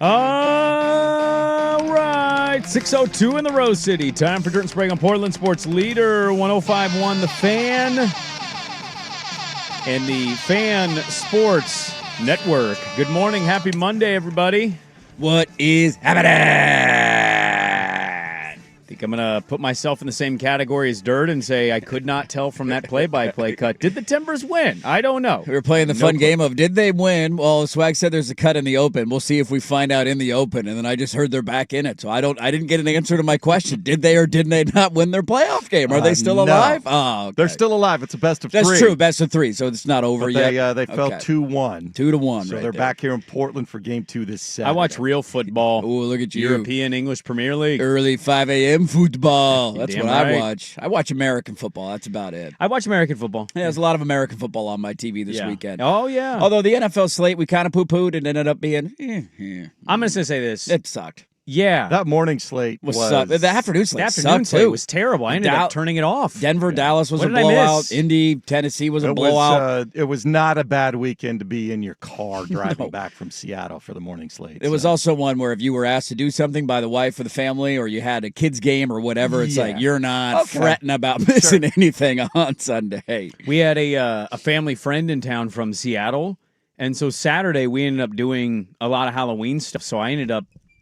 All right, 6:02 in the Rose City. Time for Dirt and Sprague on Portland Sports Leader 105.1 The Fan and the Fan Sports Network. Good morning, happy Monday, everybody. What is happening? I think I'm going to put myself in the same category as Dirt and say I could not tell from that play-by-play cut. Did the Timbers win? I don't know. We were playing the fun game of did they win? Well, Swag said there's a cut in the open. We'll see if we find out in the open. And then I just heard they're back in it. So I didn't get an answer to my question. Did they or didn't they not win their playoff game? Are they still alive? Oh, okay. They're still alive. It's a best of three. That's true, best of three. So it's not over yet. They fell 2-1. 2-1. So right they're there. back here in Portland for game 2 this Saturday. I watch real football. Oh, look at you. European English Premier League. Early 5 a.m. football. That's damn what right. I watch. I watch American football. That's about it. I watch American football. Yeah, there's a lot of American football on my TV this weekend. Oh, yeah. Although the NFL slate, we kind of poo-pooed and ended up being, I'm just going to say this. It sucked. Yeah. That morning slate was... The afternoon slate afternoon sucked, slate too. was terrible. I ended up turning it off. Denver, Dallas was What a did I blowout. miss? Indy, Tennessee was a blowout. It was not a bad weekend to be in your car driving back from Seattle for the morning slate. It was also one where if you were asked to do something by the wife or the family or you had a kid's game or whatever, it's like you're not fretting about missing anything on Sunday. We had a family friend in town from Seattle, and so Saturday we ended up doing a lot of Halloween stuff, so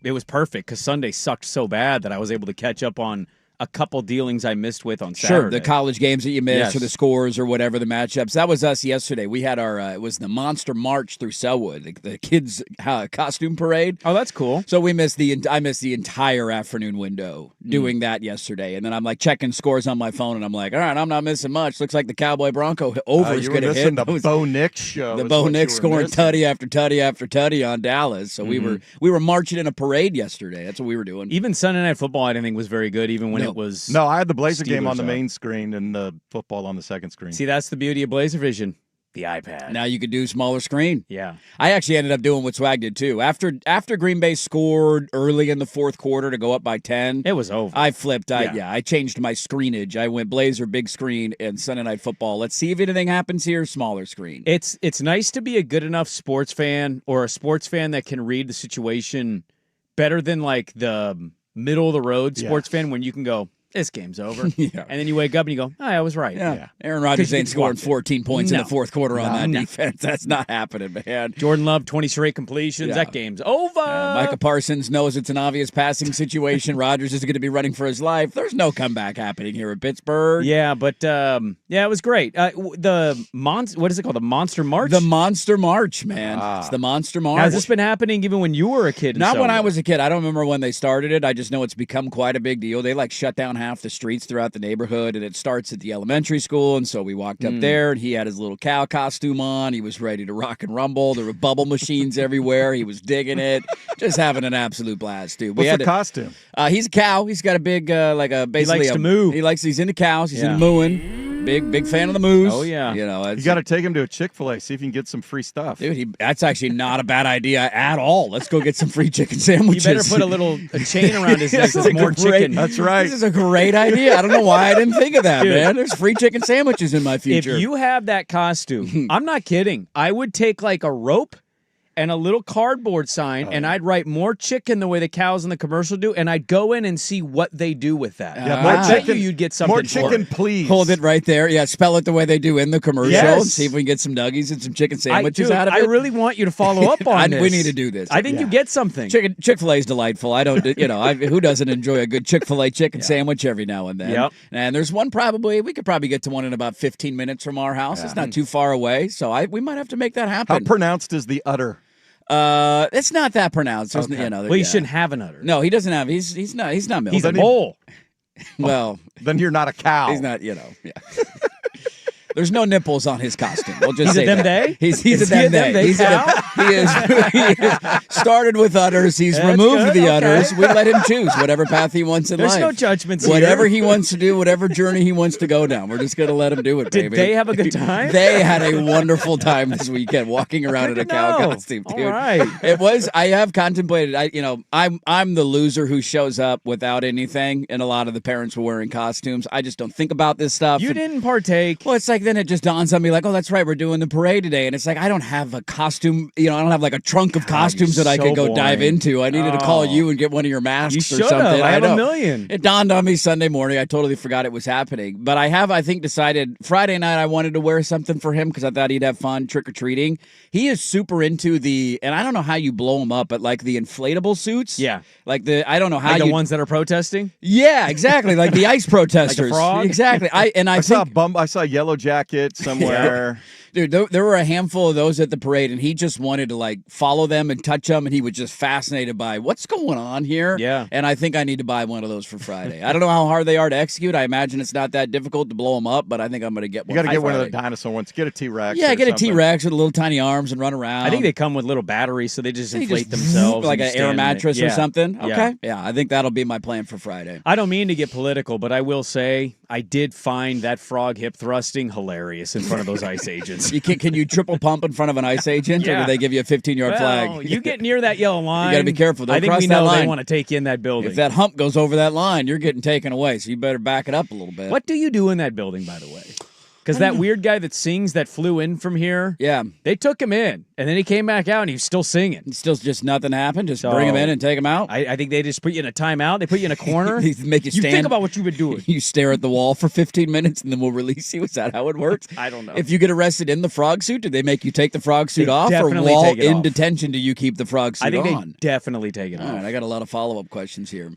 it was perfect because Sunday sucked so bad that I was able to catch up on a couple dealings I missed with on Saturday. Sure, the college games that you missed Yes. or the scores or whatever, the matchups. That was us yesterday. We had our, it was the Monster March through Selwood, the kids' costume parade. Oh, that's cool. So I missed the entire afternoon window doing that yesterday. And then I'm like checking scores on my phone and I'm like, all right, I'm not missing much. Looks like the Cowboy Bronco over is going to hit. The Bo Nix show. The Bo Nix scoring tutty after tutty after tutty on Dallas. So we were marching in a parade yesterday. That's what we were doing. Even Sunday Night Football I didn't think was very good, even when it was No, I had the Blazer game on the Steelers main screen and the football on the second screen. See, that's the beauty of Blazer Vision. The iPad. Now you could do smaller screen. Yeah. I actually ended up doing what Swag did too. After Green Bay scored early in the fourth quarter to go up by 10, it was over. I flipped. I changed my screenage. I went Blazer big screen and Sunday Night Football. Let's see if anything happens here. Smaller screen. It's nice to be a good enough sports fan or a sports fan that can read the situation better than like the middle of the road sports fan when you can go, this game's over. And then you wake up and you go, I was right. Yeah. Aaron Rodgers ain't scoring 14 points in the fourth quarter on that defense. That's not happening, man. Jordan Love, 20 straight completions. Yeah. That game's over. Micah Parsons knows it's an obvious passing situation. Rodgers is going to be running for his life. There's no comeback happening here at Pittsburgh. Yeah, but it was great. What is it called? The Monster March? The Monster March, man. It's the Monster March. Has this been happening even when you were a kid? Not when I was a kid. I don't remember when they started it. I just know it's become quite a big deal. They shut down half the streets throughout the neighborhood, and it starts at the elementary school. And so we walked up there, and he had his little cow costume on. He was ready to rock and rumble. There were bubble machines everywhere. He was digging it, just having an absolute blast, dude. What's the costume? He's a cow. He's got a big, basically. He likes to moo. He's into cows. He's into mooing. Big fan of the moose. Oh, yeah. You got to take him to a Chick-fil-A, see if you can get some free stuff. Dude, that's actually not a bad idea at all. Let's go get some free chicken sandwiches. You better put a chain around his neck with more chicken. That's right. This is a great idea. I don't know why I didn't think of that, man. There's free chicken sandwiches in my future. If you have that costume, I'm not kidding. I would take like a rope and a little cardboard sign, and I'd write more chicken the way the cows in the commercial do, and I'd go in and see what they do with that. More chicken. You'd get something More chicken, for it. please. Hold it right there. Yeah, spell it the way they do in the commercial. Yes. And see if we can get some nuggies and some chicken sandwiches out of it. I really want you to follow up on this. We need to do this. I think you get something. Chick-fil-A is delightful. I don't, who doesn't enjoy a good Chick-fil-A chicken sandwich every now and then? Yep. And there's one we could probably get to one in about 15 minutes from our house. It's not too far away, so we might have to make that happen. How pronounced is the udder? It's not that pronounced. Okay. Well, he shouldn't have an udder. No, he doesn't have. He's not milk. He's a bull. Well, then you're not a cow. he's not. Yeah. There's no nipples on his costume. We'll just He's say a them that. day? He's Is a he a them day. He is started with udders. He's That's removed good, the okay. udders. We let him choose whatever path he wants in There's life. no judgments Whatever here. he wants to do, whatever journey he wants to go down. We're just going to let him do it, Did baby. they have a good time? They had a wonderful time this weekend walking around in a cow costume, dude. All right. It was. I have contemplated. I'm the loser who shows up without anything, and a lot of the parents were wearing costumes. I just don't think about this stuff. You didn't partake. Well, it's like like, then it just dawns on me, like, oh, that's right, we're doing the parade today. And it's like, I don't have a costume, I don't have like a trunk of costumes that I could go dive into. I needed to call you and get one of your masks or something. I have know. a million. It dawned on me Sunday morning. I totally forgot it was happening. But I think, decided Friday night I wanted to wear something for him because I thought he'd have fun trick-or-treating. He is super into and I don't know how you blow him up, but like the inflatable suits. Yeah. Like I don't know how like the ones that are protesting? Yeah, exactly. Like the ice protesters. Like a frog? Exactly. I saw a Yellow Jacket somewhere. Dude, there were a handful of those at the parade, and he just wanted to like follow them and touch them, and he was just fascinated by what's going on here. Yeah. And I think I need to buy one of those for Friday. I don't know how hard they are to execute. I imagine it's not that difficult to blow them up, but I think I'm going to get one. You got to get one of the dinosaur ones. Get a T-Rex. Yeah, get a T-Rex with little tiny arms and run around. I think they come with little batteries, so they just inflate themselves. Like an air mattress or something. Yeah. Okay. Yeah, I think that'll be my plan for Friday. I don't mean to get political, but I will say I did find that frog hip thrusting hilarious in front of those ice agents. Can you triple pump in front of an ice agent, or do they give you a 15-yard flag? You get near that yellow line. You got to be careful. Don't I think cross we that know line. they want to take you in that building. If that hump goes over that line, you're getting taken away, so you better back it up a little bit. What do you do in that building, by the way? Because that weird guy that sings that flew in from here, they took him in, and then he came back out, and he was still singing. Still just nothing happened? Just bring him in and take him out? I think they just put you in a timeout. They put you in a corner. Make you stand. You think about what you've been doing. You stare at the wall for 15 minutes, and then we'll release you. Is that how it works? I don't know. If you get arrested in the frog suit, do they make you take the frog suit off? Or while in detention, do you keep the frog suit on? I think they definitely take it off. All right, I got a lot of follow-up questions here.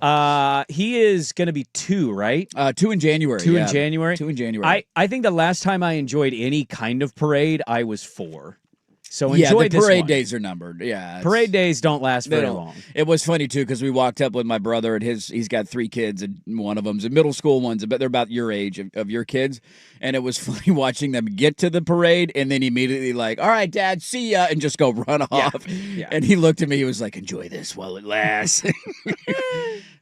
He is going to be 2, right? 2 in January. 2 in January? 2 in January. I think the last time I enjoyed any kind of parade, I was 4. So enjoy the parade this days are numbered. Yeah, parade days don't last very long. It was funny too because we walked up with my brother and he's got 3 kids and one of them's in middle school, they're about your age of your kids, and it was funny watching them get to the parade and then immediately like, all right, Dad, see ya, and just go run off. Yeah. And he looked at me, he was like, enjoy this while it lasts.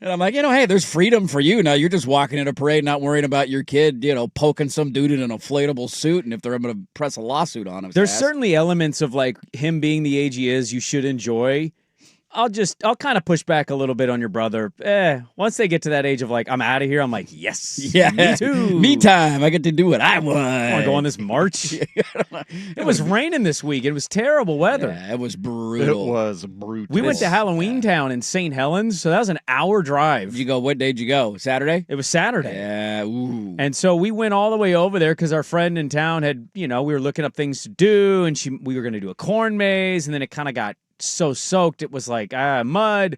And I'm like, hey, there's freedom for you now. You're just walking in a parade, not worrying about your kid, poking some dude in an inflatable suit, and if they're going to press a lawsuit on him. There's certainly elements of like him being the age he is, you should enjoy. I'll kind of push back a little bit on your brother. Once they get to that age of like, I'm out of here, I'm like, yes. Yeah. Me too. Me time. I get to do what I want. I want to go on this march. It was raining this week. It was terrible weather. Yeah, it was brutal. It was brutal. We went to Halloween Town in St. Helens, so that was an hour drive. Did you go? What day did you go? Saturday? It was Saturday. Yeah. Ooh. And so we went all the way over there because our friend in town had, we were looking up things to do, and we were going to do a corn maze, and then it kind of got so soaked it was like mud,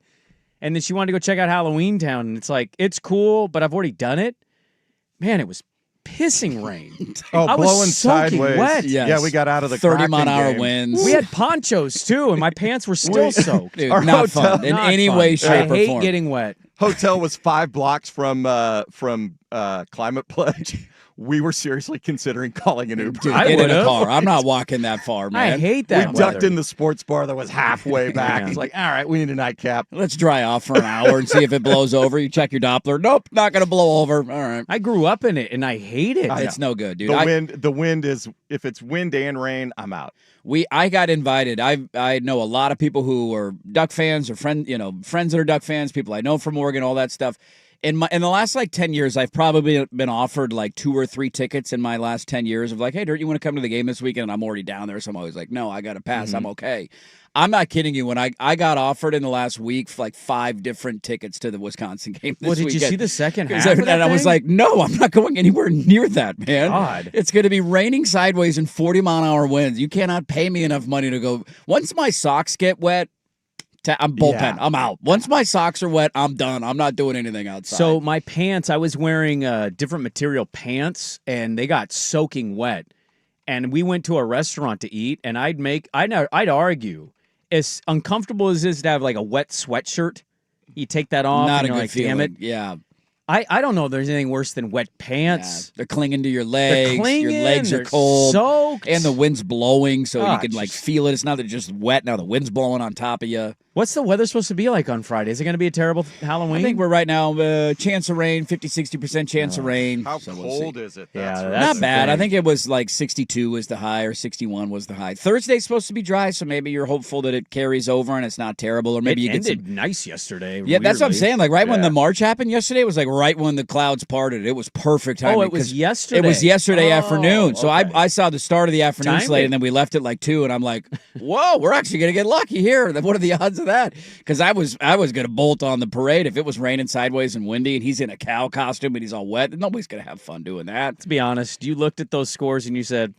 and then she wanted to go check out Halloween Town, and it's like, it's cool, but I've already done it. Man, it was pissing rain. I was blowing soaking sideways. wet. Yes. Yeah, we got out of the 30-mile-an-hour winds. We had ponchos too, and my pants were still soaked. Dude, not fun in any way, shape, or I hate form. getting wet. Hotel was 5 blocks from Climate Pledge. We were seriously considering calling an Uber. Dude, get in a car. I'm not walking that far, man. I hate that. We ducked in the sports bar that was halfway back. It's like, all right, we need a nightcap. Let's dry off for an hour and see if it blows over. You check your Doppler. Nope, not going to blow over. All right. I grew up in it, and I hate it. It's no good, dude. The wind is, if it's wind and rain, I'm out. I got invited. I know a lot of people who are Duck fans or friends that are Duck fans, people I know from Oregon, all that stuff. In the last 10 years, I've probably been offered 2 or 3 tickets in my last 10 years of hey, Dirt, you want to come to the game this weekend? And I'm already down there, so I'm always like, no, I got to pass. I'm okay. I'm not kidding you. When I got offered in the last week 5 different tickets to the Wisconsin game this weekend. Did you see the second half? And I was like, no, I'm not going anywhere near that, man. God. It's going to be raining sideways and 40-mile-an-hour winds. You cannot pay me enough money to go. Once my socks get wet, I'm bullpen. Yeah. I'm out. Once my socks are wet, I'm done. I'm not doing anything outside. So my pants, I was wearing different material pants, and they got soaking wet. And we went to a restaurant to eat, and I'd argue, as uncomfortable as it is to have a wet sweatshirt, you take that off, not and you're a good feeling. Damn it. Yeah. I don't know if there's anything worse than wet pants. Yeah, they're clinging to your legs. Your legs are they're cold. Soaked. And the wind's blowing, so you can feel it. It's not just wet. Now the wind's blowing on top of you. What's the weather supposed to be like on Friday? Is it going to be a terrible Halloween? I think we're right now, chance of rain, 50-60% chance of rain. How cold is it? That's not bad. I think it was 62 was the high or 61 was the high. Thursday's supposed to be dry, so maybe you're hopeful that it carries over and it's not terrible. Or maybe it ended nice yesterday. Yeah, that's what I'm saying. When the March happened yesterday, it was right when the clouds parted. It was perfect timing. Oh, it was yesterday. It was yesterday afternoon. So okay. I saw the start of the afternoon Timed slate, it. and then we left at like 2, and I'm like, whoa, we're actually going to get lucky here. What are the odds of that? Because I was going to bolt on the parade if it was raining sideways and windy, and he's in a cow costume and he's all wet. Nobody's going to have fun doing that. To be honest, you looked at those scores and you said,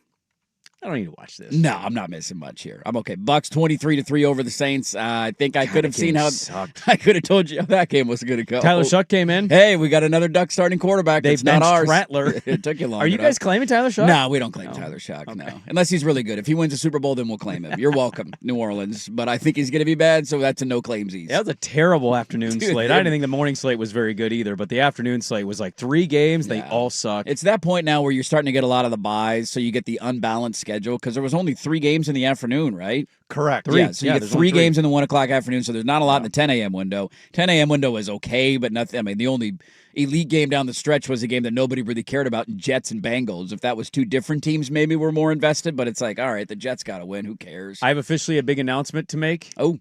I don't need to watch this. No, I'm not missing much here. I'm okay. Bucks 23-3 over the Saints. I think I could have seen how sucked. I could have told you how that game was going to go. Tyler Shuck came in. Hey, we got another Duck starting quarterback. They It's not benched ours. Rattler. It took you long. Are you guys claiming Tyler Shuck? No, we don't claim Tyler Shuck. No, unless he's really good. If he wins a Super Bowl, then we'll claim him. You're welcome, New Orleans. But I think he's going to be bad, so that's a no claimsies. That was a terrible afternoon slate. I didn't think the morning slate was very good either, but the afternoon slate was like 3 games. They all sucked. It's that point now where you're starting to get a lot of the buys, so you get the unbalanced schedule because there was only 3 games in the afternoon, right? Correct. Yeah, so you get there's 3 only 3. games in the 1 o'clock afternoon, so there's not a lot in the 10 a.m. window. 10 a.m. window is okay, but nothing. I mean, the only elite game down the stretch was a game that nobody really cared about in Jets and Bengals. If that was 2 different teams, maybe we're more invested, but it's like, all right, the Jets got to win. Who cares? I have officially a big announcement to make. Oh.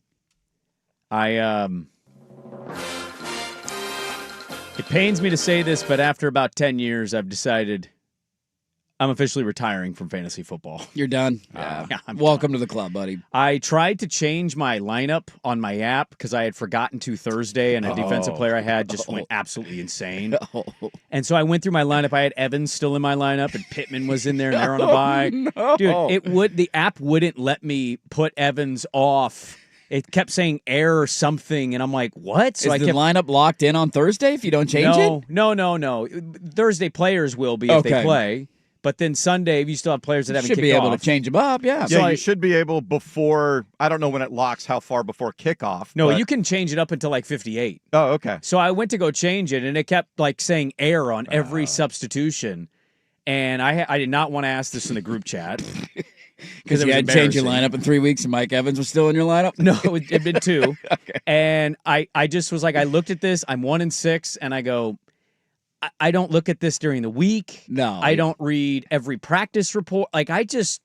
It pains me to say this, but after about 10 years, I've decided I'm officially retiring from fantasy football. You're done? Yeah. I'm Welcome to the club, buddy. I tried to change my lineup on my app because I had forgotten to Thursday, and a defensive player I had just went absolutely insane. And so I went through my lineup. I had Evans still in my lineup, and Pittman was in there, and they're on a bye. Dude, the app wouldn't let me put Evans off. It kept saying error or something, and I'm like, what? So Is the lineup locked in on Thursday if you don't change it? No. Thursday players will be if they play. But then Sunday, you still have players that haven't kicked off. Should be able to change them up, yeah. Yeah, you should be able before, I don't know when it locks, how far before kickoff. No, but... you can change it up until like 58. Oh, okay. So I went to go change it, and it kept like saying error on every substitution. And I did not want to ask this in the group chat. Because you had to change your lineup in 3 weeks, and Mike Evans was still in your lineup? No, it had been 2. Okay. And I just was like, I looked at this, I'm 1-6, and I go, I don't look at this during the week. No. I don't read every practice report. Like, I kind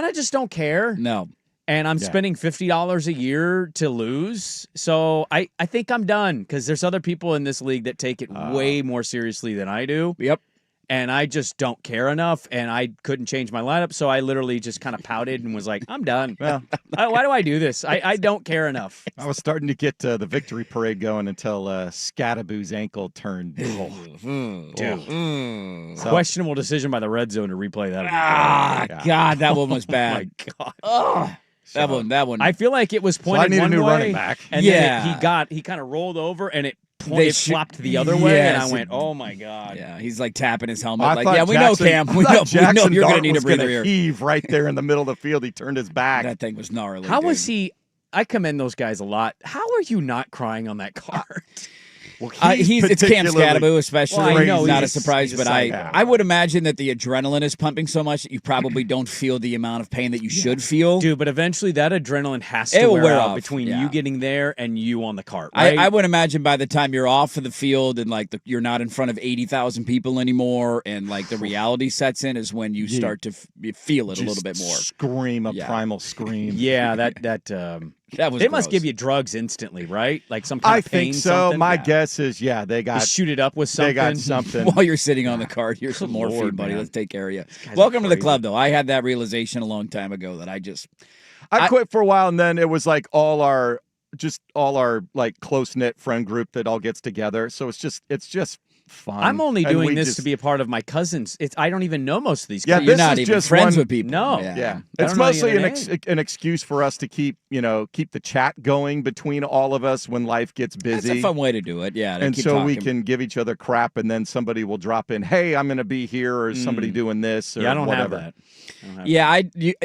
of just don't care. No. And I'm spending $50 a year to lose. So I think I'm done because there's other people in this league that take it way more seriously than I do. Yep. And I just don't care enough, and I couldn't change my lineup, so I literally just kind of pouted and was like, I'm done. Well, why do I do this? I don't care enough. I was starting to get the victory parade going until Scadaboo's ankle turned. Dude. Questionable decision by the red zone to replay that. God, that one was bad. Oh, my God. That one. I feel like it was pointed I need one a new way, running back. And then he kind of rolled over, and it flopped the other way, and I went, oh, my God. Yeah, he's like tapping his helmet. I Like, we know, Cam. We know you're going to need a breather here. Heave right there in the middle of the field. He turned his back. That thing was gnarly. How was he? I commend those guys a lot. How are you not crying on that card? Well, it's Cam Scadaboo, especially. Well, I know, not a he's surprise, but I would imagine that the adrenaline is pumping so much that you probably don't feel the amount of pain that you should feel. Dude, but eventually that adrenaline has to wear out between you getting there and you on the cart, right? I would imagine by the time you're off of the field and like you're not in front of 80,000 people anymore and like the reality sets in is when you start to feel it a little bit more. Scream, a primal scream. Yeah, that was they gross. must give you drugs instantly, right? Like some kind I of pain. think so. Something? My guess is, they got shoot it up with something. They got something. While you're sitting on the cart, here's some morphine, Lord, buddy. man. Let's take care of you. Welcome to the club, though. I had that realization a long time ago that I quit for a while, and then it was like all our like close knit friend group that all gets together. So it's just fun. I'm only doing this to be a part of my cousins. I don't even know most of these guys. Yeah, you're this not is even just friends one- with people. No. Yeah, I it's don't know mostly any an of their an excuse for us to keep the chat going between all of us when life gets busy. That's a fun way to do it. Yeah, to and keep so we talking. can give each other crap, and then somebody will drop in, "Hey, I'm going to be here," or somebody doing this, or Yeah, I don't whatever. have that.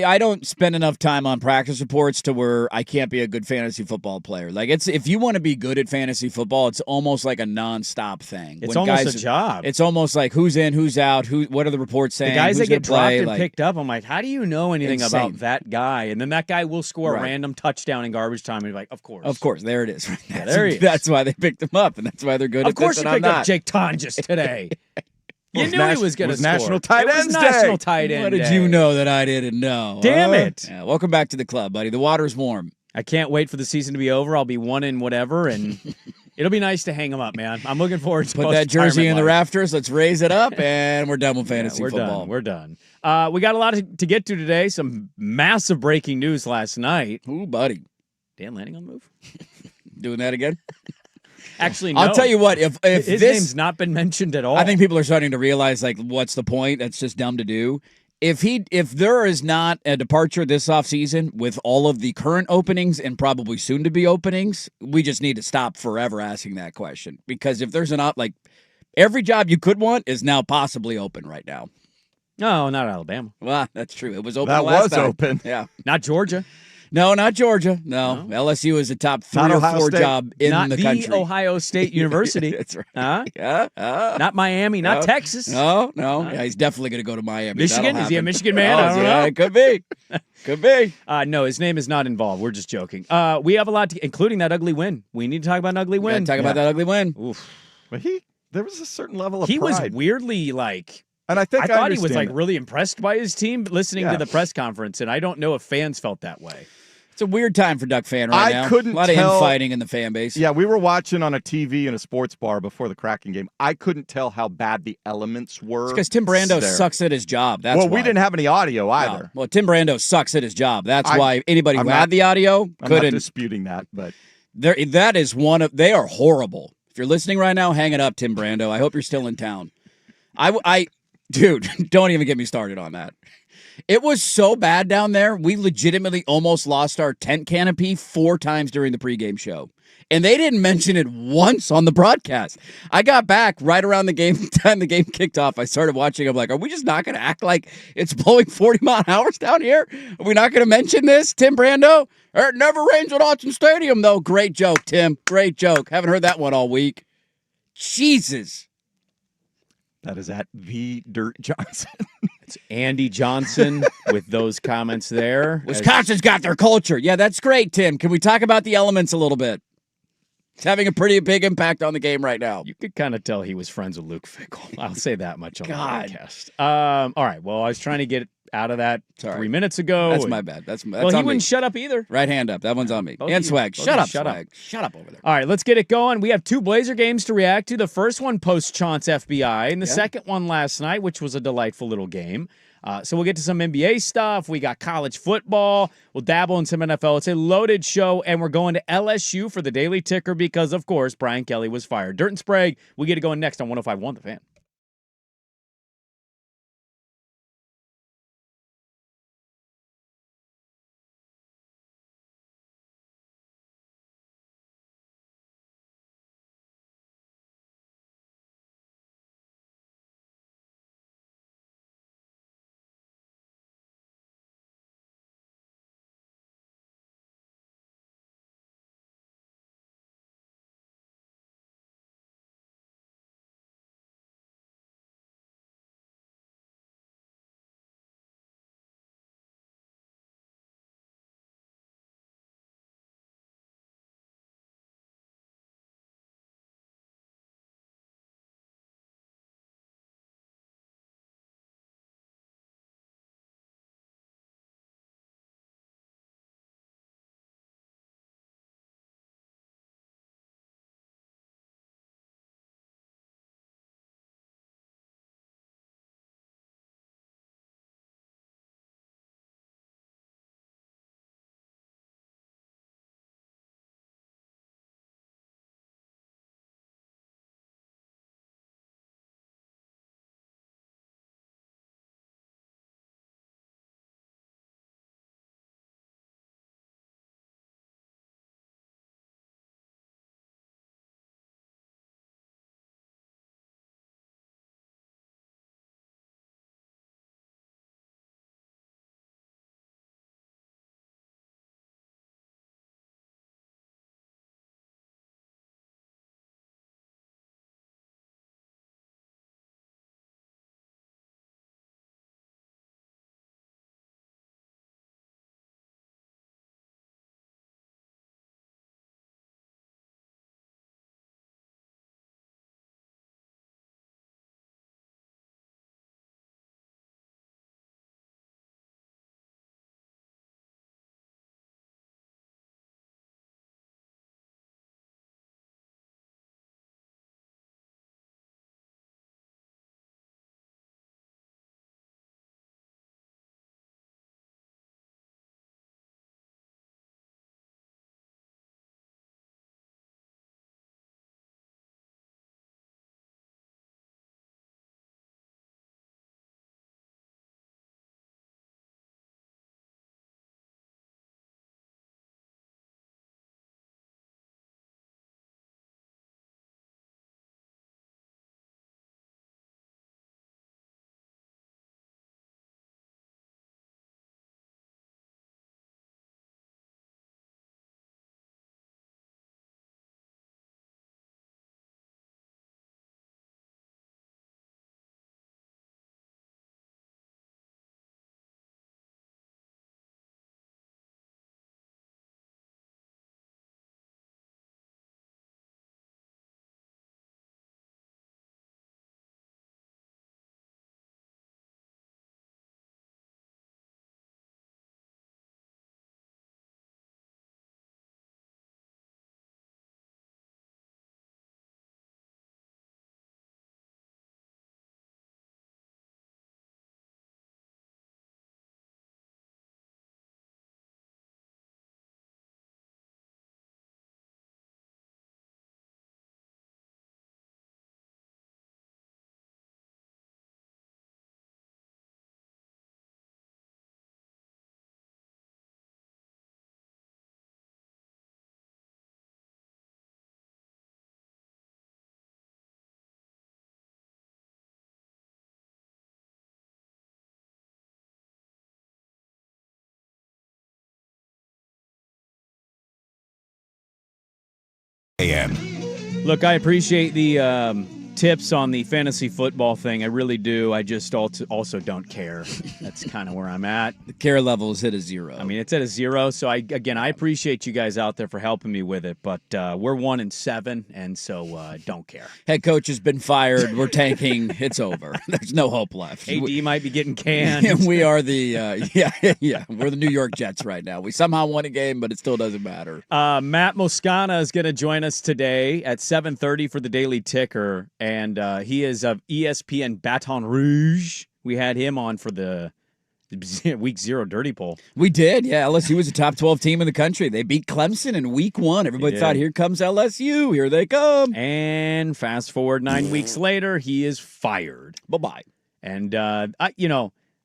I don't spend enough time on practice reports to where I can't be a good fantasy football player. Like if you want to be good at fantasy football, it's almost like a nonstop thing. It's almost a job. It's almost like who's in, who's out, what are the reports saying? The guys who's that get gonna play, dropped and picked up, I'm like, how do you know anything Insane. about that guy? And then that guy will score Right. a random touchdown in garbage time, and you're like, of course. Of course, there it is. there he is. That's why they picked him up, and that's why they're good Of at course this, you and I'm picked up not. Jake Tonjes today. You knew he was going to was score. National Tight It was Ends Day. National Tight End What did Day. you know that I didn't know? Damn it. Yeah, welcome back to the club, buddy. The water's warm. I can't wait for the season to be over. I'll be one in whatever, and It'll be nice to hang them up, man. I'm looking forward to Put that jersey in the rafters. Let's raise it up, and we're done with fantasy football. We're done. We got a lot to get to today. Some massive breaking news last night. Ooh, buddy. Dan Lanning on the move? Doing that again? Actually, no. I'll tell you what. If his this name's not been mentioned at all, I think people are starting to realize, like, what's the point? That's just dumb to do. If there is not a departure this offseason with all of the current openings and probably soon to be openings, we just need to stop forever asking that question. Because if there's every job you could want is now possibly open right now. No, not Alabama. Well, that's true. It was open. That last was time. open. Yeah. Not Georgia. No, not Georgia. No. LSU is a top 3 or 4 job in not the country. Not Ohio State University. That's right. Huh? Yeah. Not Miami. Not Texas. No. Yeah, he's definitely going to go to Miami. Michigan? Is he a Michigan man? I don't know. It could be. Could be. No, his name is not involved. We're just joking. We have a lot, including that ugly win. We need to talk about an ugly win. Talk about that ugly win. Oof. But there was a certain level of he pride. was weirdly like. And I thought he was like really impressed by his team listening to the press conference, and I don't know if fans felt that way. It's a weird time for Duck fan right now. I couldn't a lot tell, of infighting in the fan base. Yeah, we were watching on a TV in a sports bar before the Kraken game. I couldn't tell how bad the elements were. It's because Tim Brando sucks at his job. That's why. We didn't have any audio either. No. Well, Tim Brando sucks at his job. That's why anybody who had the audio couldn't. I'm not disputing that, but that is they are horrible. If you're listening right now, hang it up, Tim Brando. I hope you're still in town. Dude, don't even get me started on that. It was so bad down there, we legitimately almost lost our tent canopy 4 times during the pregame show. And they didn't mention it once on the broadcast. I got back right around the time the game kicked off. I started watching. I'm like, are we just not going to act like it's blowing 40-mile-an-hour down here? Are we not going to mention this, Tim Brando? It never rains at Autzen Stadium, though. Great joke, Tim. Great joke. Haven't heard that one all week. Jesus. That is at the Dirt Johnson. It's Andy Johnson with those comments there. Wisconsin's got their culture. Yeah, that's great, Tim. Can we talk about the elements a little bit? It's having a pretty big impact on the game right now. You could kind of tell he was friends with Luke Fickell. I'll say that much on the podcast. All right. Well, I was trying to get out of that 3 minutes ago. That's my bad. That's well, he wouldn't shut up either. Right hand up. That one's on me. And Swag. Shut up, Swag. Shut up over there. All right, let's get it going. We have 2 Blazer games to react to. The first one post-Chauncey FBI, and the second one last night, which was a delightful little game. So we'll get to some NBA stuff. We got college football. We'll dabble in some NFL. It's a loaded show, and we're going to LSU for the Daily Ticker because, of course, Brian Kelly was fired. Dirt and Sprague, we get it going next on 105.1 The Fan. a.m. Look, I appreciate the tips on the fantasy football thing. I really do. I just also don't care. That's kind of where I'm at. The care level is at a 0. I mean, it's at a 0. So I appreciate you guys out there for helping me with it. But we're 1-7, and so don't care. Head coach has been fired. We're tanking. It's over. There's no hope left. AD might be getting canned. We are the We're the New York Jets right now. We somehow won a game, but it still doesn't matter. Matt Moscana is going to join us today at 7:30 for the Daily Ticker. And he is of ESPN Baton Rouge. We had him on for the Week 0 Dirty Poll. We did, yeah. LSU was a top 12 team in the country. They beat Clemson in Week 1. Everybody thought, here comes LSU. Here they come. And fast forward 9 weeks later, he is fired. Bye-bye. And,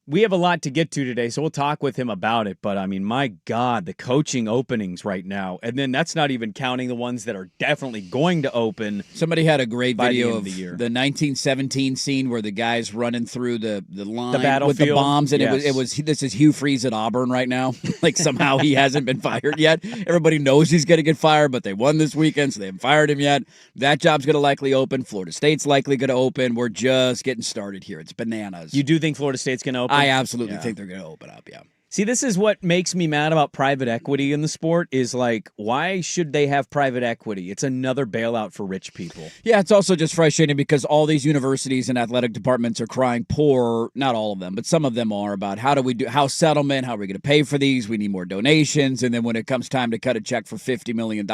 we have a lot to get to today, so we'll talk with him about it. But, I mean, my God, the coaching openings right now. And then that's not even counting the ones that are definitely going to open. Somebody had a great video of the 1917 scene where the guy's running through the line with the battlefield. bombs. And Yes. it was this is Hugh Freeze at Auburn right now. Like somehow he hasn't been fired yet. Everybody knows he's going to get fired, but they won this weekend, so they haven't fired him yet. That job's going to likely open. Florida State's likely going to open. We're just getting started here. It's bananas. You do think Florida State's going to open? I absolutely think they're going to open up, yeah. See, this is what makes me mad about private equity in the sport is like, why should they have private equity? It's another bailout for rich people. Yeah, it's also just frustrating because all these universities and athletic departments are crying poor, not all of them, but some of them are, about how do we do house settlement, how are we going to pay for these? We need more donations. And then when it comes time to cut a check for $50 million,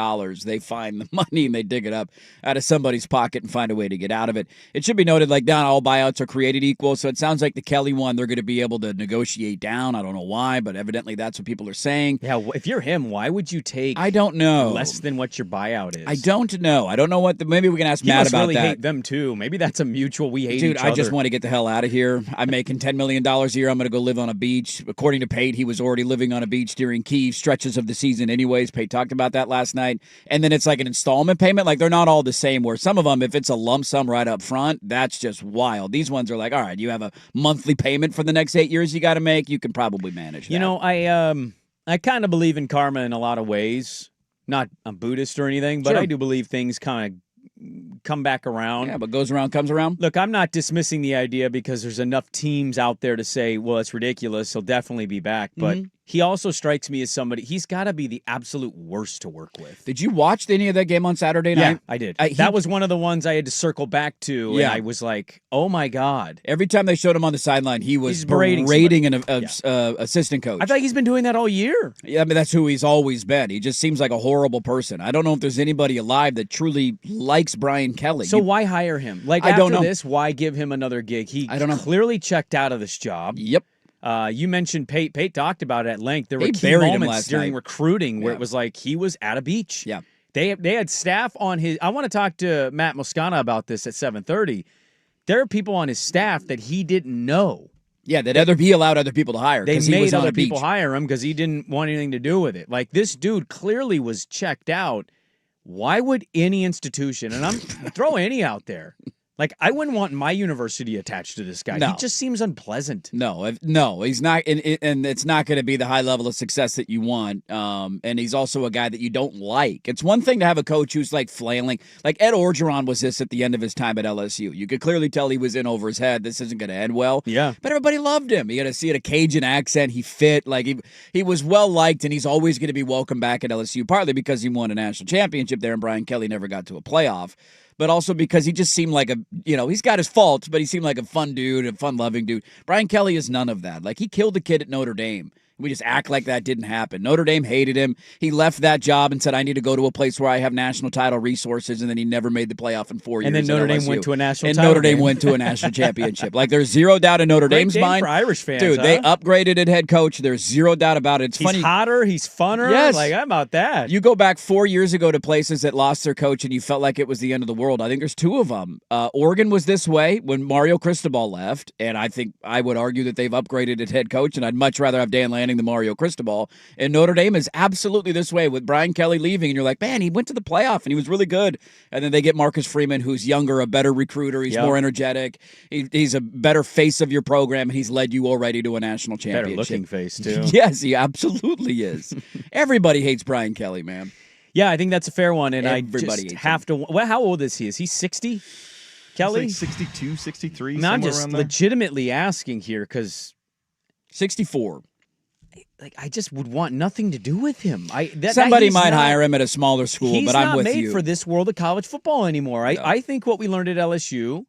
they find the money and they dig it up out of somebody's pocket and find a way to get out of it. It should be noted, like, not all buyouts are created equal. So it sounds like the Kelly one, they're going to be able to negotiate down. I don't know why, but evidently that's what people are saying. Yeah, if you're him, why would you take I don't know. less than what your buyout is? I don't know. I don't know what maybe we can ask Matt about really that. hate them too. Maybe that's a mutual we hate Dude, each other. I just want to get the hell out of here. I'm making $10 million a year. I'm going to go live on a beach. According to Pate, he was already living on a beach during key stretches of the season anyways. Pate talked about that last night. And then it's like an installment payment. Like, they're not all the same, where some of them, if it's a lump sum right up front, that's just wild. These ones are like, all right, you have a monthly payment for the next 8 years you got to make. You can probably manage that. You know, I kind of believe in karma in a lot of ways. Not a Buddhist or anything, but Sure. I do believe things kind of come back around. Yeah, but goes around, comes around. Look, I'm not dismissing the idea because there's enough teams out there to say, well, it's ridiculous. He'll definitely be back. But he also strikes me as somebody, he's got to be the absolute worst to work with. Did you watch any of that game on Saturday night? Yeah, I did. That was one of the ones I had to circle back to. Yeah. And I was like, oh, my God. Every time they showed him on the sideline, he was He's berating an assistant coach. I feel like he's been doing that all year. Yeah, I mean, that's who he's always been. He just seems like a horrible person. I don't know if there's anybody alive that truly likes Brian Kelly. So why hire him? Like, I don't after know. this, why give him another gig? I don't know. Clearly checked out of this job. Yep. You mentioned Pate. Pate talked about it at length. There were Pate key buried him moments last during night. recruiting where Yeah. it was like he was at a beach. Yeah. They had staff on his. I want to talk to Matt Moscana about this at 7:30. There are people on his staff that he didn't know. Yeah, he allowed other people to hire. They 'cause he made was on other a beach. people hire him because he didn't want anything to do with it. Like, this dude clearly was checked out. Why would any institution, and I'm throw any out there, like, I wouldn't want my university attached to this guy. No. He just seems unpleasant. No, he's not, and it's not going to be the high level of success that you want. And he's also a guy that you don't like. It's one thing to have a coach who's like flailing. Like Ed Orgeron was this at the end of his time at LSU. You could clearly tell he was in over his head. This isn't going to end well. Yeah. But everybody loved him. You got to see it, a Cajun accent. He fit. Like he was well liked, and he's always going to be welcome back at LSU, partly because he won a national championship there, and Brian Kelly never got to a playoff. But also because he just seemed like he's got his faults, but he seemed like a fun dude, a fun-loving dude. Brian Kelly is none of that. Like, he killed a kid at Notre Dame. We just act like that didn't happen. Notre Dame hated him. He left that job and said, I need to go to a place where I have national title resources, and then he never made the playoff in 4 years. And then Notre Dame LSU. went to a national and title Notre Dame game. went to a national championship. Like, there's zero doubt in Notre Great Dame's game mind. for Irish fans, Dude, huh? they upgraded at head coach. There's zero doubt about it. It's He's funny. hotter. He's funner. Yes. Like, how about that? You go back 4 years ago to places that lost their coach and you felt like it was the end of the world. I think there's two of them. Oregon was this way when Mario Cristobal left, and I think I would argue that they've upgraded at head coach, and I'd much rather have Dan Lanning than Mario Cristobal. And Notre Dame is absolutely this way with Brian Kelly leaving, and you're like, man, he went to the playoff and he was really good. And then they get Marcus Freeman, who's younger, a better recruiter. He's more energetic. He's a better face of your program, and he's led you already to a national championship. Better looking face, too. Yes, he absolutely is. Everybody hates Brian Kelly, man. Yeah, I think that's a fair one, and Everybody I hates just have to. Well, how old is he? Is he 60? Kelly? It's like 62, 63, I mean, somewhere I'm just around there. legitimately asking here because 64. I just would want nothing to do with him. Somebody he's might not- hire him at a smaller school, He's but I'm not with made you. for this world of college football anymore. No. I think what we learned at LSU,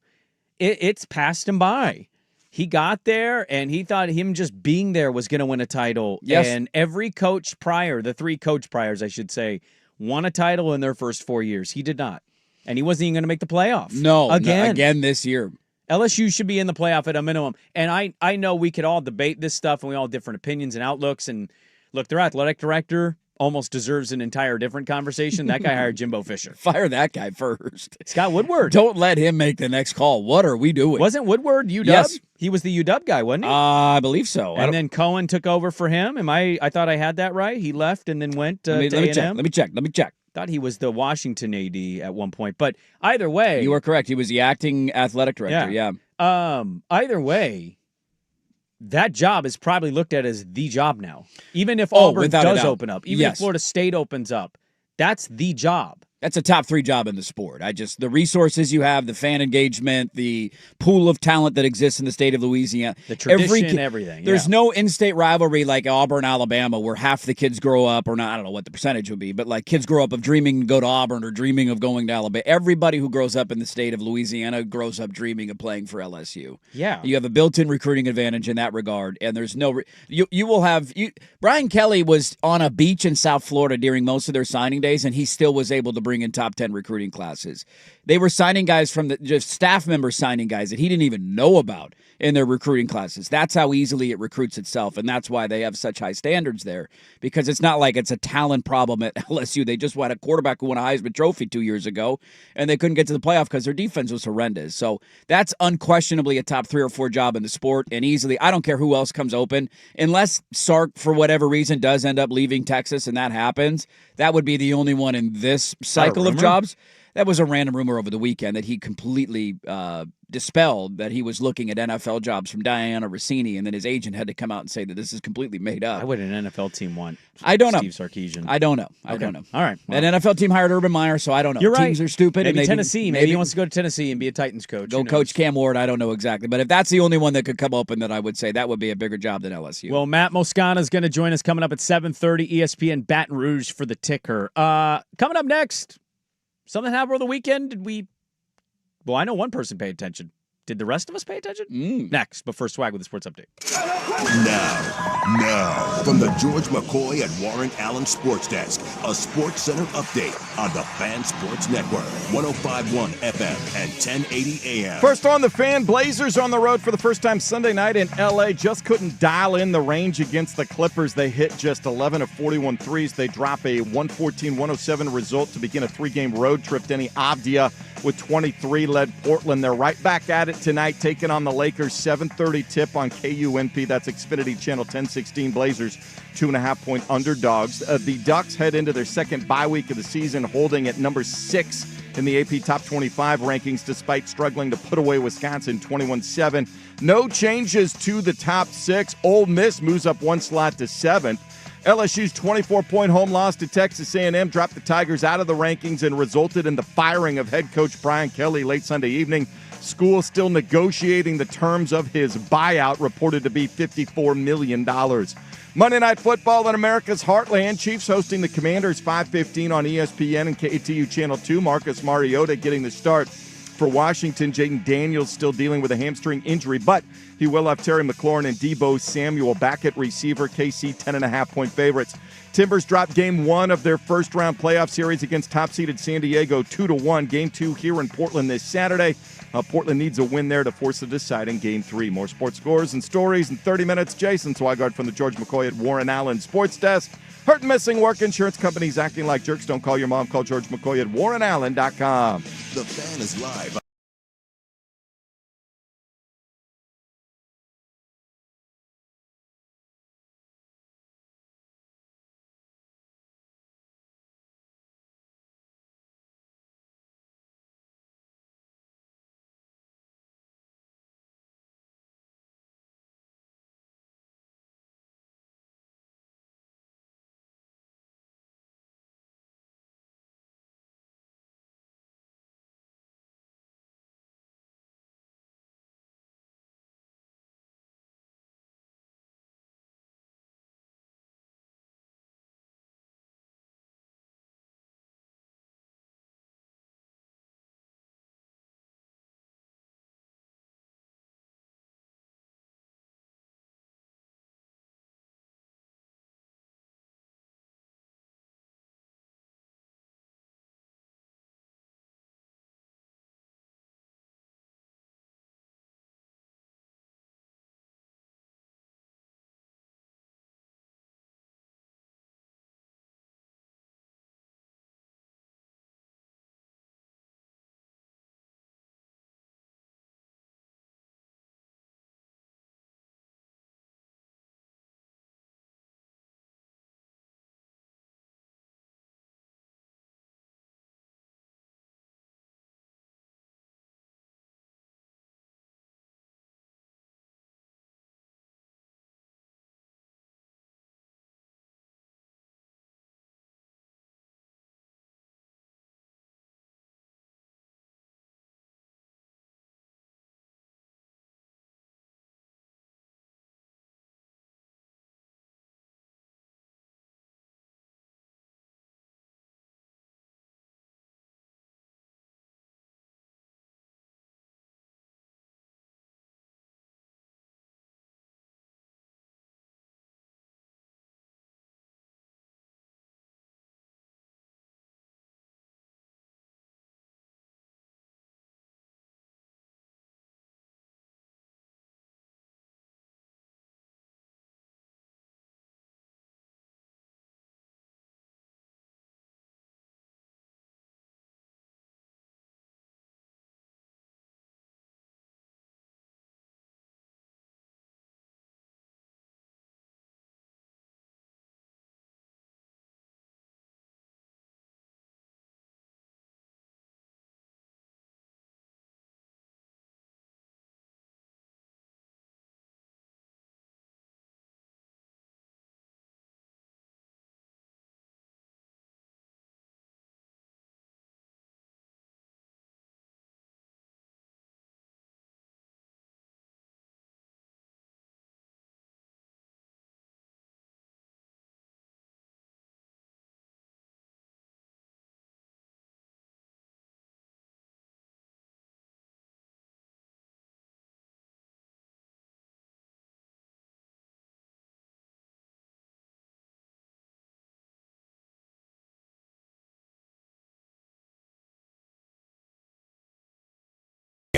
it's passed him by. He got there, and he thought him just being there was going to win a title. Yes. And every coach prior, the 3 coach priors, I should say, won a title in their first 4 years. He did not. And he wasn't even going to make the playoff. No, Again this year. LSU should be in the playoff at a minimum. And I know we could all debate this stuff, and we all have different opinions and outlooks. And look, their athletic director almost deserves an entire different conversation. That guy hired Jimbo Fisher. Fire that guy first. Scott Woodward. Don't let him make the next call. What are we doing? Wasn't Woodward UW? Yes. He was the UW guy, wasn't he? I believe so. And then Cohen took over for him. I thought I had that right. He left and then went to let me A&M. check. Let me check. Thought he was the Washington AD at one point. But either way. You are correct. He was the acting athletic director. Yeah. Either way, that job is probably looked at as the job now. Even if Auburn without a does doubt. open up, even if Florida State opens up, that's the job. That's a top 3 job in the sport. The resources you have, the fan engagement, the pool of talent that exists in the state of Louisiana. The tradition, everything. There's no in-state rivalry like Auburn, Alabama, where half the kids grow up, or not, I don't know what the percentage would be, but like kids grow up of dreaming to go to Auburn or dreaming of going to Alabama. Everybody who grows up in the state of Louisiana grows up dreaming of playing for LSU. Yeah. You have a built-in recruiting advantage in that regard, and there's no you will have Brian Kelly was on a beach in South Florida during most of their signing days, and he still was able to bring in top 10 recruiting classes. They were signing guys from just staff members signing guys that he didn't even know about in their recruiting classes. That's how easily it recruits itself, and that's why they have such high standards there, because it's not like it's a talent problem at LSU. They just had a quarterback who won a Heisman Trophy 2 years ago, and they couldn't get to the playoff because their defense was horrendous. So that's unquestionably a top 3 or 4 job in the sport, and easily, I don't care who else comes open, unless Sark, for whatever reason, does end up leaving Texas, and that happens. That would be the only one in this cycle of jobs. That was a random rumor over the weekend that he completely dispelled, that he was looking at NFL jobs from Diana Rossini, and then his agent had to come out and say that this is completely made up. Why would an NFL team want I don't know. Steve Sarkisian? I don't know. I don't know. All right. Well, An NFL team hired Urban Meyer, so I don't know. You're right. Teams are stupid. Maybe and Tennessee. Maybe he wants to go to Tennessee and be a Titans coach. Go coach Cam Ward. I don't know exactly. But if that's the only one that could come open, that I would say that would be a bigger job than LSU. Well, Matt Moscana is going to join us coming up at 7:30 ESPN Baton Rouge for the ticker. Coming up next, something happened over the weekend. Well, I know one person paid attention. Did the rest of us pay attention? Next, but first, Swag with the sports update. Now, from the George McCoy and Warren Allen Sports Desk, a Sports Center update on the Fan Sports Network, 105.1 FM and 1080 AM. First on the Fan, Blazers on the road for the first time Sunday night in L.A. Just couldn't dial in the range against the Clippers. They hit just 11 of 41 threes. They drop a 114-107 result to begin a 3-game road trip. Denny Avdia with 23 led Portland. They're right back at it tonight, taking on the Lakers. 7:30 tip on KUNP. That's Xfinity Channel 1016. Blazers 2.5-point underdogs. The Ducks head into their second bye week of the season, holding at number 6 in the AP Top 25 rankings, despite struggling to put away Wisconsin 21-7. No changes to the top 6. Ole Miss moves up 1 slot to 7th. LSU's 24-point home loss to Texas A&M dropped the Tigers out of the rankings and resulted in the firing of head coach Brian Kelly late Sunday evening. School still negotiating the terms of his buyout, reported to be $54 million. Monday Night Football in America's Heartland. Chiefs hosting the Commanders, 5:15 on ESPN and KTU Channel 2. Marcus Mariota getting the start for Washington. Jaden Daniels still dealing with a hamstring injury, but he will have Terry McLaurin and Deebo Samuel back at receiver. KC 10.5-point favorites. Timbers dropped game 1 of their first-round playoff series against top-seeded San Diego 2-1. Game 2 here in Portland this Saturday. Portland needs a win there to force a decide in Game 3. More sports scores and stories in 30 minutes. Jason Swigard from the George McCoy at Warren Allen Sports Desk. Hurt and missing work, insurance companies acting like jerks. Don't call your mom. Call George McCoy at warrenallen.com. The Fan is live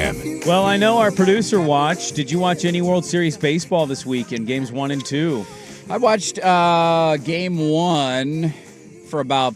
Well, I know our producer watched. Did you watch any World Series baseball this weekend, games 1 and 2? I watched game 1 for about,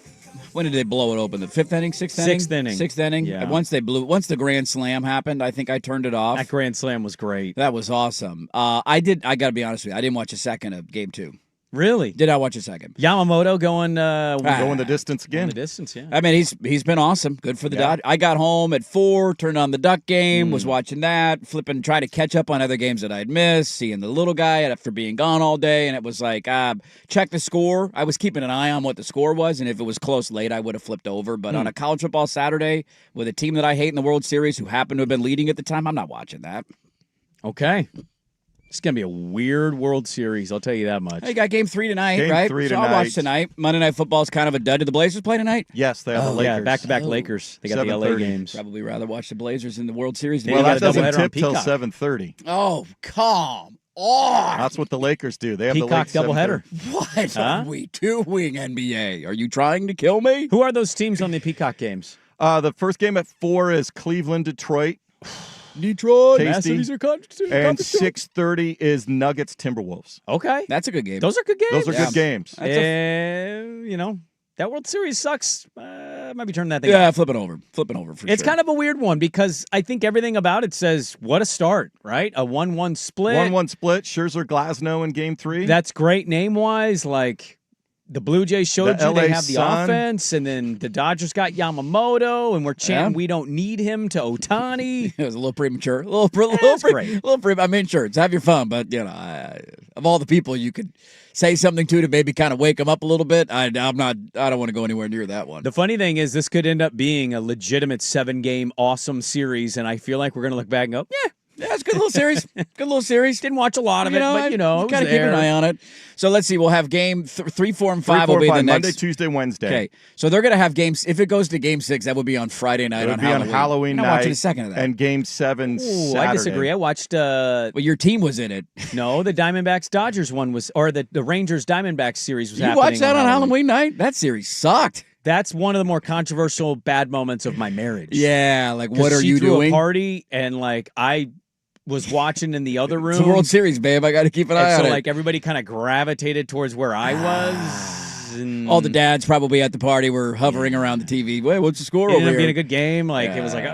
when did they blow it open? The 5th inning, 6th inning? 6th inning. 6th inning. Yeah. Once the grand slam happened, I think I turned it off. That grand slam was great. That was awesome. I got to be honest with you, I didn't watch a second of game 2. Really? Did not watch a second. Yamamoto going the distance again. the distance, yeah. I mean, he's been awesome. Good for the Dodgers. I got home at 4, turned on the Duck game, was watching that, flipping, trying to catch up on other games that I'd missed, seeing the little guy after being gone all day, and it was like, check the score. I was keeping an eye on what the score was, and if it was close late, I would have flipped over. But on a college football Saturday with a team that I hate in the World Series who happened to have been leading at the time, I'm not watching that. Okay. It's going to be a weird World Series, I'll tell you that much. Hey, got game 3 tonight, Game right? 3 so tonight. I'll watch tonight. Monday Night Football is kind of a dud. Did the Blazers play tonight? Yes, they have the Lakers. Yeah, back-to-back Lakers. They got the LA 7:30. games. Probably rather watch the Blazers in the World Series. Yeah, Well, you got that a doesn't doubleheader on tip till Peacock. 7:30. Oh, come on. That's what the Lakers do. They have Peacock the late doubleheader. 7:30. What Huh? are we doing, NBA? Are you trying to kill me? Who are those teams on the Peacock games? The first game at 4 is Cleveland, Detroit. Detroit. Tasty. Massive, And 6:30 is Nuggets, Timberwolves. Okay. That's a good game. Those are good games. Those are good games. That World Series sucks. Might be turning that thing Yeah, off. flipping over for It's sure. kind of a weird one because I think everything about it says, what a start, right? A 1-1 split. 1-1 split. Scherzer, Glasnow in game 3. That's great name-wise. Like, the Blue Jays showed The you they LA have the Sun. offense, and then the Dodgers got Yamamoto, and we're chanting Yeah. we don't need him to Ohtani. It was a little premature. great. I mean, sure, it's have your fun, but of all the people you could say something to maybe kind of wake them up a little bit, I don't want to go anywhere near that one. The funny thing is this could end up being a legitimate 7-game awesome series, and I feel like we're going to look back and go, Yeah, it's a good little series. Good little series. didn't watch a lot of it, but, it was gotta keep an there. eye on it. So let's see. We'll have game 3, 4, and 5 3, 4, will be 5, the next. Monday, Tuesday, Wednesday. Okay, so they're going to have games. If it goes to game 6, that would be on Friday night It would on be Halloween. on Halloween I'm night. not watching a second of that. And game 7 Ooh, Saturday. I disagree. I watched Well, your team was in it. no, the Diamondbacks Dodgers one was, or the Rangers Diamondbacks series was You happening. watched that on Halloween night? That series sucked. That's one of the more controversial bad moments of my marriage. Yeah, like 'Cause what are she you threw doing? a party and like I was watching in the other room. It's the World Series, babe. I got to keep an eye and on so it. like everybody kind of gravitated towards where I was. And All the dads probably at the party were hovering around the TV. Wait, what's the score it over ended up here? being a good game. Like it was like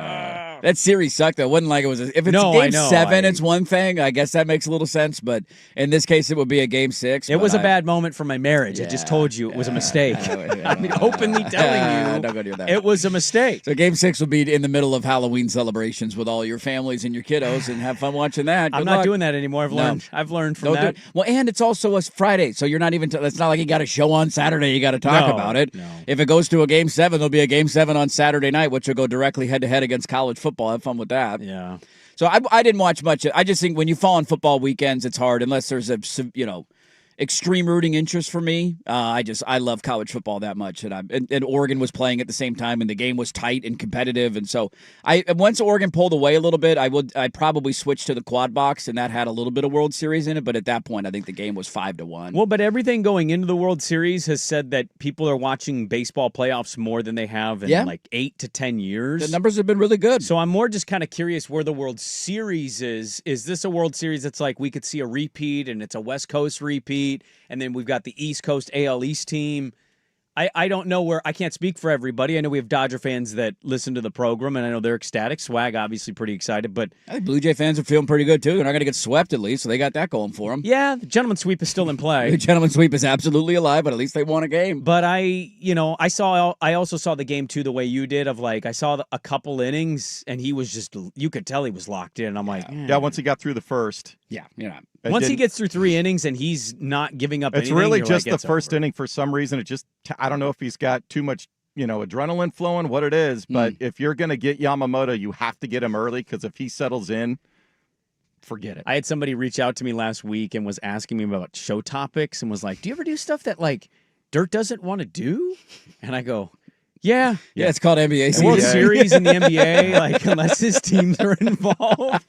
That series sucked, though. It wasn't like it was. If it's No, game I know. 7, it's one thing. I guess that makes a little sense. But in this case, it would be a game 6. it was a bad moment for my marriage. I just told you it was a mistake. I'm openly telling you Don't go near that. it was a mistake. So game 6 will be in the middle of Halloween celebrations with all your families and your kiddos, and have fun watching that. I'm Good not luck. doing that anymore. I've learned from Don't do that. it. Well, and it's also a Friday, so you're not even. It's not like you got a show on Saturday. You got to talk No, about it. no. If it goes to a game 7, there'll be a game 7 on Saturday night, which will go directly head to head against college football. Have fun with that. Yeah. So I didn't watch much. I just think when you fall on football weekends, it's hard unless there's a extreme rooting interest for me. I love college football that much, and Oregon was playing at the same time, and the game was tight and competitive, and so once Oregon pulled away a little bit, I'd probably switch to the quad box, and that had a little bit of World Series in it, but at that point, I think the game was 5-1. Well, but everything going into the World Series has said that people are watching baseball playoffs more than they have in like 8 to 10 years. The numbers have been really good. So I'm more just kind of curious where the World Series is. Is this a World Series that's like we could see a repeat and it's a West Coast repeat, and then we've got the East Coast AL East team? I don't know where. I can't speak for everybody. I know we have Dodger fans that listen to the program, and I know they're ecstatic. Swag, obviously, pretty excited. But I think Blue Jay fans are feeling pretty good, too. They're not going to get swept, at least, so they got that going for them. yeah, the gentleman's sweep is still in play. The gentleman's sweep is absolutely alive, but at least they won a game. But I also saw the game too the way you did. Of like, I saw a couple innings, and he was just, you could tell he was locked in. I'm like, Yeah, once he got through the first. Yeah, you're not. once he gets through 3 innings and he's not giving up It's anything, really you're just like, the it's first over. inning for some reason. It just, I don't know if he's got too much, adrenaline flowing, what it is. But if you're going to get Yamamoto, you have to get him early because if he settles in, forget it. I had somebody reach out to me last week and was asking me about show topics and was like, do you ever do stuff that like Dirt doesn't want to do? And I go, Yeah. Yeah, it's called NBA The World season. Series in the NBA, like unless his teams are involved,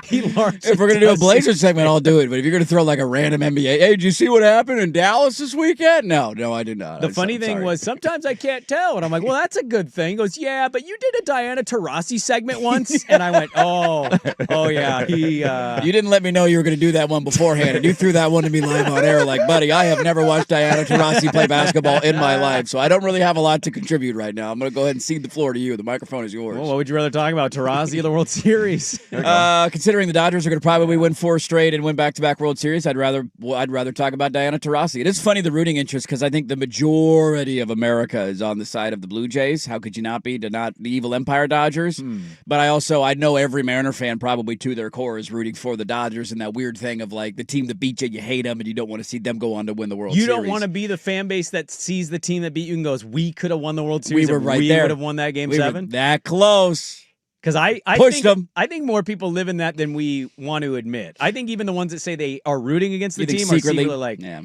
he largely If we're gonna do a does Blazer it. segment, I'll do it. But if you're gonna throw like a random NBA, hey, did you see what happened in Dallas this weekend? No, I did not. The funny thing was sometimes I can't tell, and I'm like, well, that's a good thing. He goes, yeah, but you did a Diana Taurasi segment once, and I went, oh yeah, he. You didn't let me know you were gonna do that one beforehand, and you threw that one to me live on air. Like, buddy, I have never watched Diana Taurasi play basketball in my life, so I don't really have a lot to contribute right now. I'm gonna go ahead and cede the floor to you. The microphone is yours. Well, what would you rather talk about, Taurasi or the World Series? Considering the Dodgers are going to probably win 4 straight and win back-to-back World Series, I'd rather talk about Diana Taurasi. It is funny, the rooting interest, because I think the majority of America is on the side of the Blue Jays. How could you not be? To not the evil Empire Dodgers. But I know every Mariner fan probably to their core is rooting for the Dodgers, and that weird thing of like the team that beat you, you hate them, and you don't want to see them go on to win the World Series. You don't want to be the fan base that sees the team that beat you and goes, we could have won the World Series. We were if right we there. would have won that game We were 7. that close. Because I Pushed think, them. I think more people live in that than we want to admit. I think even the ones that say they are rooting against the You think team secretly- are secretly like, Yeah.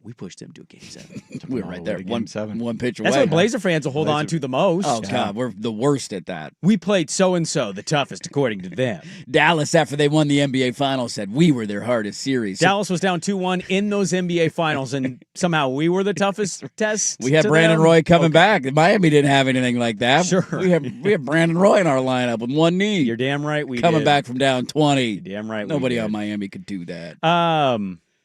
we pushed them to a game 7. We were right there. Game One 7. one pitch away. That's what Blazer fans will hold on to the most. Oh, God, we're the worst at that. We played so-and-so, the toughest, according to them. Dallas, after they won the NBA Finals, said we were their hardest series. Dallas was down 2-1 in those NBA Finals, and somehow we were the toughest test. We had to Brandon them? Roy coming back. Miami didn't have anything like that. Sure. We have Brandon Roy in our lineup with one knee. You're damn right we coming did. back from down 20. You're damn right we Nobody did. on Miami could do that.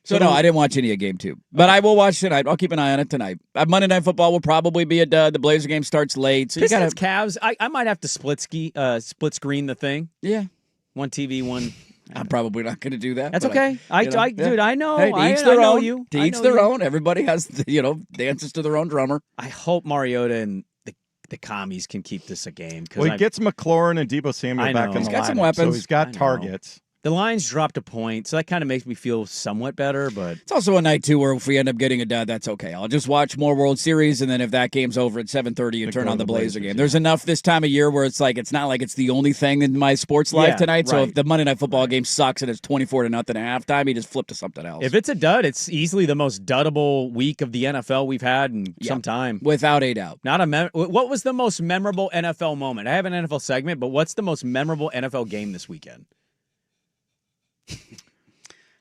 So No, I didn't watch any of game 2. But I will watch tonight. I'll keep an eye on it tonight. Monday Night Football will probably be at the Blazer game starts late. So Pistons, you got to. Cavs. I might have to split screen the thing. Yeah. One TV, one. I'm probably not going to do that. That's but okay. yeah. Dude, I know. Hey, to I each their know own. you. To I each know their you. own. Everybody has, dances to their own drummer. I hope Mariota and the commies can keep this a game. Well, he gets McLaurin and Debo Samuel I back know. in He's the got lineup, some so weapons. he's got I know. targets. The Lions dropped a point, so that kind of makes me feel somewhat better. But It's also a night, too, where if we end up getting a dud, that's okay. I'll just watch more World Series, and then if that game's over at 7:30, you turn go on to the the Blazer Blazers, game. yeah. There's enough this time of year where it's not like it's the only thing in my sports life Yeah, tonight. So right. if the Monday Night Football game sucks and it's 24-0 at halftime, you just flip to something else. if it's a dud, it's easily the most duddable week of the NFL we've had in some time. Without a doubt. Not a what was the most memorable NFL moment? I have an NFL segment, but what's the most memorable NFL game this weekend?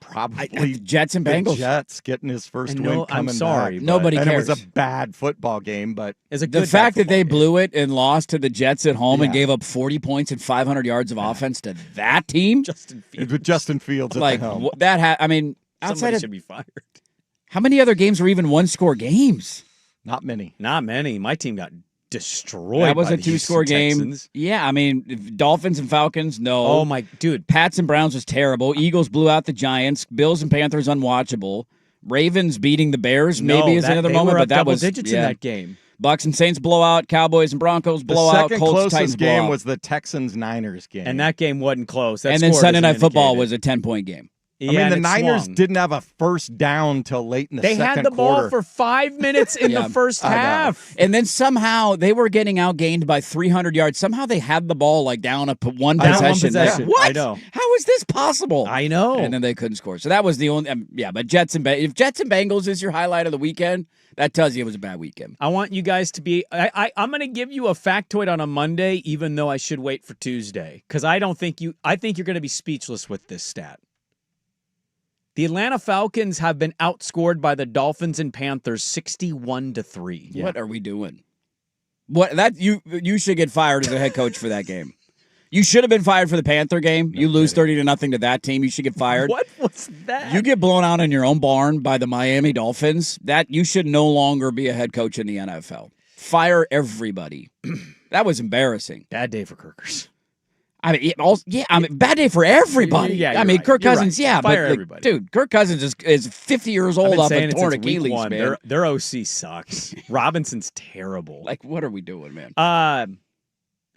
Probably Jets and the Bengals. Jets getting his first And win no, coming I'm sorry. back. Nobody And cares. it was a bad football game, but It's a The good fact that football they game. blew it and lost to the Jets at home and Yeah. gave up 40 points and 500 yards of offense to that team, Justin Fields. with Justin Fields at like the helm. I mean, outside Somebody of should be fired. how many other games were even one-score games? Not many. Not many. My team got destroyed. That was by a the 2-score Houston game. Texans. Yeah, I mean, Dolphins and Falcons, no. Oh my dude. Pats and Browns was terrible. Eagles blew out the Giants. Bills and Panthers unwatchable. Ravens beating the Bears maybe is another they moment, were but up that double was digits in that game. Bucks and Saints blowout. Cowboys and Broncos The blowout. second Colts Titans closest game blowout. was the Texans-Niners game. And that game wasn't close. That And then score Sunday doesn't Night Football indicate was a 10-point game. it. I Yeah, mean, the and it Niners swung. didn't have a first down till late in the They second had the ball quarter. for 5 minutes in Yeah, the first I know. half. And then somehow they were getting outgained by 300 yards. Somehow they had the ball like down one Down one possession. possession. Like, what? I know. How is this possible? I know. And then they couldn't score. So that was the only. But if Jets and Bengals is your highlight of the weekend, that tells you it was a bad weekend. I want you guys to be. I'm going to give you a factoid on a Monday, even though I should wait for Tuesday, because I think you're going to be speechless with this stat. The Atlanta Falcons have been outscored by the Dolphins and Panthers 61-3. What are we doing? You should get fired as a head coach for that game. You should have been fired for the Panther game. You lose 30-0 to that team. You should get fired. What was that? You get blown out in your own barn by the Miami Dolphins. That you should no longer be a head coach in the NFL. Fire everybody. That was embarrassing. Bad day for Kirkers. I mean, bad day for everybody. Yeah, I you're mean, right. Kirk You're Cousins, right. yeah, Fire but everybody. dude, Kirk Cousins is 50 years I've old been off saying a it torn since week Achilles, one. man. Their OC sucks. Robinson's terrible. Like, what are we doing, man?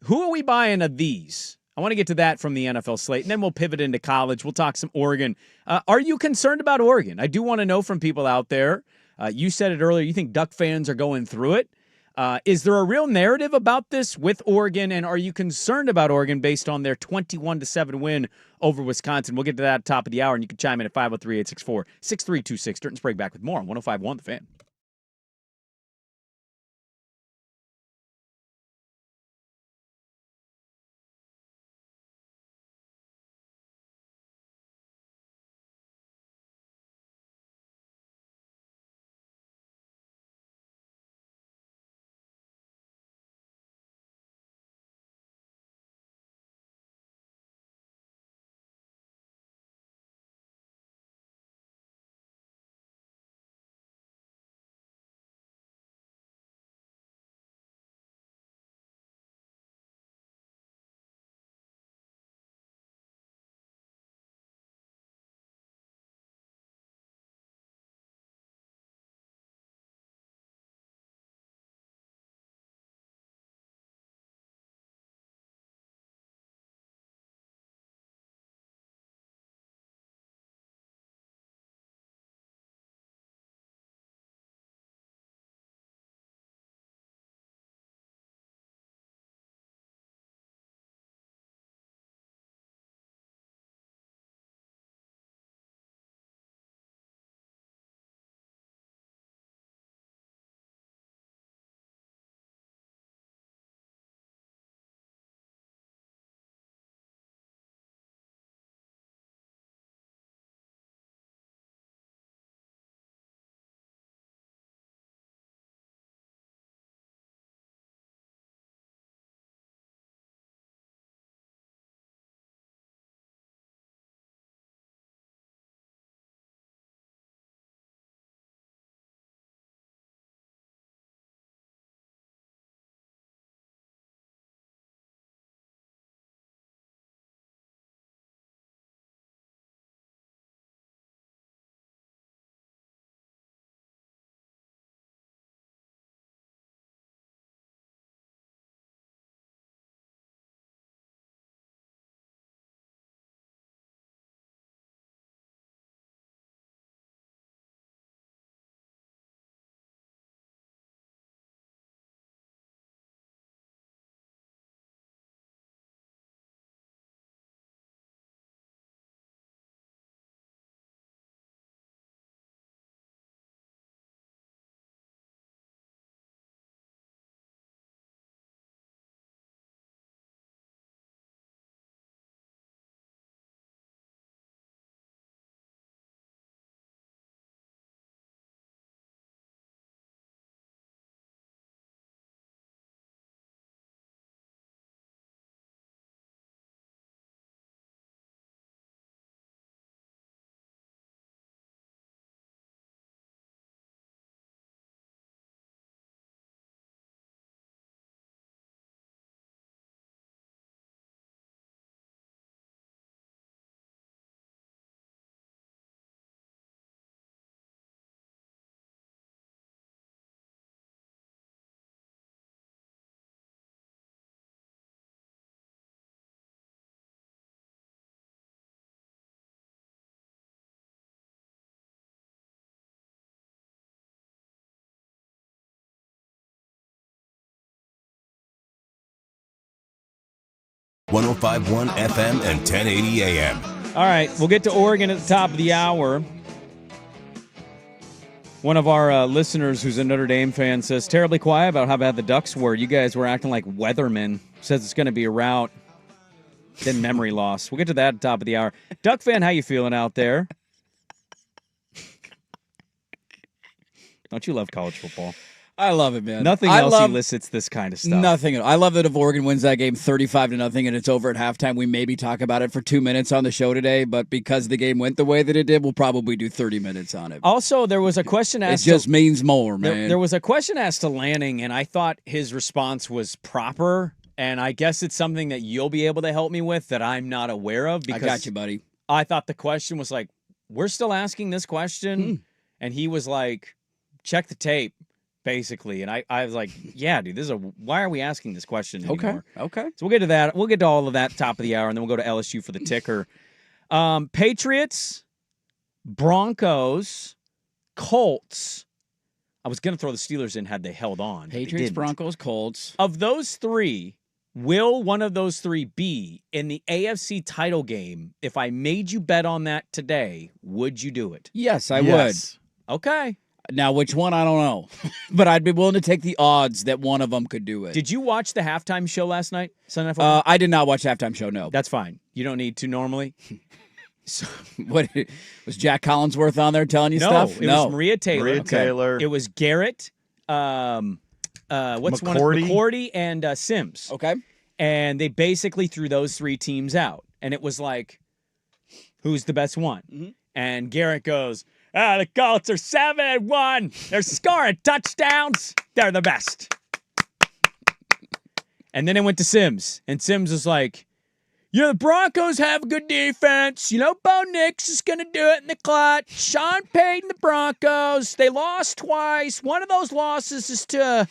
Who are we buying of these? I want to get to that from the NFL slate, and then we'll pivot into college. We'll talk some Oregon. Are you concerned about Oregon? I do want to know from people out there. You said it earlier. You think Duck fans are going through it. Is there a real narrative about this with Oregon, and are you concerned about Oregon based on their 21-7 win over Wisconsin? We'll get to that at the top of the hour, and you can chime in at 503-864-6326. Dirt and Sprague back with more on 105.1 The Fan. 1051 FM and 1080 AM. All right, we'll get to Oregon at the top of the hour. One of our listeners who's a Notre Dame fan says, terribly quiet about how bad the Ducks were. You guys were acting like weathermen. Says it's going to be a rout. Then memory loss. We'll get to that at the top of the hour. Duck fan, how you feeling out there? Don't you love college football? I love it, man. Nothing else elicits this kind of stuff. Nothing. I love that if Oregon wins that game 35-0 and it's over at halftime, we maybe talk about it for 2 minutes on the show today, but because the game went the way that it did, we'll probably do 30 minutes on it. Also, there was a question asked. It just means more, man. There was a question asked to Lanning, and I thought his response was proper, and I guess it's something that you'll be able to help me with that I'm not aware of. Because I got you, buddy. I thought the question was like, we're still asking this question? And he was like, check the tape. Basically, and I was like, yeah, dude, why are we asking this question anymore? Okay. So we'll get to that. We'll get to all of that top of the hour, and then we'll go to LSU for the ticker. Patriots, Broncos, Colts. I was going to throw the Steelers in had they held on. Patriots, Broncos, Colts. Of those three, will one of those three be in the AFC title game? If I made you bet on that today, would you do it? Yes, I would. Okay. Now, which one, I don't know. But I'd be willing to take the odds that one of them could do it. Did you watch the halftime show last night, Sunday Night Football? I did not watch the halftime show, no. That's fine. You don't need to normally. So, what was Jack Collinsworth on there telling you stuff? It was Maria Taylor. Taylor. It was Garrett. What's McCourty and Sims. Okay. And they basically threw those three teams out. And it was like, who's the best one? Mm-hmm. And Garrett goes, the Colts are 7-1. They're scoring touchdowns. They're the best. And then it went to Sims. And Sims was like, the Broncos have a good defense. Bo Nix is going to do it in the clutch. Sean Payton, the Broncos. They lost twice. One of those losses is to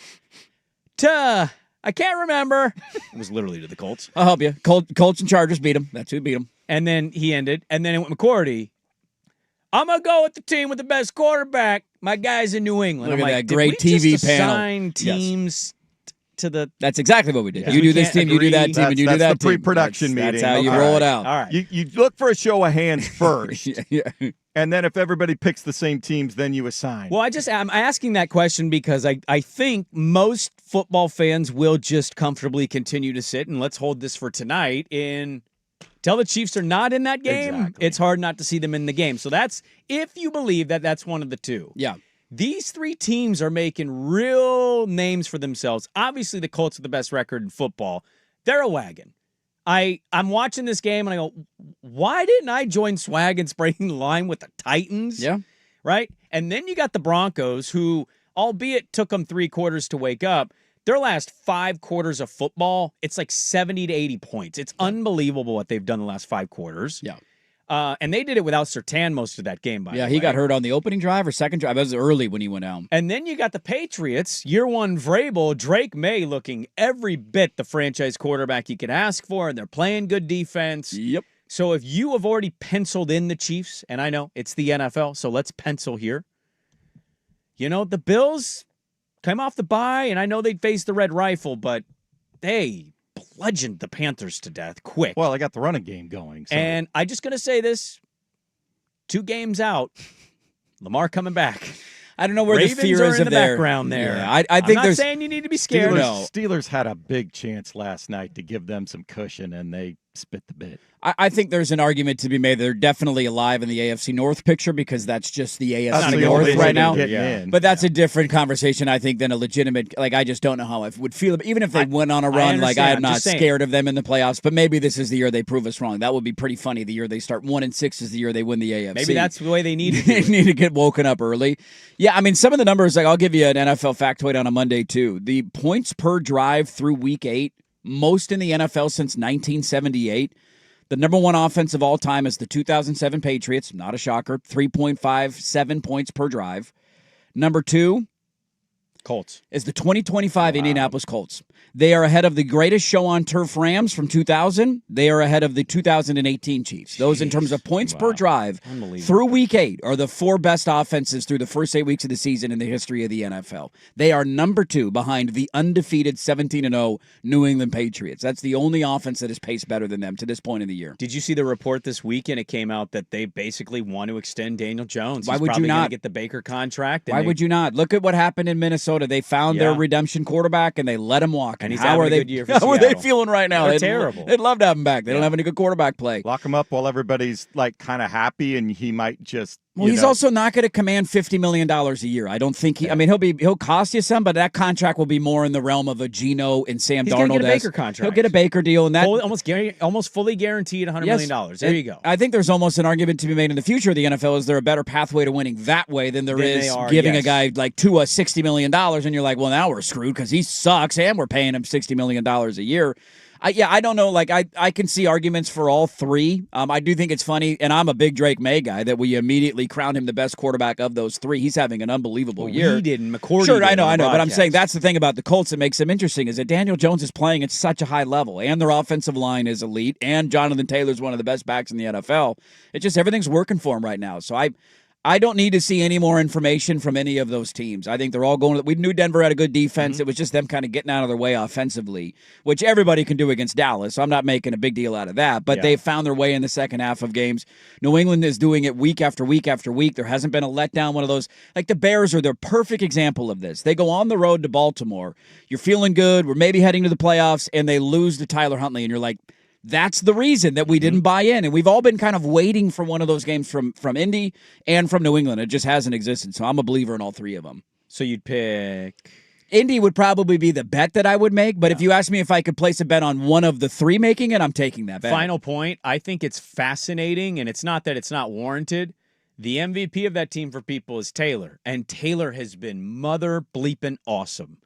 I can't remember. It was literally to the Colts. I'll help you. Colts and Chargers beat them. That's who beat them. And then he ended. And then it went McCourty. I'm going to go with the team with the best quarterback. My guy's in New England. Look I'm at like, that great did we TV just panel. assign teams to the... That's exactly what we did. Yeah. You We do this can't team, you do that agree. team, and you do that That's the team. pre-production meeting. That's how you Okay. roll it out. All right. You look for a show of hands first, Yeah. and then if everybody picks the same teams, then you assign. Well, I'm asking that question because I think most football fans will just comfortably continue to sit, and let's hold this for tonight, till the Chiefs are not in that game, Exactly. It's hard not to see them in the game. So that's, if you believe that that's one of the two. Yeah. These three teams are making real names for themselves. Obviously, the Colts are the best record in football. They're a wagon. I'm watching this game, and I go, why didn't I join Swag and breaking the line with the Titans? Yeah. Right? And then you got the Broncos, who, albeit took them 3 quarters to wake up, their last 5 quarters of football, it's like 70 to 80 points. It's unbelievable what they've done the last 5 quarters. Yeah. And they did it without Surtain most of that game, by the way. Yeah, he got hurt on the opening drive or second drive. That was early when he went out. And then you got the Patriots, year one Vrabel, Drake May looking every bit the franchise quarterback you could ask for, and they're playing good defense. Yep. So if you have already penciled in the Chiefs, and I know it's the NFL, so let's pencil here. The Bills came off the bye, and I know they'd face the Red Rifle, but they bludgeoned the Panthers to death quick. Well, I got the running game going. So. And I'm just going to say this. 2 games out, Lamar coming back. I don't know where Ravens the fear are is in of the their background there. Yeah, I I'm think not there's saying you need to be scared. Steelers had a big chance last night to give them some cushion, and they spit the bit. I think there's an argument to be made. They're definitely alive in the AFC North picture because that's just the AFC That's the North only way right they're now. getting in. But that's a different conversation, I think, than a legitimate. I just don't know how I would feel. Even if they went on a run, understand. I'm I'm not just saying. scared of them in the playoffs. But maybe this is the year they prove us wrong. That would be pretty funny. The year they start 1-6 is the year they win the AFC. Maybe that's the way they need They it. need to get woken up early. Yeah, I mean, some of the numbers, I'll give you an NFL factoid on a Monday, too. The points per drive through week 8, most in the NFL since 1978. The number 1 offense of all time is the 2007 Patriots. Not a shocker. 3.57 points per drive. Number 2, Colts. is the 2025 Indianapolis Colts. They are ahead of the greatest show on turf Rams from 2000. They are ahead of the 2018 Chiefs. Those, in terms of points per drive, through week 8, are the 4 best offenses through the first 8 weeks of the season in the history of the NFL. They are number 2 behind the undefeated 17-0 New England Patriots. That's the only offense that has paced better than them to this point in the year. Did you see the report this weekend? It came out that they basically want to extend Daniel Jones. Why He's would you probably not going to get the Baker contract. Why would you not? Look at what happened in Minnesota. They found their redemption quarterback and they let him walk. And he's how having are a they? good year for How are they Seattle. feeling right now? They're terrible. They'd love to have him back. They don't have any good quarterback play. Lock him up while everybody's like kind of happy, and he might just. Well, he's also not going to command $50 million a year. I don't think he. I mean, he'll cost you some, but that contract will be more in the realm of a Geno and Sam He's Darnold. going to get a Baker contract. He'll get a Baker deal, and that almost fully guaranteed $100 million. There you go. I think there's almost an argument to be made in the future of the NFL. Is there a better pathway to winning that way than there is giving a guy like Tua $60 million, and you're like, well, now we're screwed because he sucks, and we're paying him $60 million a year. I don't know. Like, I can see arguments for all three. I do think it's funny, and I'm a big Drake May guy, that we immediately crowned him the best quarterback of those three. He's having an unbelievable year. He didn't. McCourty Sure, did I know. on the But I'm broadcast. saying that's the thing about the Colts that makes them interesting is that Daniel Jones is playing at such a high level, and their offensive line is elite, and Jonathan Taylor's one of the best backs in the NFL. It's just everything's working for him right now. So I don't need to see any more information from any of those teams. I think they're all going. We knew Denver had a good defense. Mm-hmm. It was just them kind of getting out of their way offensively, which everybody can do against Dallas. So I'm not making a big deal out of that. But they've found their way in the second half of games. New England is doing it week after week after week. There hasn't been a letdown. One of those, like the Bears are their perfect example of this. They go on the road to Baltimore. You're feeling good. We're maybe heading to the playoffs, and they lose to Tyler Huntley, and you're like, that's the reason that we didn't buy in. And we've all been kind of waiting for one of those games from Indy and from New England. It just hasn't existed. So I'm a believer in all three of them. So you'd pick Indy would probably be the bet that I would make. But if you ask me if I could place a bet on one of the three making it, I'm taking that bet. Final point. I think it's fascinating, and it's not that it's not warranted. The MVP of that team for people is Taylor, and Taylor has been mother bleeping awesome.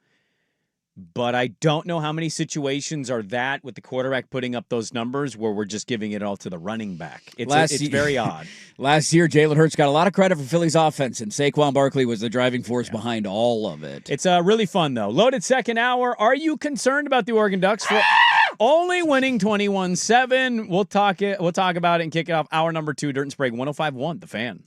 But I don't know how many situations are that with the quarterback putting up those numbers where we're just giving it all to the running back. It's very odd. Last year, Jalen Hurts got a lot of credit for Philly's offense, and Saquon Barkley was the driving force behind all of it. It's really fun, though. Loaded second hour. Are you concerned about the Oregon Ducks for only winning 21-7? We'll talk about it and kick it off. Hour number 2, Dirt and Sprague, 105.1, The Fan.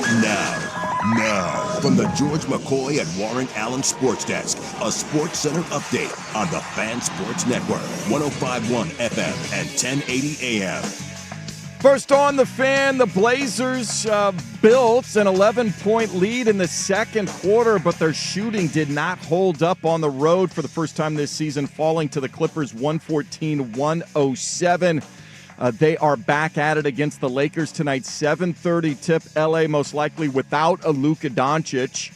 Now, from the George McCoy and Warren Allen Sports Desk, a Sports Center update on the Fan Sports Network, 105.1 FM and 1080 AM. First on the Fan, the Blazers built an 11-point lead in the second quarter, but their shooting did not hold up on the road for the first time this season, falling to the Clippers 114-107. They are back at it against the Lakers tonight. 7:30 tip. LA most likely without a Luka Doncic.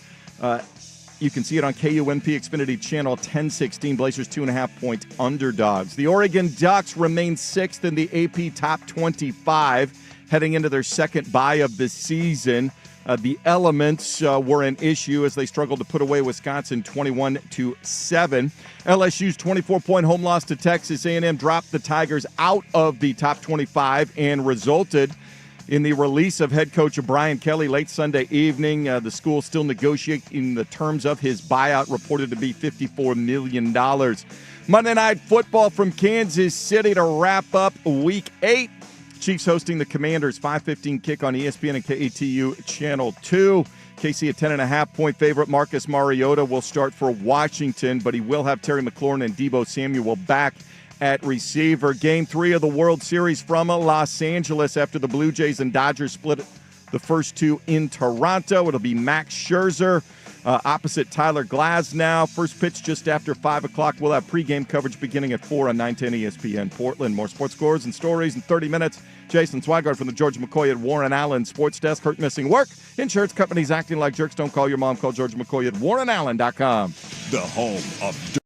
You can see it on KUNP Xfinity Channel 1016. Blazers 2.5-point underdogs. The Oregon Ducks remain sixth in the AP Top 25, heading into their second bye of the season. The elements were an issue as they struggled to put away Wisconsin 21-7. LSU's 24-point home loss to Texas A&M dropped the Tigers out of the top 25 and resulted in the release of head coach Brian Kelly late Sunday evening. The school still negotiating the terms of his buyout, reported to be $54 million. Monday Night Football from Kansas City to wrap up Week 8. Chiefs hosting the Commanders, 5:15 kick on ESPN and KATU Channel 2. KC a 10.5-point favorite. Marcus Mariota will start for Washington, but he will have Terry McLaurin and Deebo Samuel back at receiver. Game 3 of the World Series from Los Angeles after the Blue Jays and Dodgers split the first two in Toronto. It'll be Max Scherzer opposite Tyler Glasnow. First pitch just after 5 o'clock. We'll have pregame coverage beginning at 4 on 910 ESPN Portland. More sports scores and stories in 30 minutes. Jason Swigard from the George McCoy at Warren Allen Sports Desk. Hurt missing work. Insurance companies acting like jerks. Don't call your mom. Call George McCoy at warrenallen.com. The home of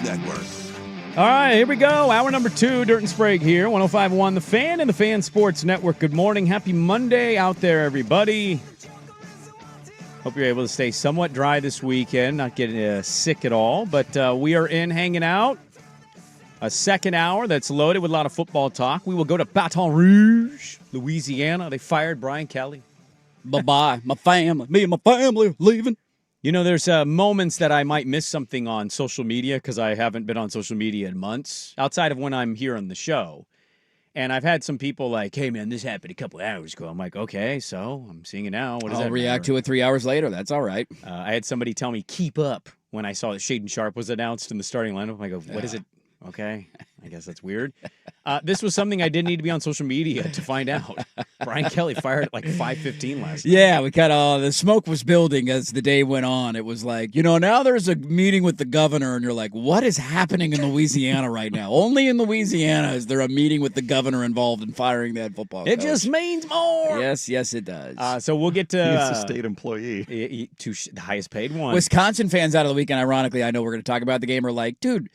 Network. All right, here we go. Hour number 2, Dirt and Sprague here, 105.1 The Fan and the Fan Sports Network. Good morning. Happy Monday out there, everybody. Hope you're able to stay somewhat dry this weekend, not getting sick at all. But we are in hanging out. A second hour that's loaded with a lot of football talk. We will go to Baton Rouge, Louisiana. They fired Brian Kelly. Bye-bye. My family. Me and my family are leaving. You know, there's moments that I might miss something on social media because I haven't been on social media in months, outside of when I'm here on the show. And I've had some people like, hey, man, this happened a couple hours ago. I'm like, okay, so I'm seeing it now. What does I'll react to it 3 hours later. That's all right. I had somebody tell me, keep up, when I saw that Shaden Sharp was announced in the starting lineup. I go, what is it? Okay, I guess that's weird. This was something I didn't need to be on social media to find out. Brian Kelly fired at like 5:15 last night. Yeah, we kind of, the smoke was building as the day went on. It was like, now there's a meeting with the governor, and you're like, what is happening in Louisiana right now? Only in Louisiana is there a meeting with the governor involved in firing that football coach. It just means more. Yes, it does. So we'll get to... He's a state employee. The highest paid one. Wisconsin fans out of the weekend, ironically, I know we're going to talk about the game, are like, dude,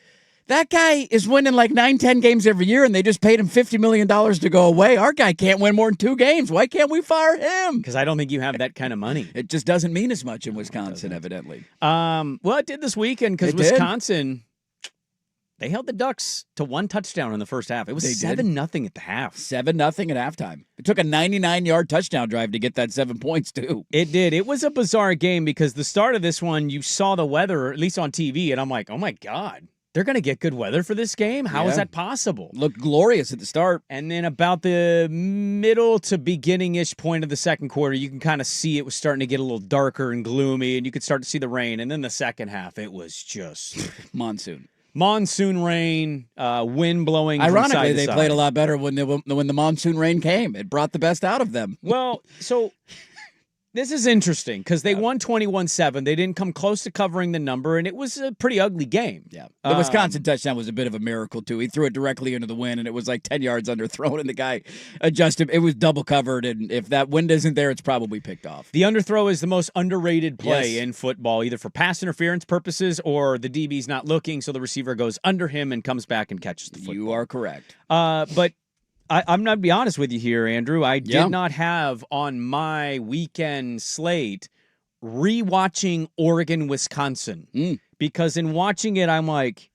that guy is winning like 9-10 games every year, and they just paid him $50 million to go away. Our guy can't win more than 2 games. Why can't we fire him? Because I don't think you have that kind of money. It just doesn't mean as much in Wisconsin, evidently. Well, it did this weekend because Wisconsin, they held the Ducks to 1 touchdown in the first half. It was 7-0 at the half. 7-0 at halftime. It took a 99-yard touchdown drive to get that 7 points, too. It did. It was a bizarre game because the start of this one, you saw the weather, at least on TV, and I'm like, oh, my God. They're going to get good weather for this game? How is that possible? Looked glorious at the start. And then about the middle to beginning-ish point of the second quarter, you can kind of see it was starting to get a little darker and gloomy, and you could start to see the rain. And then the second half, it was just... Monsoon rain, wind blowing Ironically, from side to they side. played a lot better when the monsoon rain came. It brought the best out of them. Well, so... This is interesting because they won 21-7. They didn't come close to covering the number, and it was a pretty ugly game. Yeah. The Wisconsin touchdown was a bit of a miracle, too. He threw it directly into the wind, and it was like 10 yards underthrown, and the guy adjusted. It was double covered, and if that wind isn't there, it's probably picked off. The underthrow is the most underrated play in football, either for pass interference purposes or the DB's not looking, so the receiver goes under him and comes back and catches the football. You are correct. But I'm going to be honest with you here, Andrew. I did not have on my weekend slate rewatching Oregon-Wisconsin because in watching it, I'm like,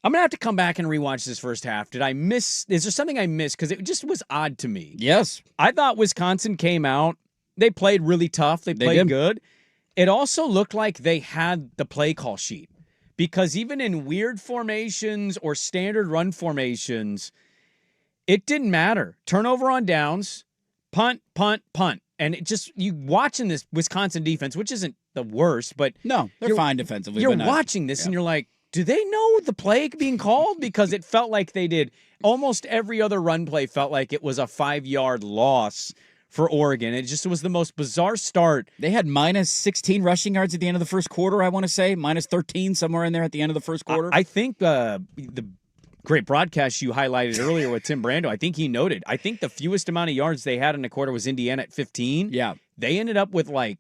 I'm going to have to come back and rewatch this first half. Did I miss? Is there something I missed? Because it just was odd to me. Yes. I thought Wisconsin came out. They played really tough. They played good. It also looked like they had the play call sheet because even in weird formations or standard run formations, it didn't matter. Turnover on downs, punt, punt, punt. And it just, you watching this Wisconsin defense, which isn't the worst, but no, they're fine defensively. You're watching this and you're like, do they know the play being called? Because it felt like they did. Almost every other run play felt like it was a 5-yard loss for Oregon. It just was the most bizarre start. They had minus 16 rushing yards at the end of the first quarter, I want to say. Minus 13 somewhere in there at the end of the first quarter. I think the great broadcast you highlighted earlier with Tim Brando, I think he noted, I think the fewest amount of yards they had in a quarter was Indiana at 15. Yeah. They ended up with like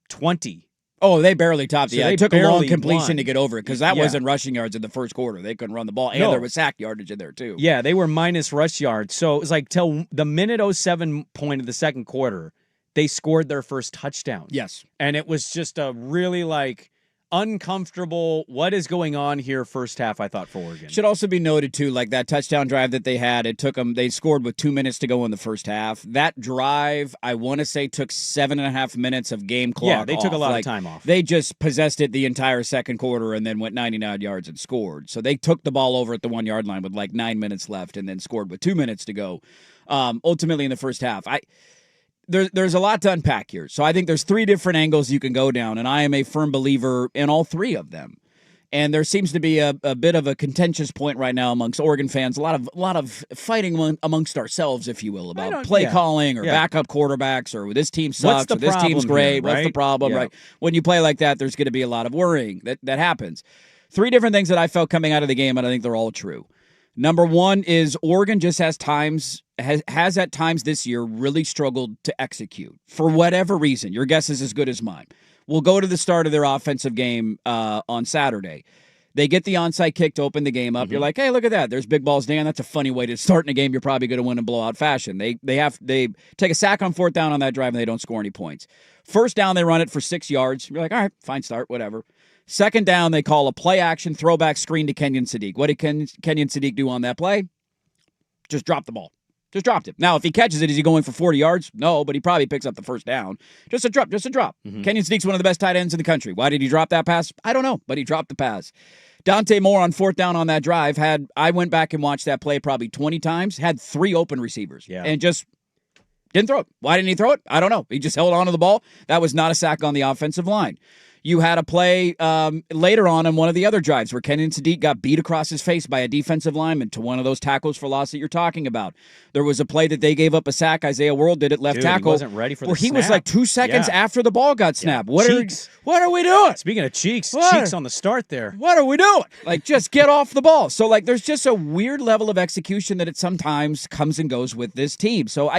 20. Oh, they barely topped it. So Yeah, they it took a long completion won. to get over it because that wasn't rushing yards in the first quarter. They couldn't run the ball, and there was sack yardage in there too. Yeah, they were minus rush yards. So it was like till the minute 07 point of the second quarter, they scored their first touchdown. Yes. And it was just a really like uncomfortable, what is going on here first half, I thought, for Oregon. Should also be noted, too, like that touchdown drive that they had, it took them, they scored with 2 minutes to go in the first half. That drive, I want to say, took 7.5 minutes of game clock. Yeah, they took a lot of time off. They just possessed it the entire second quarter and then went 99 yards and scored. So they took the ball over at the 1 yard line with like 9 minutes left and then scored with 2 minutes to go. Ultimately in the first half. There's a lot to unpack here. So I think there's 3 different angles you can go down, and I am a firm believer in all 3 of them. And there seems to be a bit of a contentious point right now amongst Oregon fans, a lot of fighting amongst ourselves, if you will, about play calling or backup quarterbacks or this team sucks or this team's great. Here, right? What's the problem? Right? When you play like that, there's going to be a lot of worrying that happens. 3 different things that I felt coming out of the game, and I think they're all true. Number 1 is Oregon just has at times this year really struggled to execute for whatever reason. Your guess is as good as mine. We'll go to the start of their offensive game on Saturday. They get the onside kick to open the game up. Mm-hmm. You're like, hey, look at that. There's Big Balls Dan. That's a funny way to start in a game you're probably going to win in blowout fashion. They take a sack on 4th down on that drive and they don't score any points. First down, they run it for 6 yards. You're like, all right, fine start, whatever. Second down, they call a play-action throwback screen to Kenyon Sadiq. What did Kenyon Sadiq do on that play? Just drop the ball. Just dropped it. Now, if he catches it, is he going for 40 yards? No, but he probably picks up the first down. Just a drop. Mm-hmm. Kenyon Sadiq's one of the best tight ends in the country. Why did he drop that pass? I don't know, but he dropped the pass. Dante Moore on 4th down on that drive I went back and watched that play probably 20 times, had 3 open receivers, and just didn't throw it. Why didn't he throw it? I don't know. He just held on to the ball. That was not a sack on the offensive line. You had a play later on in one of the other drives where Kenyon Sadiq got beat across his face by a defensive lineman to one of those tackles for loss that you're talking about. There was a play that they gave up a sack. Isaiah World did it left tackle. He wasn't ready for the where he snap. was like 2 seconds after the ball got snapped. Yeah. What are we doing? Speaking of Cheeks on the start there. What are we doing? Like, just get off the ball. So, like, there's just a weird level of execution that it sometimes comes and goes with this team. So,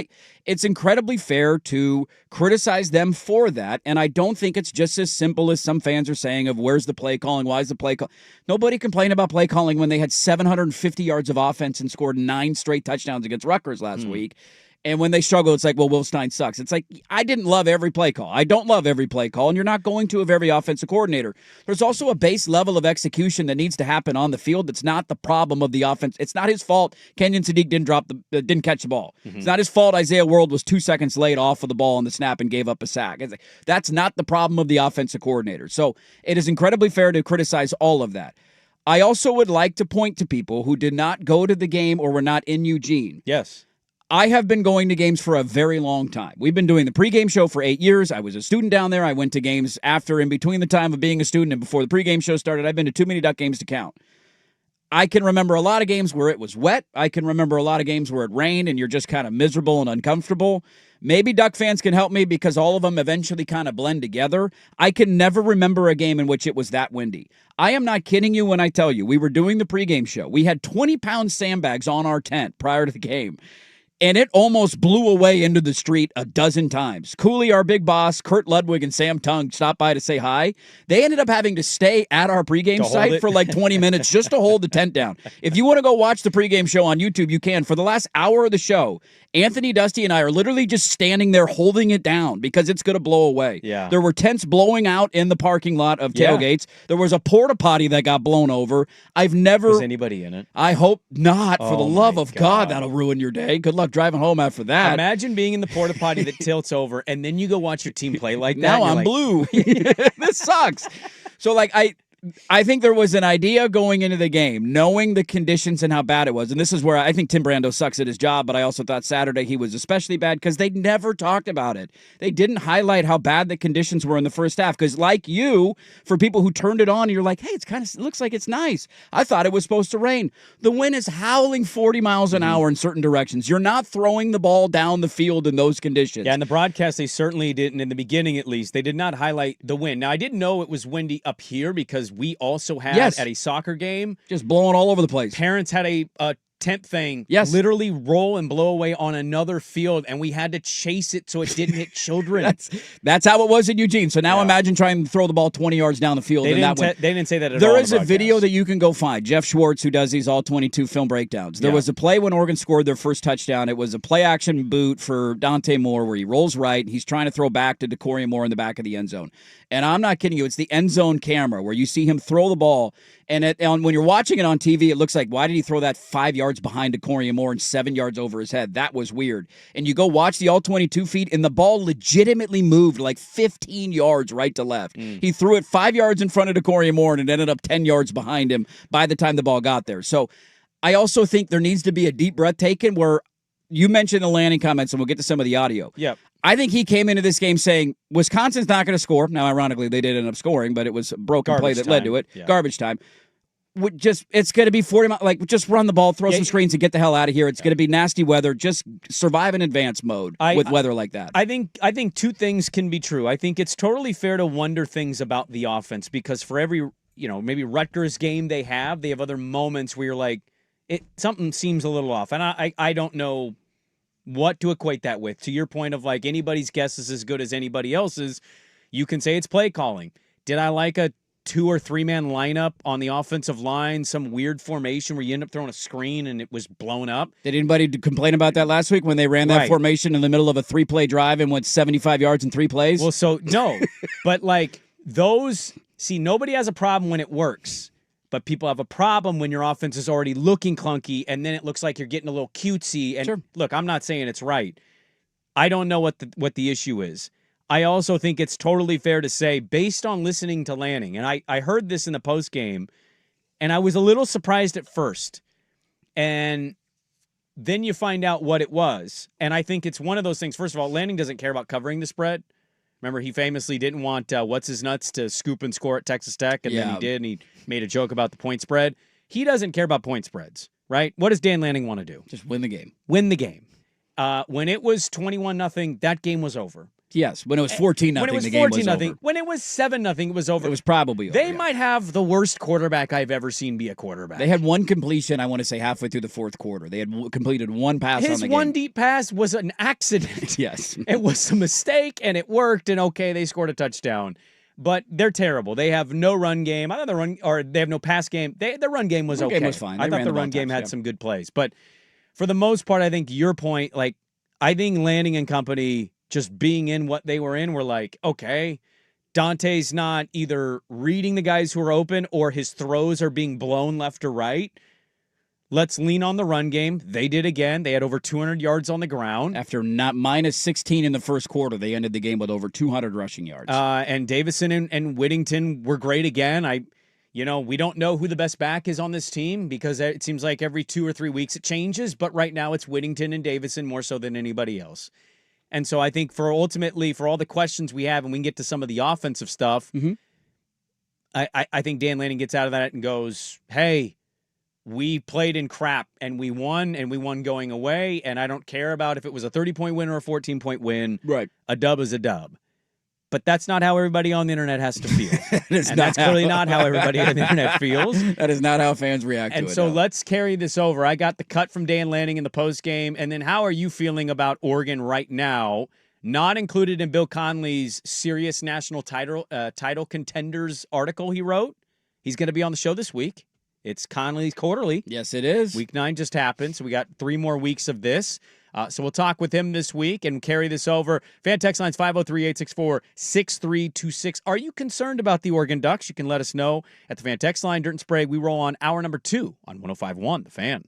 it's incredibly fair to criticize them for that, and I don't think it's just as simple as some fans are saying of where's the play calling, why is the play call. Nobody complained about play calling when they had 750 yards of offense and scored 9 straight touchdowns against Rutgers last week. And when they struggle, it's like, well, Will Stein sucks. It's like, I didn't love every play call. I don't love every play call, and you're not going to of every offensive coordinator. There's also a base level of execution that needs to happen on the field that's not the problem of the offense. It's not his fault Kenyon Sadiq didn't catch the ball. Mm-hmm. It's not his fault Isaiah World was 2 seconds late off of the ball on the snap and gave up a sack. It's like, that's not the problem of the offensive coordinator. So it is incredibly fair to criticize all of that. I also would like to point to people who did not go to the game or were not in Eugene. Yes. I have been going to games for a very long time. We've been doing the pregame show for 8 years. I was a student down there. I went to games after and between the time of being a student and before the pregame show started. I've been to too many Duck games to count. I can remember a lot of games where it was wet. I can remember a lot of games where it rained and you're just kind of miserable and uncomfortable. Maybe Duck fans can help me because all of them eventually kind of blend together. I can never remember a game in which it was that windy. I am not kidding you when I tell you, we were doing the pregame show. We had 20-pound sandbags on our tent prior to the game. And it almost blew away into the street a dozen times. Cooley, our big boss, Kurt Ludwig, and Sam Tung stopped by to say hi. They ended up having to stay at our pregame site for like 20 minutes just to hold the tent down. If you want to go watch the pregame show on YouTube, you can. For the last hour of the show, Anthony, Dusty, and I are literally just standing there holding it down because it's going to blow away. Yeah. There were tents blowing out in the parking lot of tailgates. There was a porta potty that got blown over. I've never... Was anybody in it? I hope not. For the love of God, God, that'll ruin your day. Good luck driving home after that. Imagine being in the porta potty that tilts over, and then you go watch your team play like that. Now and I'm you're like, blue. This sucks. So, like, I think there was an idea going into the game, knowing the conditions and how bad it was. And this is where I think Tim Brando sucks at his job, but I also thought Saturday he was especially bad because they never talked about it. They didn't highlight how bad the conditions were in the first half. Because like you, for people who turned it on, you're like, hey, it looks like it's nice. I thought it was supposed to rain. The wind is howling 40 miles an hour in certain directions. You're not throwing the ball down the field in those conditions. Yeah, in the broadcast, they certainly didn't, in the beginning at least, they did not highlight the wind. Now, I didn't know it was windy up here because we also had at a soccer game. Just blowing all over the place. Parents had a tent thing literally roll and blow away on another field, and we had to chase it so it didn't hit children. That's how it was in Eugene. So now imagine trying to throw the ball 20 yards down the field. They didn't say that at all. There is a video that you can go find. Jeff Schwartz, who does these all 22 film breakdowns. There was a play when Oregon scored their first touchdown. It was a play-action boot for Dante Moore where he rolls right. He's trying to throw back to Decoria Moore in the back of the end zone. And I'm not kidding you. It's the end zone camera where you see him throw the ball. And when you're watching it on TV, it looks like, why did he throw that 5 yards behind Decoria Moore and 7 yards over his head? That was weird. And you go watch the all-22 feed, and the ball legitimately moved like 15 yards right to left. He threw it 5 yards in front of Decoria Moore, and it ended up 10 yards behind him by the time the ball got there. So I also think there needs to be a deep breath taken where you mentioned the Lanning comments, and we'll get to some of the audio. Yep. I think he came into this game saying Wisconsin's not going to score. Now, ironically, they did end up scoring, but it was a broken play that led to it. Yeah. Garbage time. It's going to be 40 miles. Like, just run the ball, throw some screens, and get the hell out of here. It's going to be nasty weather. Just survive in advance mode with weather like that. I think two things can be true. I think it's totally fair to wonder things about the offense because for every, maybe Rutgers game they have other moments where you're like, something seems a little off. And I don't know what to equate that with. To your point of like anybody's guess is as good as anybody else's, you can say it's play calling. Did I like a 2 or 3 man lineup on the offensive line, some weird formation where you end up throwing a screen and it was blown up? Did anybody complain about that last week when they ran that formation in the middle of a 3-play drive and went 75 yards in 3 plays? Well, so no, but like nobody has a problem when it works. But people have a problem when your offense is already looking clunky and then it looks like you're getting a little cutesy. And look, I'm not saying it's right. I don't know what the issue is. I also think it's totally fair to say, based on listening to Lanning, and I heard this in the postgame, and I was a little surprised at first. And then you find out what it was. And I think it's one of those things. First of all, Lanning doesn't care about covering the spread. Remember, he famously didn't want what's-his-nuts to scoop and score at Texas Tech, and then he did, and he made a joke about the point spread. He doesn't care about point spreads, right? What does Dan Lanning want to do? Just win the game. Win the game. When it was 21-0, that game was over. Yes, when it was 14-0, the game was over. When it was 7-0, it was over. It was probably over. They might have the worst quarterback I've ever seen be a quarterback. They had one completion, I want to say, halfway through the fourth quarter. They had completed one pass on the game. His one deep pass was an accident. Yes. It was a mistake, and it worked, and okay, they scored a touchdown. But they're terrible. They have no run game. I thought they have no pass game. Their run game was okay. Run game was fine. I thought the run game had some good plays. But for the most part, I think your point, like, I think Lanning and company just being in what they were in, were like, okay, Dante's not either reading the guys who are open or his throws are being blown left or right. Let's lean on the run game. They did again. They had over 200 yards on the ground. After not minus 16 in the first quarter, they ended the game with over 200 rushing yards. And Davison and Whittington were great again. We don't know who the best back is on this team because it seems like every 2 or 3 weeks it changes, but right now it's Whittington and Davison more so than anybody else. And so I think for all the questions we have, and we can get to some of the offensive stuff, I think Dan Lanning gets out of that and goes, hey, we played in crap and we won going away. And I don't care about if it was a 30-point win or a 14-point win. Right. A dub is a dub. But that's not how everybody on the internet has to feel. That's clearly not how everybody on the internet feels. That is not how fans react to it. And so let's carry this over. I got the cut from Dan Lanning in the post game. And then how are you feeling about Oregon right now? Not included in Bill Conley's serious national title contenders article he wrote. He's going to be on the show this week. It's Conley's Quarterly. Yes, it is. Week 9 just happened, so we got 3 more weeks of this. So we'll talk with him this week and carry this over. Fan text lines 503-864-6326. Are you concerned about the Oregon Ducks? You can let us know at the fan text line. Dirt and Sprague, we roll on hour number 2 on 105.1 The Fan.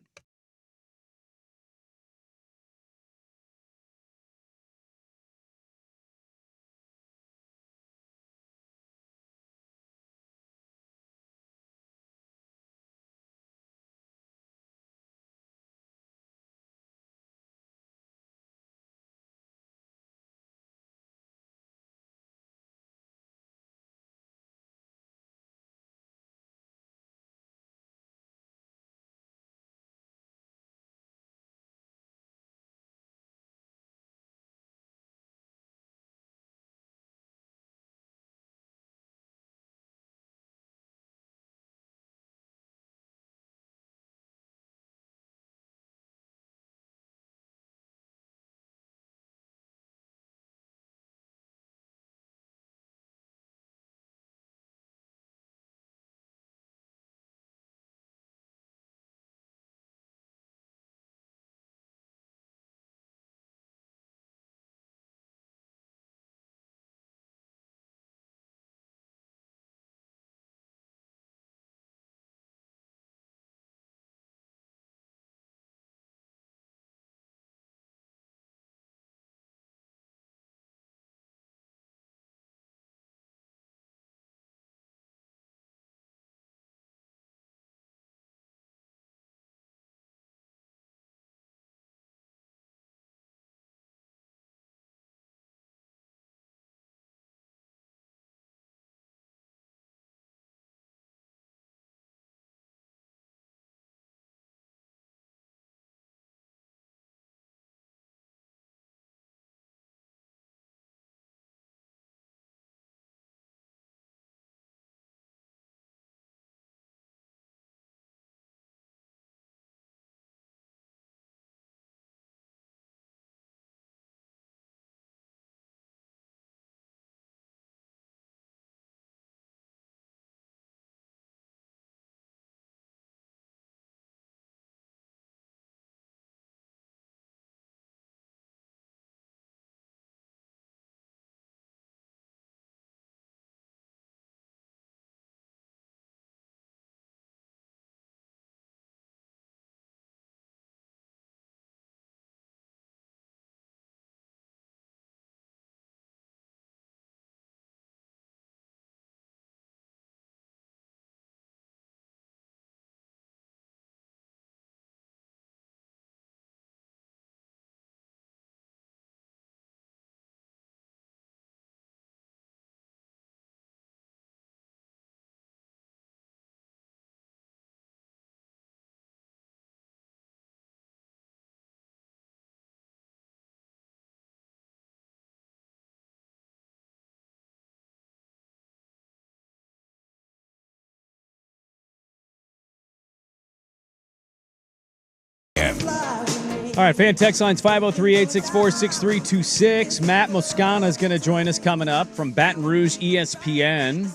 All right, fan text lines 503-864-6326. Matt Moscana is going to join us coming up from Baton Rouge, ESPN.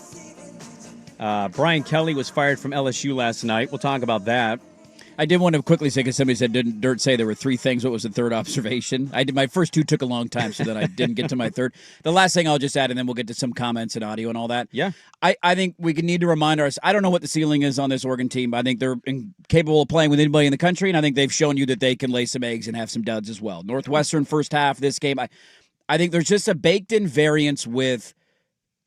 Brian Kelly was fired from LSU last night. We'll talk about that. I did want to quickly say, because somebody said, didn't Dirt say there were 3 things? What was the third observation? I did. My first 2 took a long time, so then I didn't get to my third. The last thing I'll just add, and then we'll get to some comments and audio and all that. Yeah. I think we need to remind ourselves, I don't know what the ceiling is on this Oregon team. I think they're capable of playing with anybody in the country, and I think they've shown you that they can lay some eggs and have some duds as well. Northwestern first half, this game, I think there's just a baked-in variance with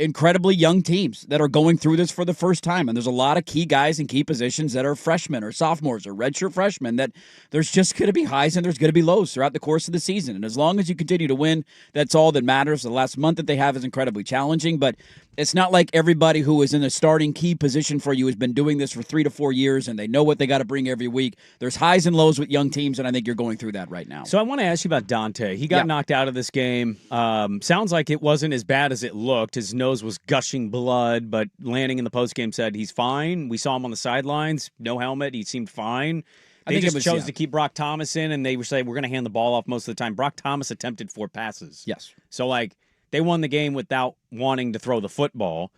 incredibly young teams that are going through this for the first time. And there's a lot of key guys in key positions that are freshmen or sophomores or redshirt freshmen that there's just going to be highs and there's going to be lows throughout the course of the season. And as long as you continue to win, that's all that matters. The last month that they have is incredibly challenging. But It's not like everybody who is in a starting key position for you has been doing this for 3 to 4 years and they know what they got to bring every week. There's highs and lows with young teams, and I think you're going through that right now. So I want to ask you about Dante. He got knocked out of this game. Sounds like it wasn't as bad as it looked. His nose was gushing blood, but Lanning in the postgame said he's fine. We saw him on the sidelines, no helmet. He seemed fine. They just chose to keep Brock Thomas in, and they were saying, we're going to hand the ball off most of the time. Brock Thomas attempted 4 passes. Yes. So, like, they won the game without wanting to throw the football.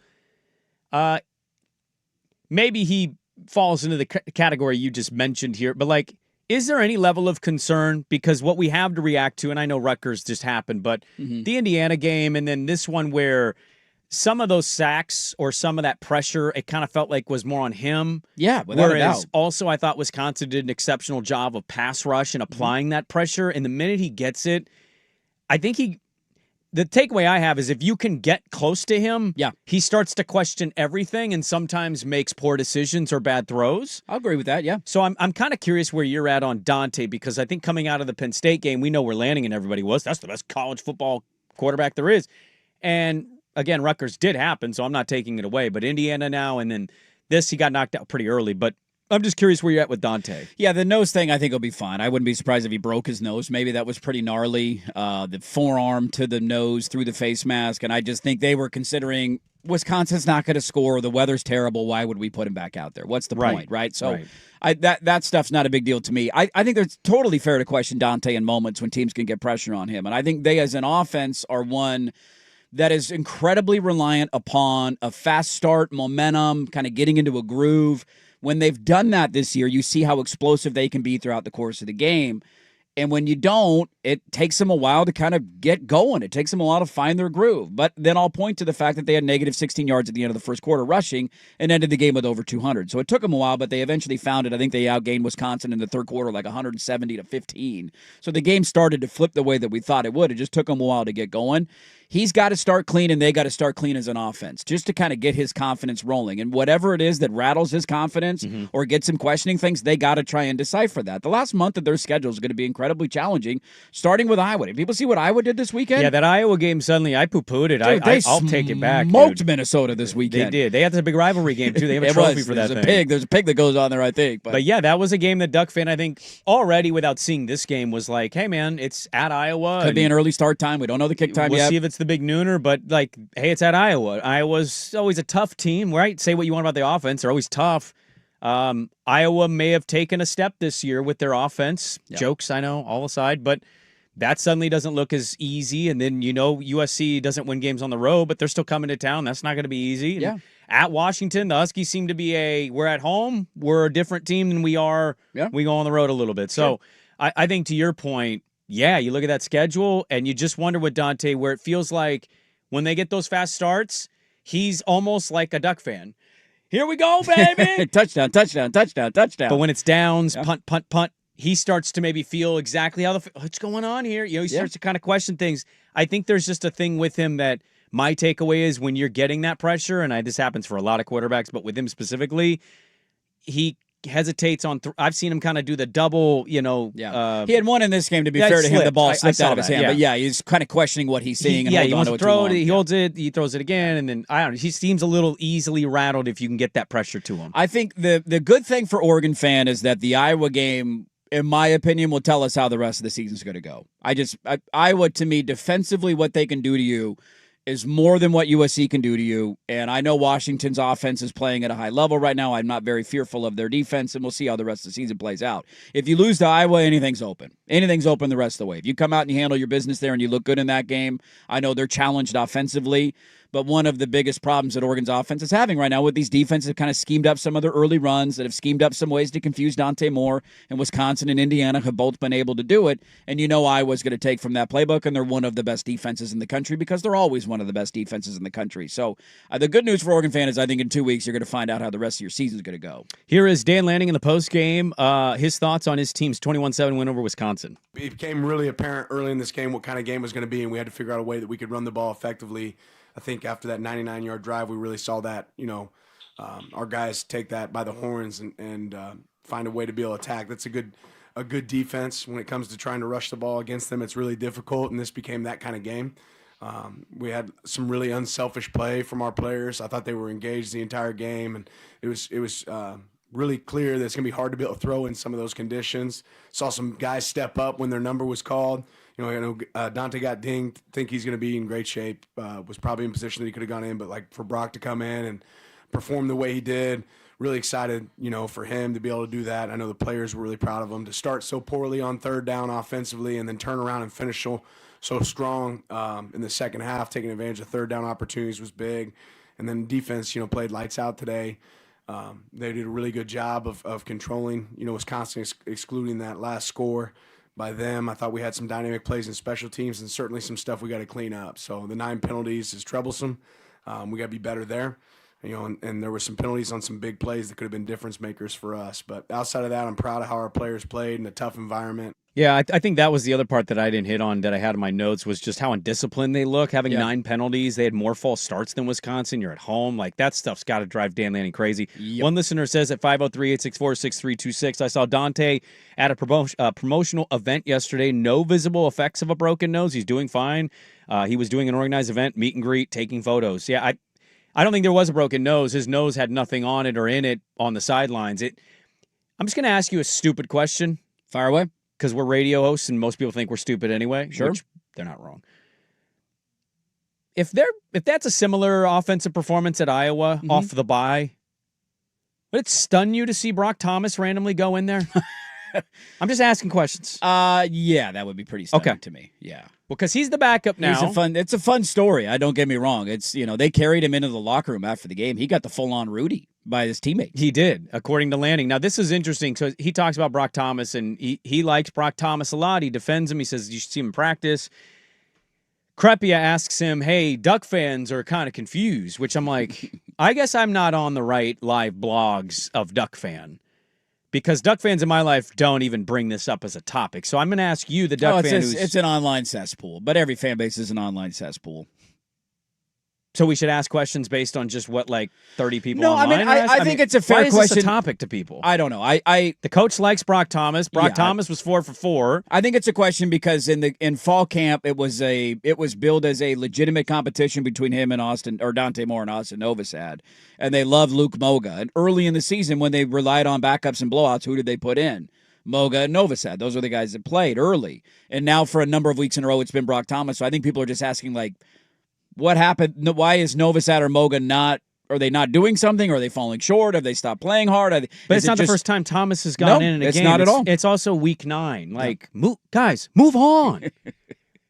Maybe he falls into the category you just mentioned here, but, like, is there any level of concern? Because what we have to react to, and I know Rutgers just happened, but the Indiana game and then this one where some of those sacks or some of that pressure, it kind of felt like was more on him. Yeah, without a doubt. Also, I thought Wisconsin did an exceptional job of pass rush and applying that pressure. And the minute he gets it, I think the takeaway I have is if you can get close to him, he starts to question everything and sometimes makes poor decisions or bad throws. I'll agree with that, yeah. So I'm kind of curious where you're at on Dante, because I think coming out of the Penn State game, we know where Lanning and everybody was. That's the best college football quarterback there is. And again, Rutgers did happen, so I'm not taking it away. But Indiana now, and then this, he got knocked out pretty early. But I'm just curious where you're at with Dante. Yeah, the nose thing I think will be fine. I wouldn't be surprised if he broke his nose. Maybe that was pretty gnarly. The forearm to the nose through the face mask. And I just think they were considering Wisconsin's not going to score. The weather's terrible. Why would we put him back out there? What's the point, right? So that stuff's not a big deal to me. I think it's totally fair to question Dante in moments when teams can get pressure on him. And I think they, as an offense, are one that is incredibly reliant upon a fast start, momentum, kind of getting into a groove. When they've done that this year, you see how explosive they can be throughout the course of the game. And when you don't, it takes them a while to kind of get going. It takes them a while to find their groove. But then I'll point to the fact that they had negative 16 yards at the end of the first quarter rushing and ended the game with over 200. So it took them a while, but they eventually found it. I think they outgained Wisconsin in the third quarter like 170-15. So the game started to flip the way that we thought it would. It just took them a while to get going. He's got to start clean, and they got to start clean as an offense just to kind of get his confidence rolling. And whatever it is that rattles his confidence or gets him questioning things, they got to try and decipher that. The last month of their schedule is going to be incredibly challenging, starting with Iowa. Did people see what Iowa did this weekend? Yeah, that Iowa game, suddenly I poo-pooed it. Dude, I'll take it back. Smoked Minnesota this weekend. They did. They had this big rivalry game, too. They have a trophy for that thing. There's a pig that goes on there, I think. But yeah, that was a game that Duck fan, I think, already without seeing this game was like, hey, man, it's at Iowa. Could be an early start time. We don't know the kick time yet. We'll see if it's the big nooner, but like, hey, it's at Iowa. Iowa's always a tough team, right? Say what you want about the offense. They're always tough. Iowa may have taken a step this year with their offense. Yep. Jokes, I know, all aside, but that suddenly doesn't look as easy. And then, USC doesn't win games on the road, but they're still coming to town. That's not going to be easy. Yeah. And at Washington, the Huskies seem to be we're at home. We're a different team than we are. Yeah. We go on the road a little bit. So I think to your point, yeah, you look at that schedule and you just wonder with Dante where it feels like when they get those fast starts, he's almost like a Duck fan. Here we go, baby. Touchdown, touchdown, touchdown, touchdown. But when it's downs, punt, he starts to maybe feel exactly what's going on here. He starts to kind of question things. I think there's just a thing with him that my takeaway is when you're getting that pressure, and this happens for a lot of quarterbacks, but with him specifically, he hesitates on. I've seen him kind of do the double. He had one in this game. To be fair to him, the ball slipped out of his hand. But he's kind of questioning what he's seeing. He wants to throw it. He holds it. He throws it again, and then I don't know. He seems a little easily rattled if you can get that pressure to him. I think the good thing for Oregon fan is that the Iowa game, in my opinion, will tell us how the rest of the season is going to go. Iowa, to me, defensively, what they can do to you is more than what USC can do to you. And I know Washington's offense is playing at a high level right now. I'm not very fearful of their defense, and we'll see how the rest of the season plays out. If you lose to Iowa, anything's open. Anything's open the rest of the way. If you come out and you handle your business there and you look good in that game, I know they're challenged offensively. But one of the biggest problems that Oregon's offense is having right now with these defenses have kind of schemed up some of their early runs, that have schemed up some ways to confuse Dante Moore, and Wisconsin and Indiana have both been able to do it. And Iowa's going to take from that playbook, and they're one of the best defenses in the country because they're always one of the best defenses in the country. So the good news for Oregon fans is I think in 2 weeks you're going to find out how the rest of your season is going to go. Here is Dan Lanning in the postgame. His thoughts on his team's 21-7 win over Wisconsin. It became really apparent early in this game what kind of game it was going to be, and we had to figure out a way that we could run the ball effectively. I think after that 99-yard drive, we really saw that, our guys take that by the horns and find a way to be able to attack. That's a good defense when it comes to trying to rush the ball against them. It's really difficult, and this became that kind of game. We had some really unselfish play from our players. I thought they were engaged the entire game, and it was really clear that it's going to be hard to be able to throw in some of those conditions. Saw some guys step up when their number was called. I know Dante got dinged. Think he's going to be in great shape. Was probably in position that he could have gone in, but like for Brock to come in and perform the way he did, really excited, for him to be able to do that. I know the players were really proud of him to start so poorly on third down offensively and then turn around and finish so strong in the second half, taking advantage of third down opportunities was big. And then defense, played lights out today. They did a really good job of controlling, Wisconsin, excluding that last score by them. I thought we had some dynamic plays in special teams and certainly some stuff we got to clean up. So the 9 penalties is troublesome. We got to be better there. And there were some penalties on some big plays that could have been difference makers for us. But outside of that, I'm proud of how our players played in a tough environment. Yeah, I think that was the other part that I didn't hit on that I had in my notes was just how undisciplined they look. Having 9 penalties, they had more false starts than Wisconsin. You're at home. Like, that stuff's got to drive Dan Lanning crazy. Yep. One listener says at 503-864-6326, I saw Dante at a promotional event yesterday. No visible effects of a broken nose. He's doing fine. He was doing an organized event, meet and greet, taking photos. Yeah, I don't think there was a broken nose. His nose had nothing on it or in it on the sidelines. I'm just going to ask you a stupid question. Fire away. Because we're radio hosts and most people think we're stupid anyway. Sure. Which they're not wrong. If that's a similar offensive performance at Iowa off the bye, would it stun you to see Brock Thomas randomly go in there? I'm just asking questions. Yeah, that would be pretty stunning to me. Yeah. Well, because he's the backup now. It's a fun story. Don't get me wrong. It's, they carried him into the locker room after the game. He got the full-on Rudy by his teammates. He did, according to Lanning. Now, this is interesting. So he talks about Brock Thomas, and he likes Brock Thomas a lot. He defends him. He says you should see him in practice. Crepia asks him, hey, Duck fans are kind of confused, which I'm like, I guess I'm not on the right live blogs of Duck fan. Because Duck fans in my life don't even bring this up as a topic. So I'm going to ask you, the Duck fan who's... It's an online cesspool, but every fan base is an online cesspool. So we should ask questions based on just what, 30 people No, online I think it's a fair question. Why is this a topic to people? I don't know. The coach likes Brock Thomas. Thomas was 4 for 4. I think it's a question because in fall camp it was billed as a legitimate competition between him and Dante Moore and Austin Novosad, and they love Luke Moga. And early in the season when they relied on backups and blowouts, who did they put in? Moga and Novosad. Those are the guys that played early. And now for a number of weeks in a row it's been Brock Thomas. So I think people are just asking what happened? Why is Novosad or Moga not? Are they not doing something? Are they falling short? Have they stopped playing hard? But it's not the first time Thomas has gone in a game. It's not at all. It's also week 9. Guys, move on.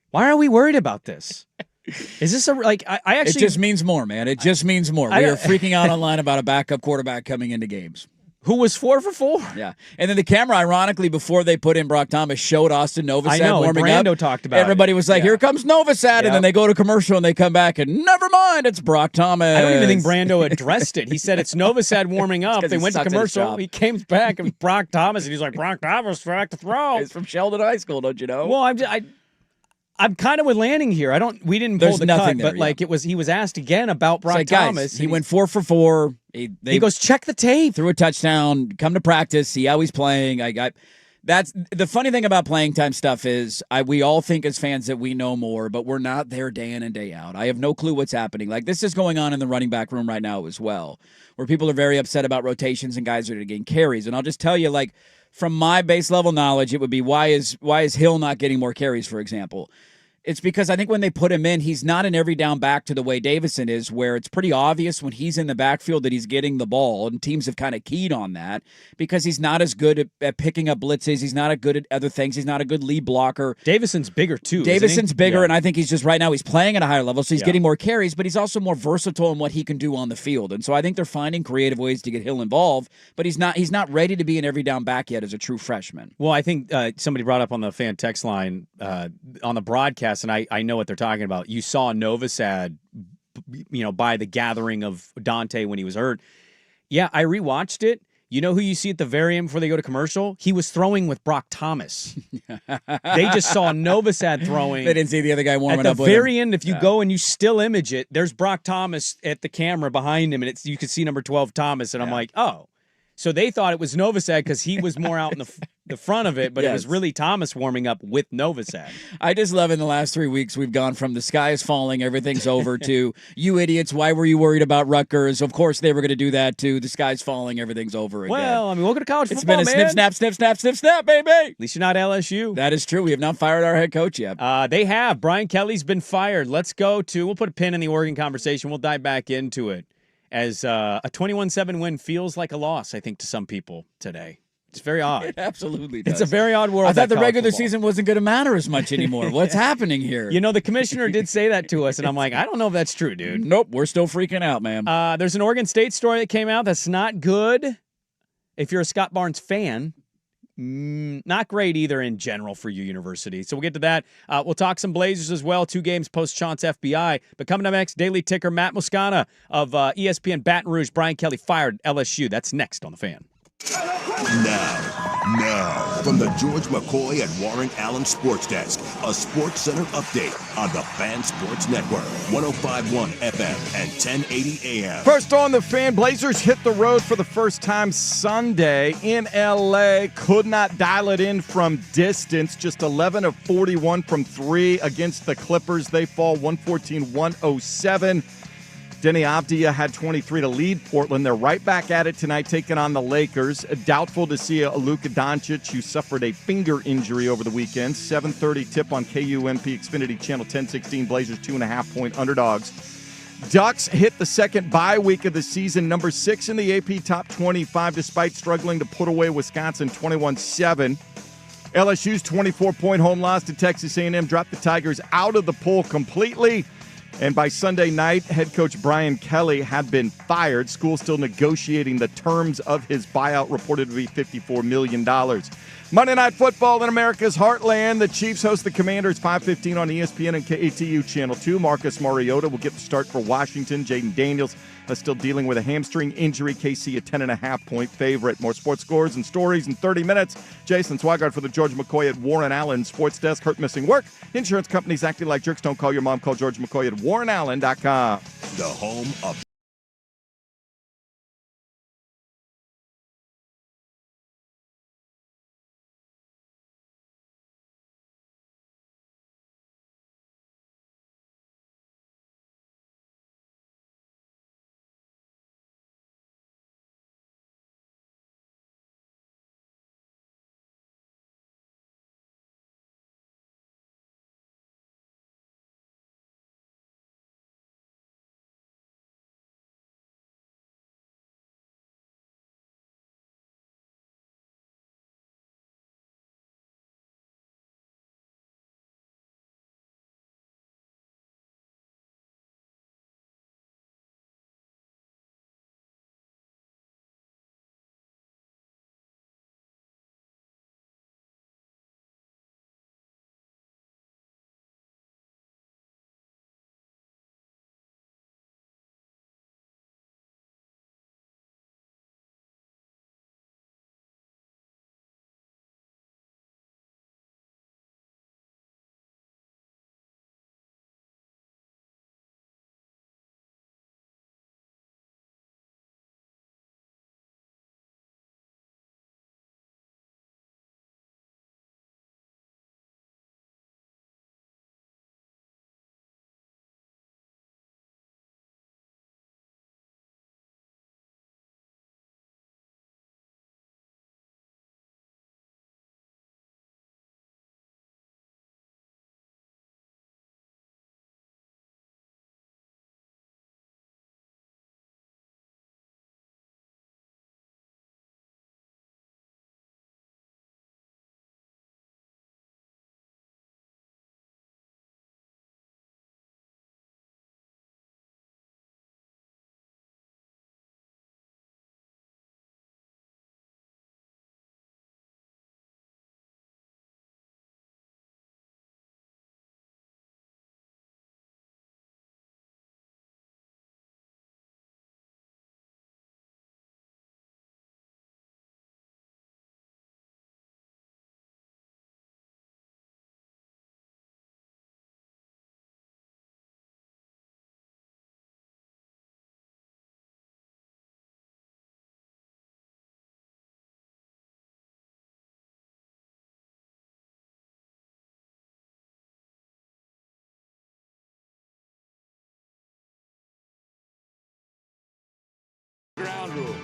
Why are we worried about this? Is this I actually? It just means more, man. It just means more. We are freaking out online about a backup quarterback coming into games. Who was 4 for 4. Yeah. And then the camera, ironically, before they put in Brock Thomas, showed Austin Novosad warming up. Brando talked about Everybody was like, here comes Novosad. And then they go to commercial and they come back and never mind, it's Brock Thomas. I don't even think Brando addressed it. He said it's Novosad warming up. They went to commercial. He came back and Brock Thomas, and he's like, Brock Thomas back to throw. He's from Sheldon High School, don't you know? Well, I'm kind of with Lanning here. We didn't pull the cut, but he was asked again about Brock Thomas. Guys, he went 4 for 4. He goes, check the tape. Threw a touchdown, come to practice, see how he's playing. That's the funny thing about playing time stuff is we all think as fans that we know more, but we're not there day in and day out. I have no clue what's happening. This is going on in the running back room right now as well, where people are very upset about rotations and guys are getting carries. And I'll just tell you, from my base level knowledge, it would be why is Hill not getting more carries, for example? It's because I think when they put him in, he's not an every down back to the way Davison is, where it's pretty obvious when he's in the backfield that he's getting the ball, and teams have kind of keyed on that because he's not as good at picking up blitzes. He's not as good at other things. He's not a good lead blocker. Davison's bigger, too. Davison's bigger, and I think he's just right now he's playing at a higher level, so he's getting more carries, but he's also more versatile in what he can do on the field. And so I think they're finding creative ways to get Hill involved, but he's not ready to be an every down back yet as a true freshman. Well, I think somebody brought up on the fan text line on the broadcast, and I know what they're talking about. You saw Novosad, by the gathering of Dante when he was hurt. Yeah, I rewatched it. You know who you see at the very end before they go to commercial? He was throwing with Brock Thomas. They just saw Novosad throwing. They didn't see the other guy warming up at the very end. If you go and you still image it, there's Brock Thomas at the camera behind him, and you could see number 12 Thomas, and I'm like, oh. So they thought it was Novosad because he was more out in the the front of it, but it was Yes. really Thomas warming up with Novosad. I just love in the last 3 weeks we've gone from the sky is falling, everything's over to you idiots, why were you worried about Rutgers? Of course they were going to do that too. The sky's falling, everything's over again. Well, I mean, welcome to college It's football, been a man. snip, snap, baby. At least you're not LSU. That is true. We have not fired our head coach yet. They have. Brian Kelly's been fired. Let's go to, we'll put a pin in the Oregon conversation. We'll dive back into it as a 21-7 win feels like a loss, I think, to some people today. It's very odd. It absolutely does. It's a very odd world. I thought the college regular football. season wasn't going to matter as much anymore. What's happening here? You know, the commissioner did say that to us, and I'm like, I don't know if that's true, dude. Nope, we're still freaking out, man. There's an Oregon State story that came out that's not good. If you're a Scott Barnes fan, not great either in general for your university. So we'll get to that. We'll talk some Blazers as well. 2 games post-Chance FBI. But coming up next, Daily Ticker, Matt Moscana of ESPN Baton Rouge. Brian Kelly fired LSU. That's next on The Fan. Now, from the George McCoy and Warren Allen Sports Desk, a Sports Center update on the Fan Sports Network, 105.1 FM and 1080 AM. First on the Fan, Blazers hit the road for the first time Sunday in L.A. Could not dial it in from distance. Just 11 of 41 from 3 against the Clippers. They fall 114-107. Denny Avdia had 23 to lead Portland. They're right back at it tonight, taking on the Lakers. Doubtful to see Luka Doncic, who suffered a finger injury over the weekend. 7:30 tip on KUMP Xfinity Channel 1016. Blazers 2.5-point underdogs. Ducks hit the second bye week of the season, number 6 in the AP Top 25, despite struggling to put away Wisconsin 21-7. LSU's 24-point home loss to Texas A&M dropped the Tigers out of the poll completely. And by Sunday night, head coach Brian Kelly had been fired. School still negotiating the terms of his buyout, reported to be $54 million. Monday Night Football in America's Heartland. The Chiefs host the Commanders 5:15 on ESPN and KATU Channel 2. Marcus Mariota will get the start for Washington. Jaden Daniels still dealing with a hamstring injury. KC a 10.5-point favorite. More sports scores and stories in 30 minutes. Jason Swigard for the George McCoy at Warren Allen Sports Desk. Hurt missing work. Insurance companies acting like jerks. Don't call your mom. Call George McCoy at warrenallen.com. The home of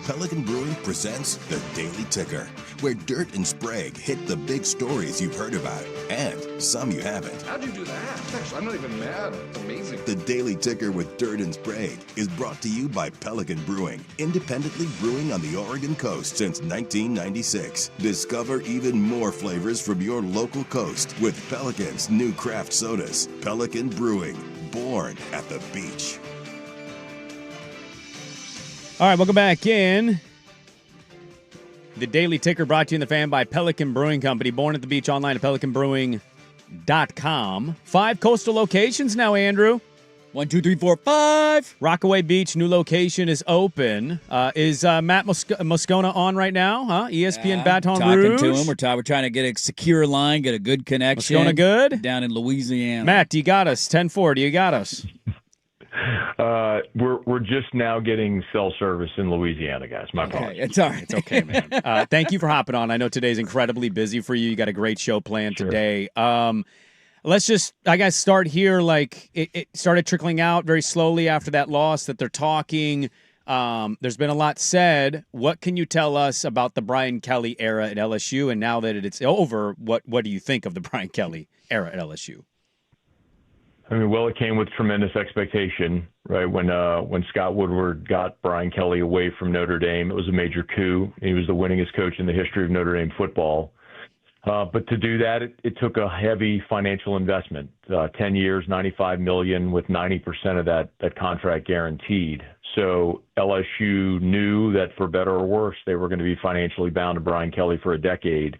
Pelican Brewing presents The Daily Ticker, where Dirt and Sprague hit the big stories you've heard about and some you haven't. How'd you do that? Actually, I'm not even mad. It's amazing. The Daily Ticker with Dirt and Sprague is brought to you by Pelican Brewing, independently brewing on the Oregon coast since 1996. Discover even more flavors from your local coast with Pelican's new craft sodas. Pelican Brewing, born at the beach. All right, welcome back in. The Daily Ticker brought to you in the fan by Pelican Brewing Company. Born at the beach, online at pelicanbrewing.com. 5 coastal locations now, Andrew. 1, 2, 3, 4, 5. Rockaway Beach, new location is open. Is Matt Moscona on right now? Huh? ESPN Baton Rouge. Talking to him. We're trying to get a secure line, get a good connection. Moscona good? Down in Louisiana. Matt, do you got us? 10-4, do you got us? We're just now getting cell service in Louisiana, guys. My apologies. It's all right. It's okay, man. Thank you for hopping on. I know today's incredibly busy for you. You got a great show planned today. Let's just, I guess, start here. Like, it started trickling out very slowly after that loss that they're talking. There's been a lot said. What can you tell us about the Brian Kelly era at LSU? And now that it's over, what do you think of the Brian Kelly era at LSU? I mean, well, it came with tremendous expectation, right? When Scott Woodward got Brian Kelly away from Notre Dame, it was a major coup. He was the winningest coach in the history of Notre Dame football. But to do that, it took a heavy financial investment, 10 years, $95 million, with 90% of that contract guaranteed. So LSU knew that for better or worse, they were going to be financially bound to Brian Kelly for a decade.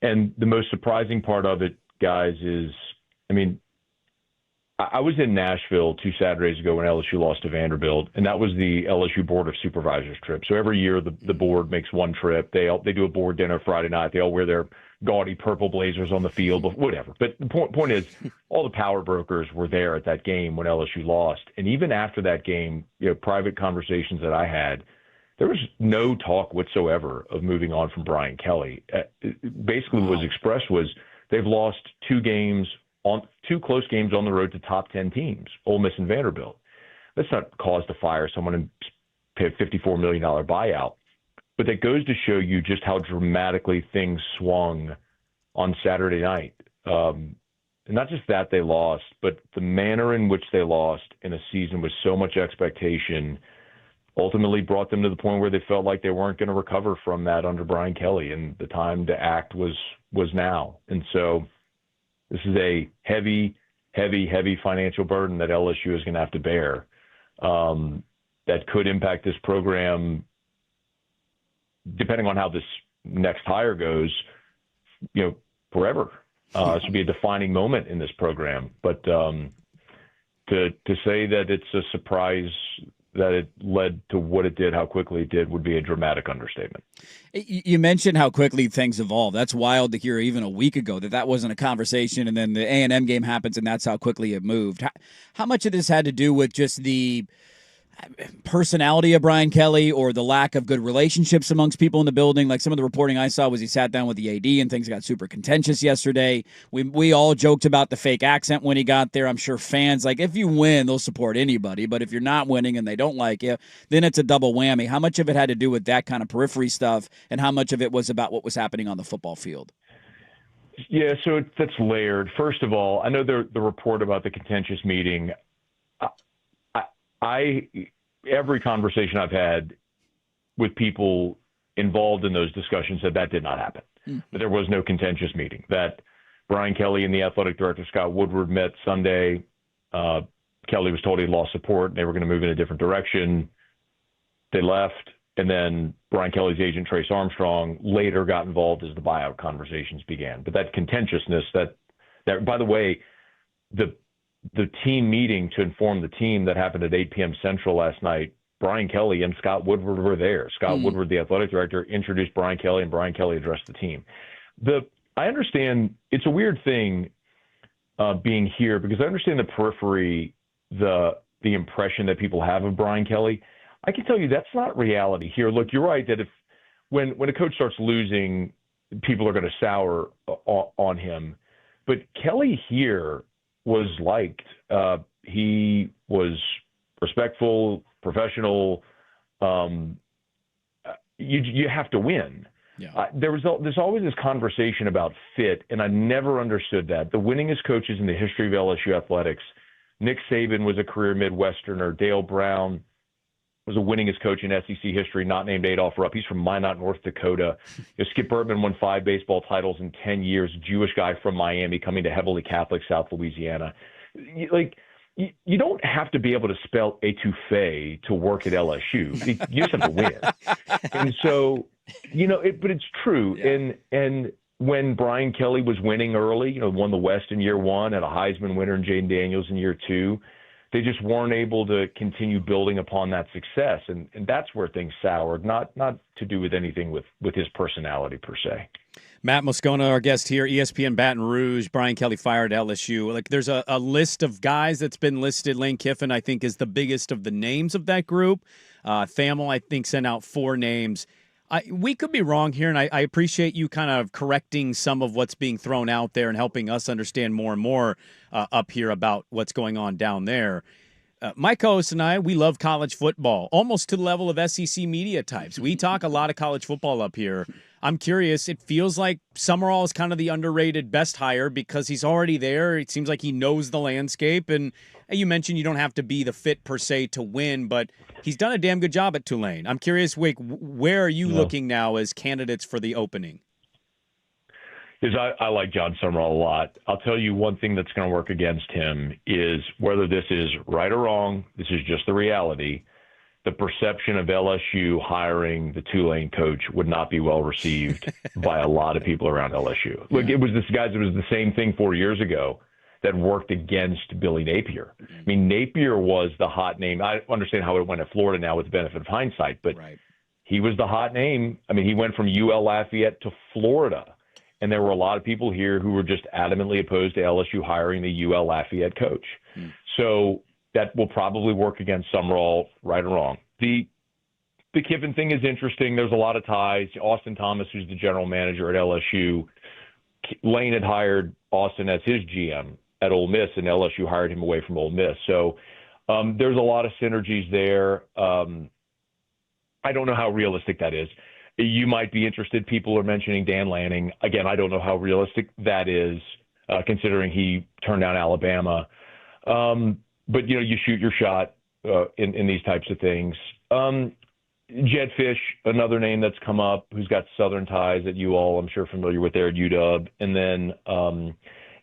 And the most surprising part of it, guys, is, I mean, I was in Nashville 2 Saturdays ago when LSU lost to Vanderbilt, and that was the LSU Board of Supervisors trip. So every year the board makes one trip. They do a board dinner Friday night. They all wear their gaudy purple blazers on the field, but whatever. But the point is, all the power brokers were there at that game when LSU lost. And even after that game, private conversations that I had, there was no talk whatsoever of moving on from Brian Kelly. Basically, what was expressed was they've lost 2 close games on the road to top 10 teams, Ole Miss and Vanderbilt. That's not cause to fire someone and pay a $54 million buyout. But that goes to show you just how dramatically things swung on Saturday night. And not just that they lost, but the manner in which they lost in a season with so much expectation ultimately brought them to the point where they felt like they weren't going to recover from that under Brian Kelly, and the time to act was now. And so this is a heavy, heavy, heavy financial burden that LSU is going to have to bear that could impact this program, depending on how this next hire goes, forever. This will be a defining moment in this program. But to say that it's a surprise that it led to what it did, how quickly it did, would be a dramatic understatement. You mentioned how quickly things evolve. That's wild to hear even a week ago that wasn't a conversation, and then the A&M game happens, and that's how quickly it moved. How much of this had to do with just the personality of Brian Kelly or the lack of good relationships amongst people in the building? Like, some of the reporting I saw was he sat down with the AD and things got super contentious yesterday. We all joked about the fake accent when he got there. I'm sure fans, like, if you win, they'll support anybody. But if you're not winning and they don't like you, then it's a double whammy. How much of it had to do with that kind of periphery stuff, and how much of it was about what was happening on the football field? Yeah, so that's layered. First of all, I know the report about the contentious meeting. Every conversation I've had with people involved in those discussions said that did not happen. That there was no contentious meeting. That Brian Kelly and the athletic director, Scott Woodward, met Sunday. Kelly was told he lost support and they were going to move in a different direction. They left. And then Brian Kelly's agent, Trace Armstrong, later got involved as the buyout conversations began. But that contentiousness, that by the way, the team meeting to inform the team that happened at 8 p.m. Central last night, Brian Kelly and Scott Woodward were there. Scott Woodward, the athletic director, introduced Brian Kelly, and Brian Kelly addressed the team. I understand it's a weird thing being here, because I understand the periphery, the impression that people have of Brian Kelly. I can tell you that's not reality here. Look, you're right that when a coach starts losing, people are going to sour on him. But Kelly here was liked. He was respectful, professional. you have to win. Yeah. There's always this conversation about fit, and I never understood that. The winningest coaches in the history of LSU athletics, Nick Saban was a career Midwesterner. Dale Brown was the winningest coach in SEC history, not named Adolph Rupp. He's from Minot, North Dakota. Skip Bertman won 5 baseball titles in 10 years, Jewish guy from Miami coming to heavily Catholic South Louisiana. You don't have to be able to spell étouffée to work at LSU. You just have to win. And so, but it's true. Yeah. And when Brian Kelly was winning early, won the West in year 1, had a Heisman winner in Jaden Daniels in year 2, they just weren't able to continue building upon that success. And that's where things soured, not to do with anything with his personality per se. Matt Moscona, our guest here, ESPN Baton Rouge, Brian Kelly fired LSU. There's a list of guys that's been listed. Lane Kiffin, I think, is the biggest of the names of that group. Thamel, I think, sent out 4 names. We could be wrong here, and I appreciate you kind of correcting some of what's being thrown out there and helping us understand more and more up here about what's going on down there. My co-host and I, we love college football, almost to the level of SEC media types. We talk a lot of college football up here. I'm curious, it feels like Summerall is kind of the underrated best hire because he's already there. It seems like he knows the landscape. And you mentioned you don't have to be the fit per se to win, but he's done a damn good job at Tulane. I'm curious, Wake, where are you looking now as candidates for the opening? I like John Summerall a lot. I'll tell you one thing that's going to work against him is whether this is right or wrong, this is just the reality. The perception of LSU hiring the Tulane coach would not be well received by a lot of people around LSU. Look, it was the same thing 4 years ago that worked against Billy Napier. I mean, Napier was the hot name. I understand how it went at Florida now with the benefit of hindsight, but he was the hot name. I mean, he went from UL Lafayette to Florida. And there were a lot of people here who were just adamantly opposed to LSU hiring the UL Lafayette coach. So that will probably work against Summerall, right or wrong. The Kiffin thing is interesting. There's a lot of ties. Austin Thomas, who's the general manager at LSU, Lane had hired Austin as his GM at Ole Miss, and LSU hired him away from Ole Miss. So there's a lot of synergies there. I don't know how realistic that is. You might be interested. People are mentioning Dan Lanning. Again, I don't know how realistic that is, considering he turned down Alabama. But, you shoot your shot in these types of things. Jed Fish, another name that's come up, who's got Southern ties that you all, I'm sure, familiar with there at UW. And then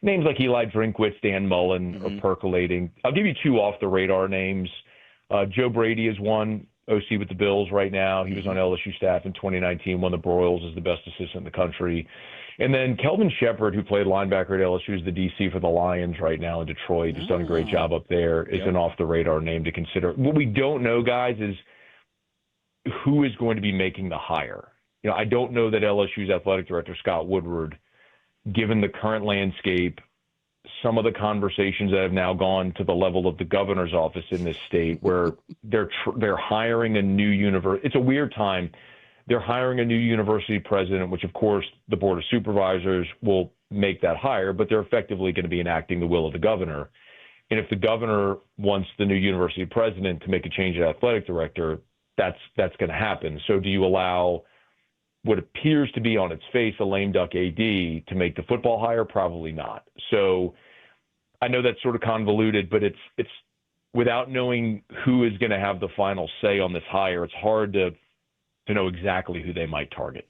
names like Eli Drinkwitz, Dan Mullen are percolating. I'll give you 2 off-the-radar names. Joe Brady is one. OC with the Bills right now. He was on LSU staff in 2019, won the Broyles as the best assistant in the country. And then Kelvin Shepard, who played linebacker at LSU, is the DC for the Lions right now in Detroit. He's done a great job up there. Is an off-the-radar name to consider. What we don't know, guys, is who is going to be making the hire. I don't know that LSU's athletic director, Scott Woodward, given the current landscape, some of the conversations that have now gone to the level of the governor's office in this state where they're hiring a new university. It's a weird time. They're hiring a new university president, which, of course, the Board of Supervisors will make that hire, but they're effectively going to be enacting the will of the governor. And if the governor wants the new university president to make a change at athletic director, that's going to happen. So do you allow what appears to be on its face a lame duck AD to make the football hire? Probably not. So I know that's sort of convoluted, but it's without knowing who is going to have the final say on this hire, it's hard to know exactly who they might target.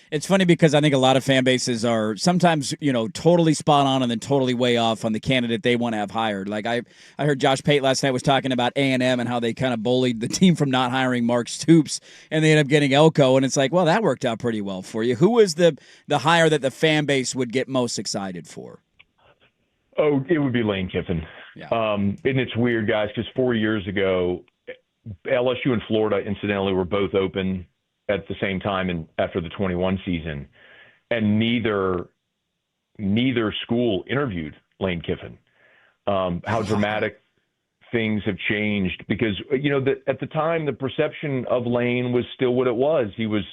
It's funny because I think a lot of fan bases are sometimes, totally spot on and then totally way off on the candidate they want to have hired. Like I heard Josh Pate last night was talking about A&M and how they kind of bullied the team from not hiring Mark Stoops, and they ended up getting Elko. And it's like, well, that worked out pretty well for you. Who was the hire that the fan base would get most excited for? Oh, it would be Lane Kiffin. Yeah. And it's weird, guys, because 4 years ago, LSU and Florida, incidentally, were both open at the same time and after the 21 season, and neither school interviewed Lane Kiffin. How dramatic things have changed because, at the time, the perception of Lane was still what it was. He was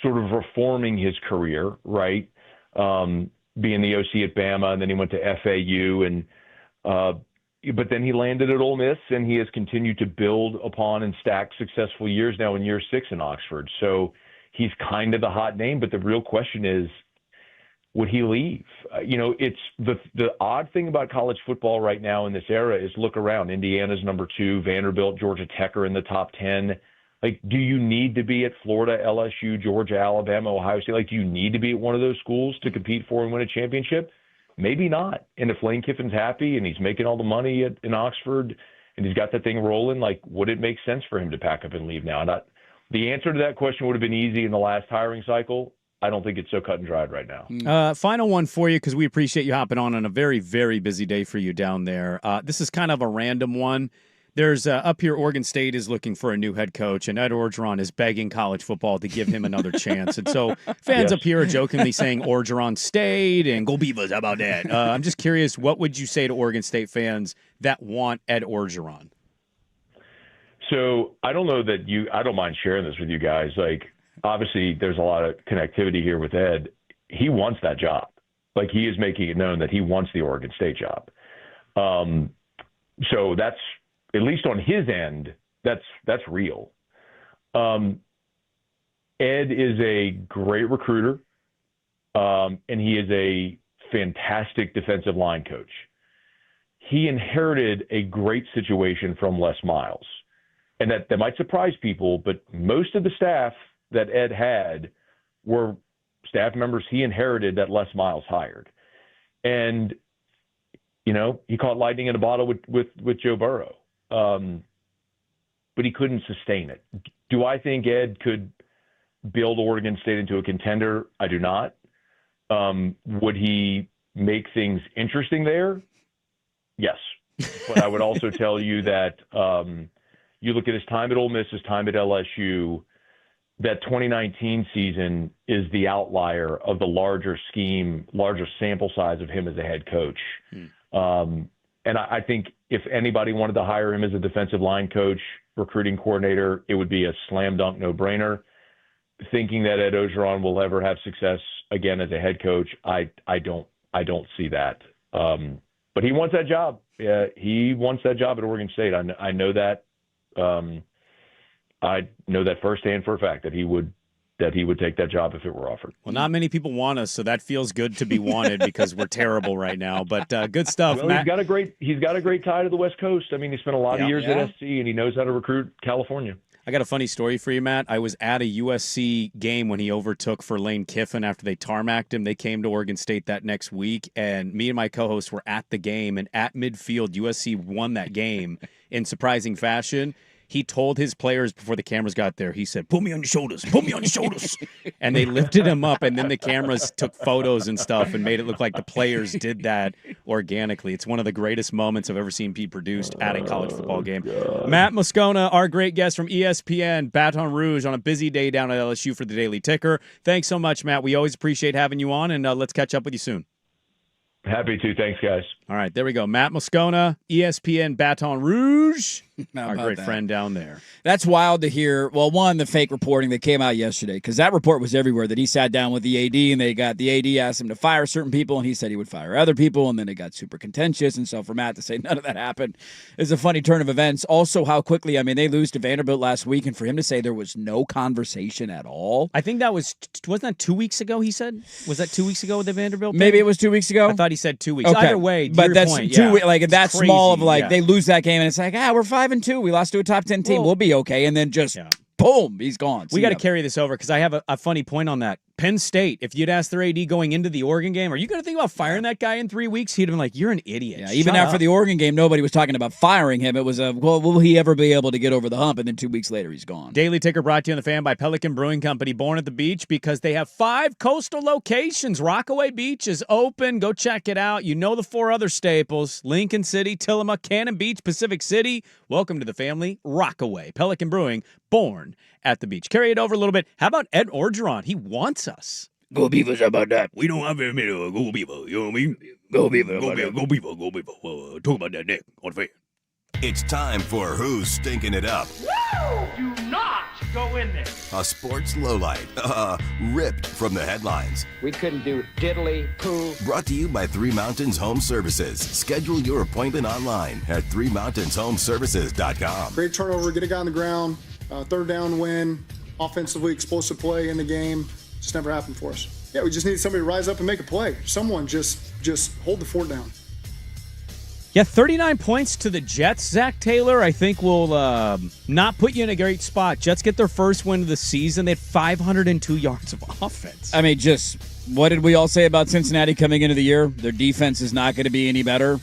sort of reforming his career, right? Being the OC at Bama, and then he went to FAU, and but then he landed at Ole Miss, and he has continued to build upon and stack successful years now in year 6 in Oxford. So he's kind of the hot name, but the real question is, would he leave? It's the odd thing about college football right now in this era is look around. Indiana's number 2, Vanderbilt, Georgia Tech are in the top 10. Like, do you need to be at Florida, LSU, Georgia, Alabama, Ohio State? Like, do you need to be at one of those schools to compete for and win a championship? Maybe not. And if Lane Kiffin's happy and he's making all the money in Oxford and he's got that thing rolling, like, would it make sense for him to pack up and leave now? The answer to that question would have been easy in the last hiring cycle. I don't think it's so cut and dried right now. Final one for you, because we appreciate you hopping on a very, very busy day for you down there. This is kind of a random one. There's up here, Oregon State is looking for a new head coach, and Ed Orgeron is begging college football to give him another chance. And so fans up here are jokingly saying Orgeron State and go Beavers. How about that? I'm just curious, what would you say to Oregon State fans that want Ed Orgeron? So I don't know that I don't mind sharing this with you guys. Like, obviously, there's a lot of connectivity here with Ed. He wants that job. Like, he is making it known that he wants the Oregon State job. So that's, at least on his end, that's real. Ed is a great recruiter, and he is a fantastic defensive line coach. He inherited a great situation from Les Miles. And that might surprise people, but most of the staff that Ed had were staff members he inherited that Les Miles hired. And, he caught lightning in a bottle with Joe Burrow. But he couldn't sustain it. Do I think Ed could build Oregon State into a contender? I do not. Would he make things interesting there? Yes. But I would also tell you that you look at his time at Ole Miss, his time at LSU, that 2019 season is the outlier of the larger scheme, larger sample size of him as a head coach. And I think if anybody wanted to hire him as a defensive line coach, recruiting coordinator, it would be a slam dunk no-brainer. Thinking that Ed Orgeron will ever have success again as a head coach, I don't see that. But he wants that job. Yeah, he wants that job at Oregon State. I know that. I know that firsthand for a fact that he would take that job if it were offered. Well, not many people want us, so that feels good to be wanted because we're terrible right now. But good stuff. Well, Matt. He's got a great tie to the West Coast. I mean, he spent a lot of years at SC, and he knows how to recruit California. I got a funny story for you, Matt. I was at a USC game when he overtook for Lane Kiffin after they tarmacked him. They came to Oregon State that next week, and me and my co-host were at the game, and at midfield, USC won that game in surprising fashion. He told his players before the cameras got there, he said, put me on your shoulders, put me on your shoulders. And they lifted him up, and then the cameras took photos and stuff and made it look like the players did that organically. It's one of the greatest moments I've ever seen be produced at a college football game. Matt Moscona, our great guest from ESPN, Baton Rouge, on a busy day down at LSU for the Daily Ticker. Thanks so much, Matt. We always appreciate having you on, and let's catch up with you soon. Happy to. Thanks, guys. All right, there we go. Matt Moscona, ESPN Baton Rouge, our great friend down there. That's wild to hear. Well, one, the fake reporting that came out yesterday, because that report was everywhere, that he sat down with the AD, and the AD asked him to fire certain people, and he said he would fire other people, and then it got super contentious. And so for Matt to say none of that happened is a funny turn of events. Also, how quickly, they lose to Vanderbilt last week, and for him to say there was no conversation at all. I think that wasn't that 2 weeks ago, he said? Was that 2 weeks ago with the Vanderbilt? Maybe it was 2 weeks ago. I thought he said 2 weeks. Okay. Either way, but that's point, that's crazy. small of they lose that game, and it's like, we're 5-2. We lost to a top 10 team. We'll be okay. And then just boom, he's gone. We got to carry this over because I have a funny point on that. Penn State, if you'd asked their AD going into the Oregon game, are you going to think about firing that guy in 3 weeks? He'd have been like, you're an idiot. Yeah, even after the Oregon game, nobody was talking about firing him. It was will he ever be able to get over the hump? And then 2 weeks later, he's gone. Daily Ticker brought to you on the Fan by Pelican Brewing Company, born at the beach because they have 5 coastal locations. Rockaway Beach is open. Go check it out. You know the 4 other staples: Lincoln City, Tillamook, Cannon Beach, Pacific City. Welcome to the family, Rockaway. Pelican Brewing, born at the beach. Carry it over a little bit. How about Ed Orgeron? He wants us. Go Beavers, how about that? We don't have very many go Beaver, you know what I mean? Go Beaver, go Beaver, go Beaver, go Beaver. Talk about that neck on the fan. It's time for Who's Stinking It Up? Woo! Do not go in there. A sports lowlight, ripped from the headlines. We couldn't do diddly poo. Brought to you by Three Mountains Home Services. Schedule your appointment online at threemountainshomesservices.com. Great turnover, get a guy on the ground, third down win. offensively explosive play in the game. Just never happened for us. Yeah, we just need somebody to rise up and make a play. Someone just hold the fort down. Yeah, 39 points to the Jets, Zach Taylor, I think will not put you in a great spot. Jets get their first win of the season. They had 502 yards of offense. I mean, just what did we all say about Cincinnati coming into the year? Their defense is not going to be any better.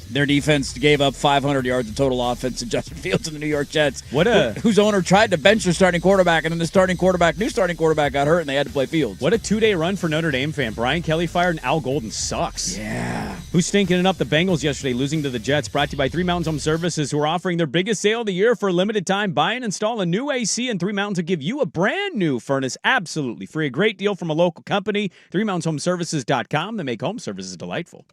Their defense gave up 500 yards of total offense to Justin Fields and the New York Jets. Whose owner tried to bench their starting quarterback, and then the new starting quarterback got hurt, and they had to play Fields. What a two-day run for Notre Dame fan. Brian Kelly fired, and Al Golden sucks. Yeah. Who's stinking it up? The Bengals yesterday, losing to the Jets. Brought to you by Three Mountains Home Services, who are offering their biggest sale of the year for a limited time. Buy and install a new AC, and Three Mountains will give you a brand new furnace absolutely free. A great deal from a local company, ThreeMountainsHomeservices.com. They make home services delightful.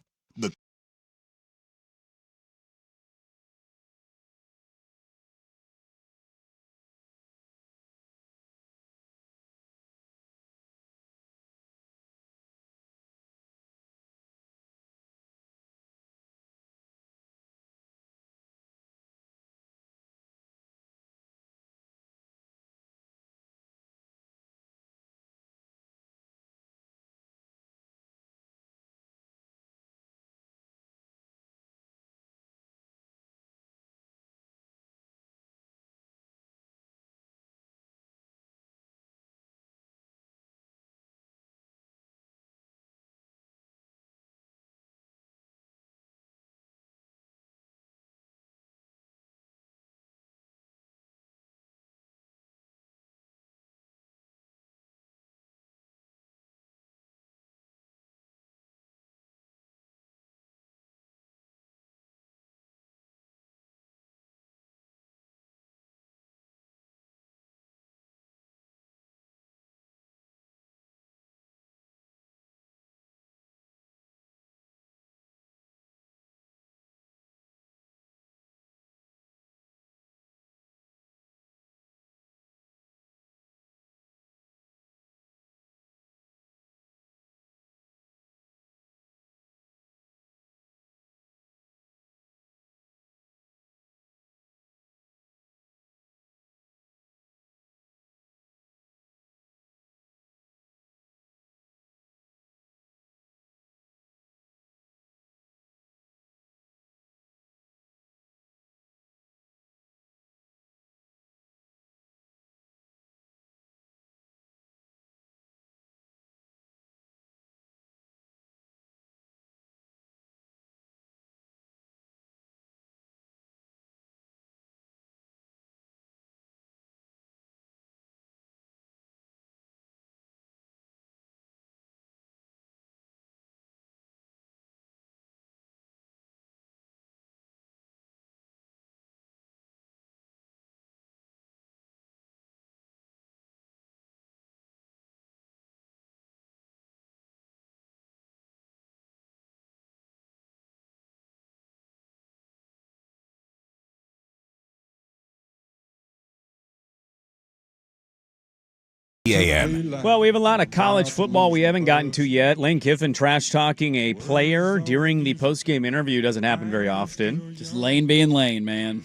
Well, we have a lot of college football we haven't gotten to yet. Lane Kiffin trash-talking a player during the post-game interview doesn't happen very often. Just Lane being Lane, man.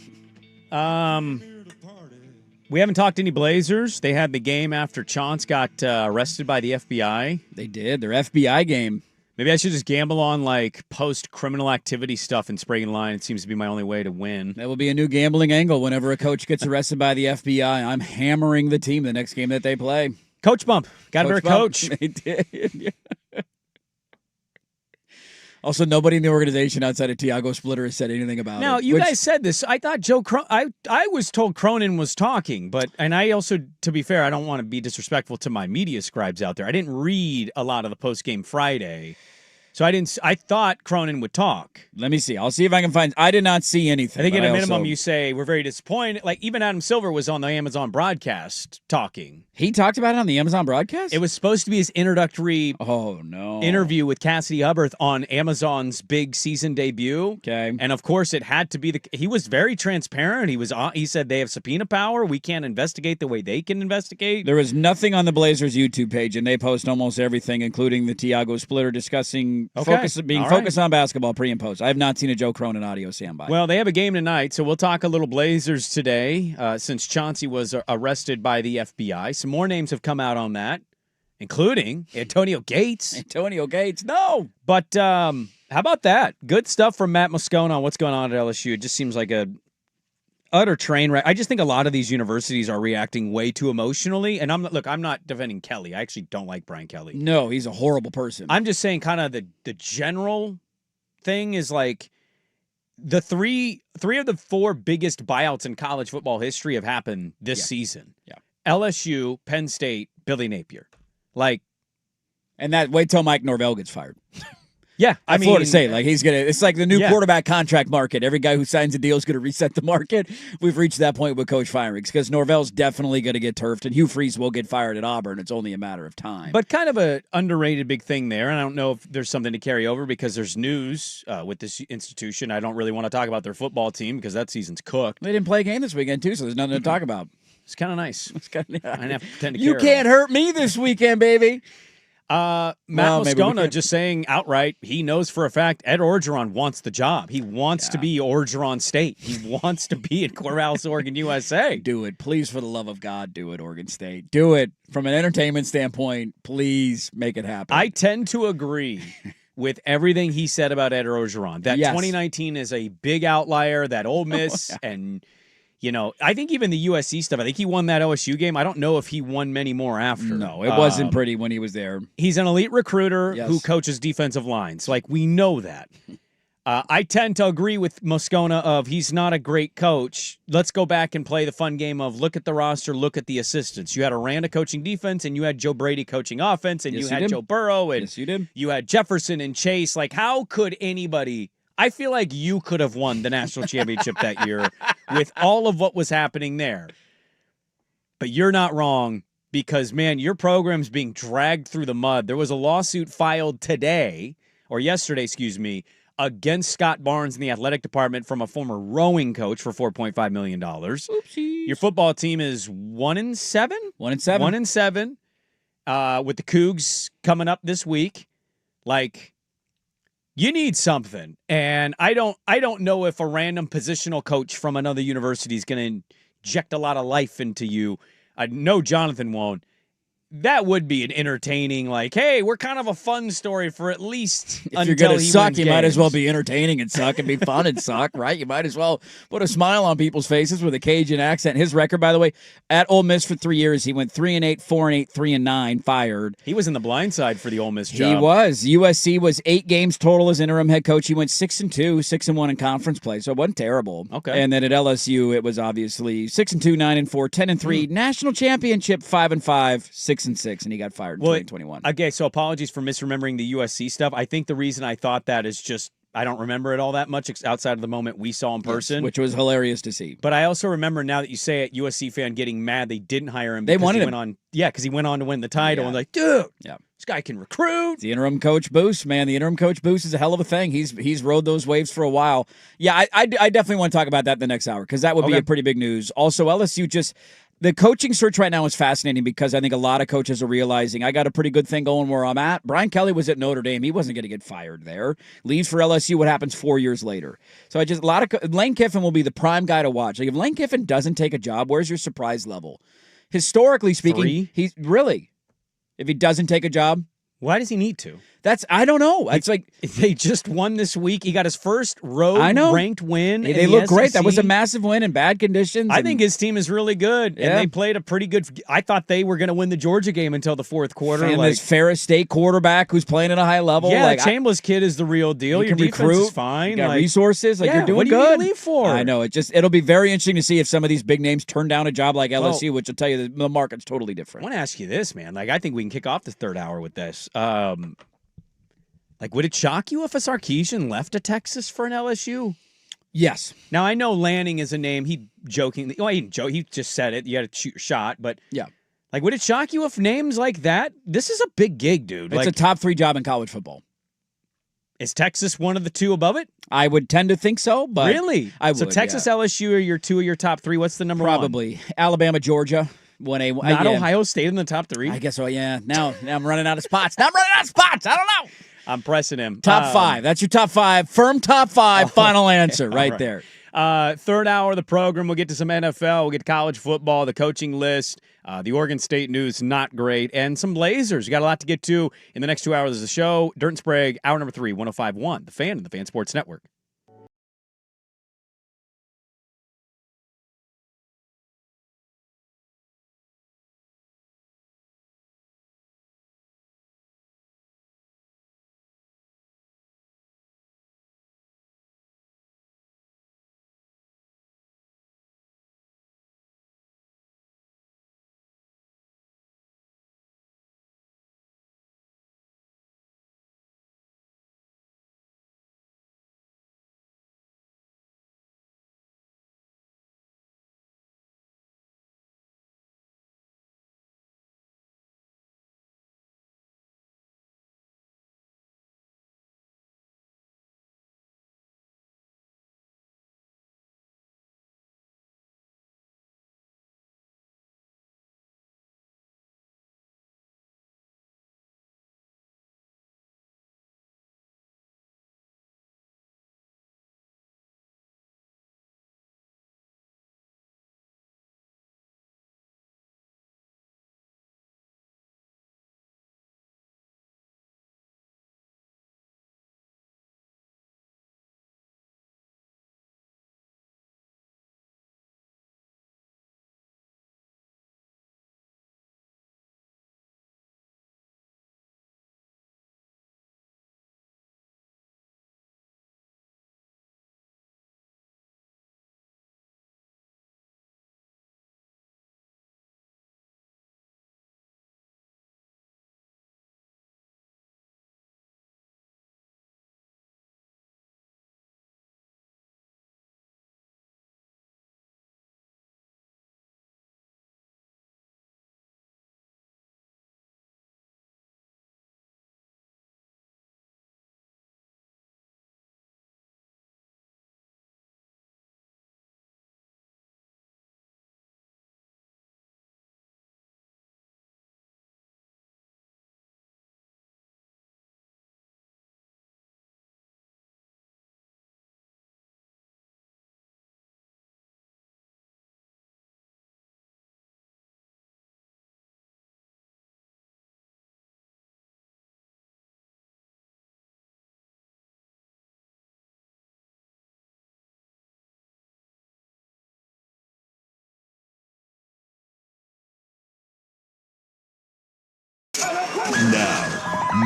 We haven't talked any Blazers. They had the game after Chauncey got arrested by the FBI. They did. Their FBI game. Maybe I should just gamble on, like, post-criminal activity stuff in Sprague and Line. It seems to be my only way to win. That will be a new gambling angle. Whenever a coach gets arrested by the FBI, I'm hammering the team the next game that they play. Coach bump. Got to be a coach. They did. Yeah. Also, nobody in the organization outside of Tiago Splitter has said anything about it. Now, you guys said this. I thought I was told Cronin was talking, and I also, to be fair, I don't want to be disrespectful to my media scribes out there. I didn't read a lot of the post-game Friday. So I thought Cronin would talk. Let me see. I'll see if I can find. I did not see anything. I think at a minimum you say we're very disappointed. Like even Adam Silver was on the Amazon broadcast talking. He talked about it on the Amazon broadcast? It was supposed to be his introductory interview with Cassidy Hubbard on Amazon's big season debut. Okay. And of course it had to be he was very transparent. He said they have subpoena power. We can't investigate the way they can investigate. There was nothing on the Blazers YouTube page, and they post almost everything, including the Tiago Splitter discussing Okay. Focused on basketball pre and post. I have not seen a Joe Cronin audio soundbite. Well, they have a game tonight, so we'll talk a little Blazers today since Chauncey was arrested by the FBI. Some more names have come out on that, including Antonio Gates. Antonio Gates, no. But how about that? Good stuff from Matt Moscona on what's going on at LSU. It just seems like a utter train wreck. I just think a lot of these universities are reacting way too emotionally. And I'm not defending Kelly. I actually don't like Brian Kelly. No, he's a horrible person. I'm just saying kind of the general thing is like the three of the four biggest buyouts in college football history have happened this season. Yeah. LSU, Penn State, Billy Napier. Like, and that wait till Mike Norvell gets fired. Yeah, I mean, Florida State, like he's gonna. It's like the new quarterback contract market. Every guy who signs a deal is gonna reset the market. We've reached that point with coach firings because Norvell's definitely gonna get turfed, and Hugh Freeze will get fired at Auburn. It's only a matter of time. But kind of a underrated big thing there, and I don't know if there's something to carry over because there's news with this institution. I don't really want to talk about their football team because that season's cooked. They didn't play a game this weekend too, so there's nothing to talk about. It's kind of nice. I didn't have to pretend to You care can't hurt me this weekend, baby. Matt Moscona just saying outright he knows for a fact Ed Orgeron wants the job. He wants to be Orgeron State. He wants to be at Corvallis, Oregon, USA. Do it. Please, for the love of God, do it, Oregon State. Do it. From an entertainment standpoint, please make it happen. I tend to agree with everything he said about Ed Orgeron. That 2019 is a big outlier, that Ole Miss and – you know, I think even the USC stuff, I think he won that OSU game. I don't know if he won many more after. No, it wasn't pretty when he was there. He's an elite recruiter who coaches defensive lines. Like, we know that. I tend to agree with Moscona of he's not a great coach. Let's go back and play the fun game of look at the roster, look at the assistants. You had Aranda coaching defense, and you had Joe Brady coaching offense, and you had Joe Burrow, and you had Jefferson and Chase. Like, how could anybody... I feel like you could have won the national championship that year with all of what was happening there. But you're not wrong because, man, your program's being dragged through the mud. There was a lawsuit filed yesterday, against Scott Barnes in the athletic department from a former rowing coach for $4.5 million. Oopsies. Your football team is 1-7? 1-7. 1-7 with the Cougs coming up this week. Like... You need something, and I don't know if a random positional coach from another university is going to inject a lot of life into you. I know Jonathan won't. That would be an entertaining, like, hey, we're kind of a fun story for at least if you're going to suck, you might as well be entertaining and suck and be fun and suck, right? You might as well put a smile on people's faces with a Cajun accent. His record, by the way, at Ole Miss for 3 years, he went 3-8, 4-8, 3-9, fired. He was in the blind side for the Ole Miss job. He was. USC was 8 games total as interim head coach. He went 6-2, 6-1 in conference play, so it wasn't terrible. Okay. And then at LSU, it was obviously 6-2, 9-4, 10-3, national championship, 5-5, 6-6, and he got fired in 2021. Okay, so apologies for misremembering the USC stuff. I think the reason I thought that is just I don't remember it all that much outside of the moment we saw in person. Yes, which was hilarious to see. But I also remember now that you say it, USC fan getting mad they didn't hire him. They wanted him. Because he went on to win the title. And like, dude, this guy can recruit. The interim coach boost, man. The interim coach boost is a hell of a thing. He's rode those waves for a while. Yeah, I definitely want to talk about that in the next hour because that would be a pretty big news. Also, LSU just... The coaching search right now is fascinating because I think a lot of coaches are realizing I got a pretty good thing going where I'm at. Brian Kelly was at Notre Dame. He wasn't going to get fired there. Leaves for LSU. What happens 4 years later? So Lane Kiffin will be the prime guy to watch. Like if Lane Kiffin doesn't take a job, where's your surprise level? Historically speaking, he's really, if he doesn't take a job, why does he need to? I don't know. It's like they just won this week. He got his first ranked win. They look great. That was a massive win in bad conditions. I think his team is really good, and they played a pretty good. I thought they were going to win the Georgia game until the fourth quarter. And this Ferris State quarterback who's playing at a high level. Yeah, the Chambliss kid is the real deal. Your defense is fine. You got resources. You're doing what do good. You leave for? I know. It'll be very interesting to see if some of these big names turn down a job like LSU, which will tell you the market's totally different. I want to ask you this, man. Like I think we can kick off the third hour with this. Like, would it shock you if a Sarkisian left to Texas for an LSU? Yes. Now, I know Lanning is a name. He jokingly, he didn't joke. He just said it. You had to shoot your shot. But, like, would it shock you if names like that? This is a big gig, dude. It's a top 3 job in college football. Is Texas one of the 2 above it? I would tend to think so, but really? I would. So Texas, LSU are your 2 of your top 3. What's the number Probably. 1? Alabama, Georgia. Not Ohio State in the top 3? I guess so, yeah. Now I'm running out of spots. I don't know. I'm pressing him. Top five. That's your top five. Firm top five. Final answer right right. there. Third hour of the program, we'll get to some NFL. We'll get to college football, the coaching list, the Oregon State news, not great, and some Blazers. We got a lot to get to in the next 2 hours of the show. Dirt and Sprague, hour number 3, 105.1, The Fan and the Fan Sports Network.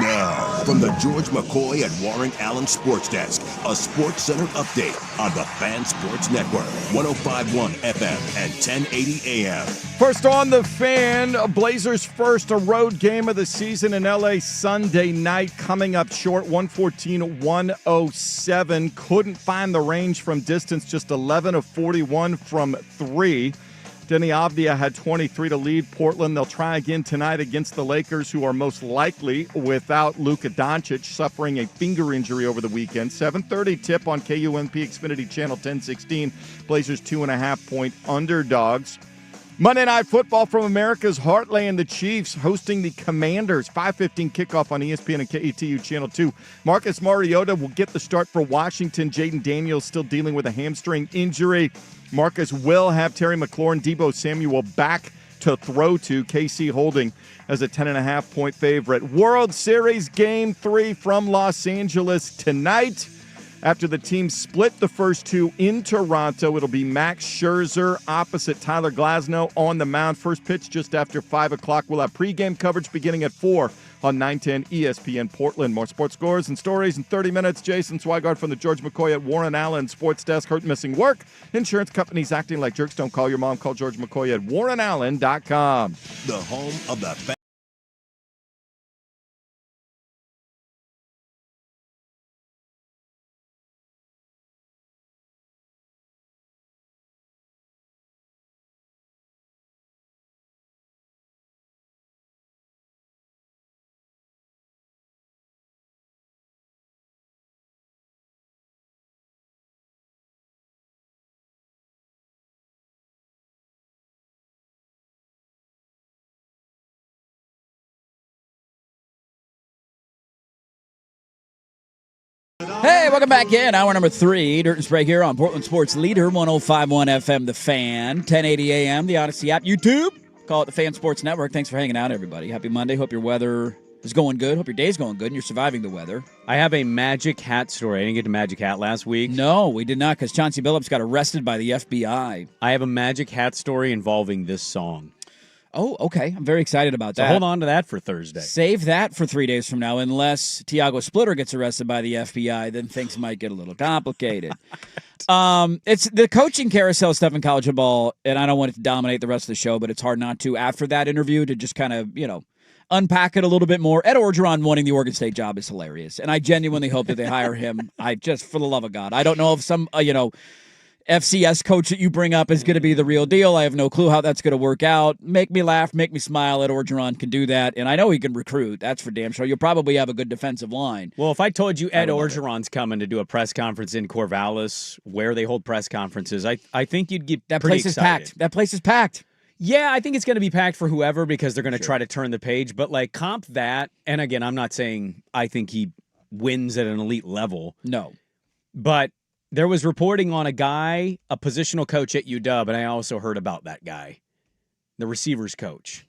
Now, from the George McCoy and Warren Allen Sports Desk, a Sports Center update on the Fan Sports Network, 105.1 FM and 1080 AM. First on the Fan, Blazers' first road game of the season in L.A. Sunday night, coming up short, 114-107. Couldn't find the range from distance, just 11 of 41 from 3. Denny Avdia had 23 to lead Portland. They'll try again tonight against the Lakers, who are most likely without Luka Doncic, suffering a finger injury over the weekend. 7:30 tip on KUMP Xfinity Channel 1016. Blazers 2.5-point underdogs. Monday Night Football from America's Heartland. The Chiefs hosting the Commanders. 5:15 kickoff on ESPN and KETU Channel 2. Marcus Mariota will get the start for Washington. Jaden Daniels still dealing with a hamstring injury. Marcus will have Terry McLaurin, Deebo Samuel back to throw to. KC holding as a 10.5-point favorite. World Series Game 3 from Los Angeles tonight. After the team split the first two in Toronto, it'll be Max Scherzer opposite Tyler Glasnow on the mound. First pitch just after 5 o'clock. We'll have pregame coverage beginning at 4 on 910 ESPN Portland. More sports scores and stories in 30 minutes. Jason Swigard from the George McCoy at Warren Allen Sports Desk. Hurt, missing work. Insurance companies acting like jerks. Don't call your mom. Call George McCoy at warrenallen.com. The home of the Hey, welcome back in. Hour number 3. Dirt and Sprague here on Portland Sports Leader, 105.1 FM, The Fan, 1080 AM, the Odyssey app, YouTube. Call it the Fan Sports Network. Thanks for hanging out, everybody. Happy Monday. Hope your weather is going good. Hope your day's going good and you're surviving the weather. I have a Magic Hat story. I didn't get to Magic Hat last week. No, we did not, because Chauncey Billups got arrested by the FBI. I have a Magic Hat story involving this song. Oh, okay. I'm very excited about that. So hold on to that for Thursday. Save that for 3 days from now, unless Tiago Splitter gets arrested by the FBI. Then things might get a little complicated. It's the coaching carousel stuff in college football, and I don't want it to dominate the rest of the show, but it's hard not to after that interview to just kind of, unpack it a little bit more. Ed Orgeron wanting the Oregon State job is hilarious, and I genuinely hope that they hire him. I just, for the love of God, I don't know if some, FCS coach that you bring up is going to be the real deal. I have no clue how that's going to work out. Make me laugh, make me smile. Ed Orgeron can do that, and I know he can recruit. That's for damn sure. You'll probably have a good defensive line. Well, if I told you Ed Orgeron's coming to do a press conference in Corvallis, where they hold press conferences, I think you'd get that pretty place is excited. packed. That place is packed. Yeah, I think it's going to be packed for whoever because they're going to try to turn the page. But like comp that, and again, I'm not saying I think he wins at an elite level. No, but there was reporting on a guy, a positional coach at UW, and I also heard about that guy, the receivers coach.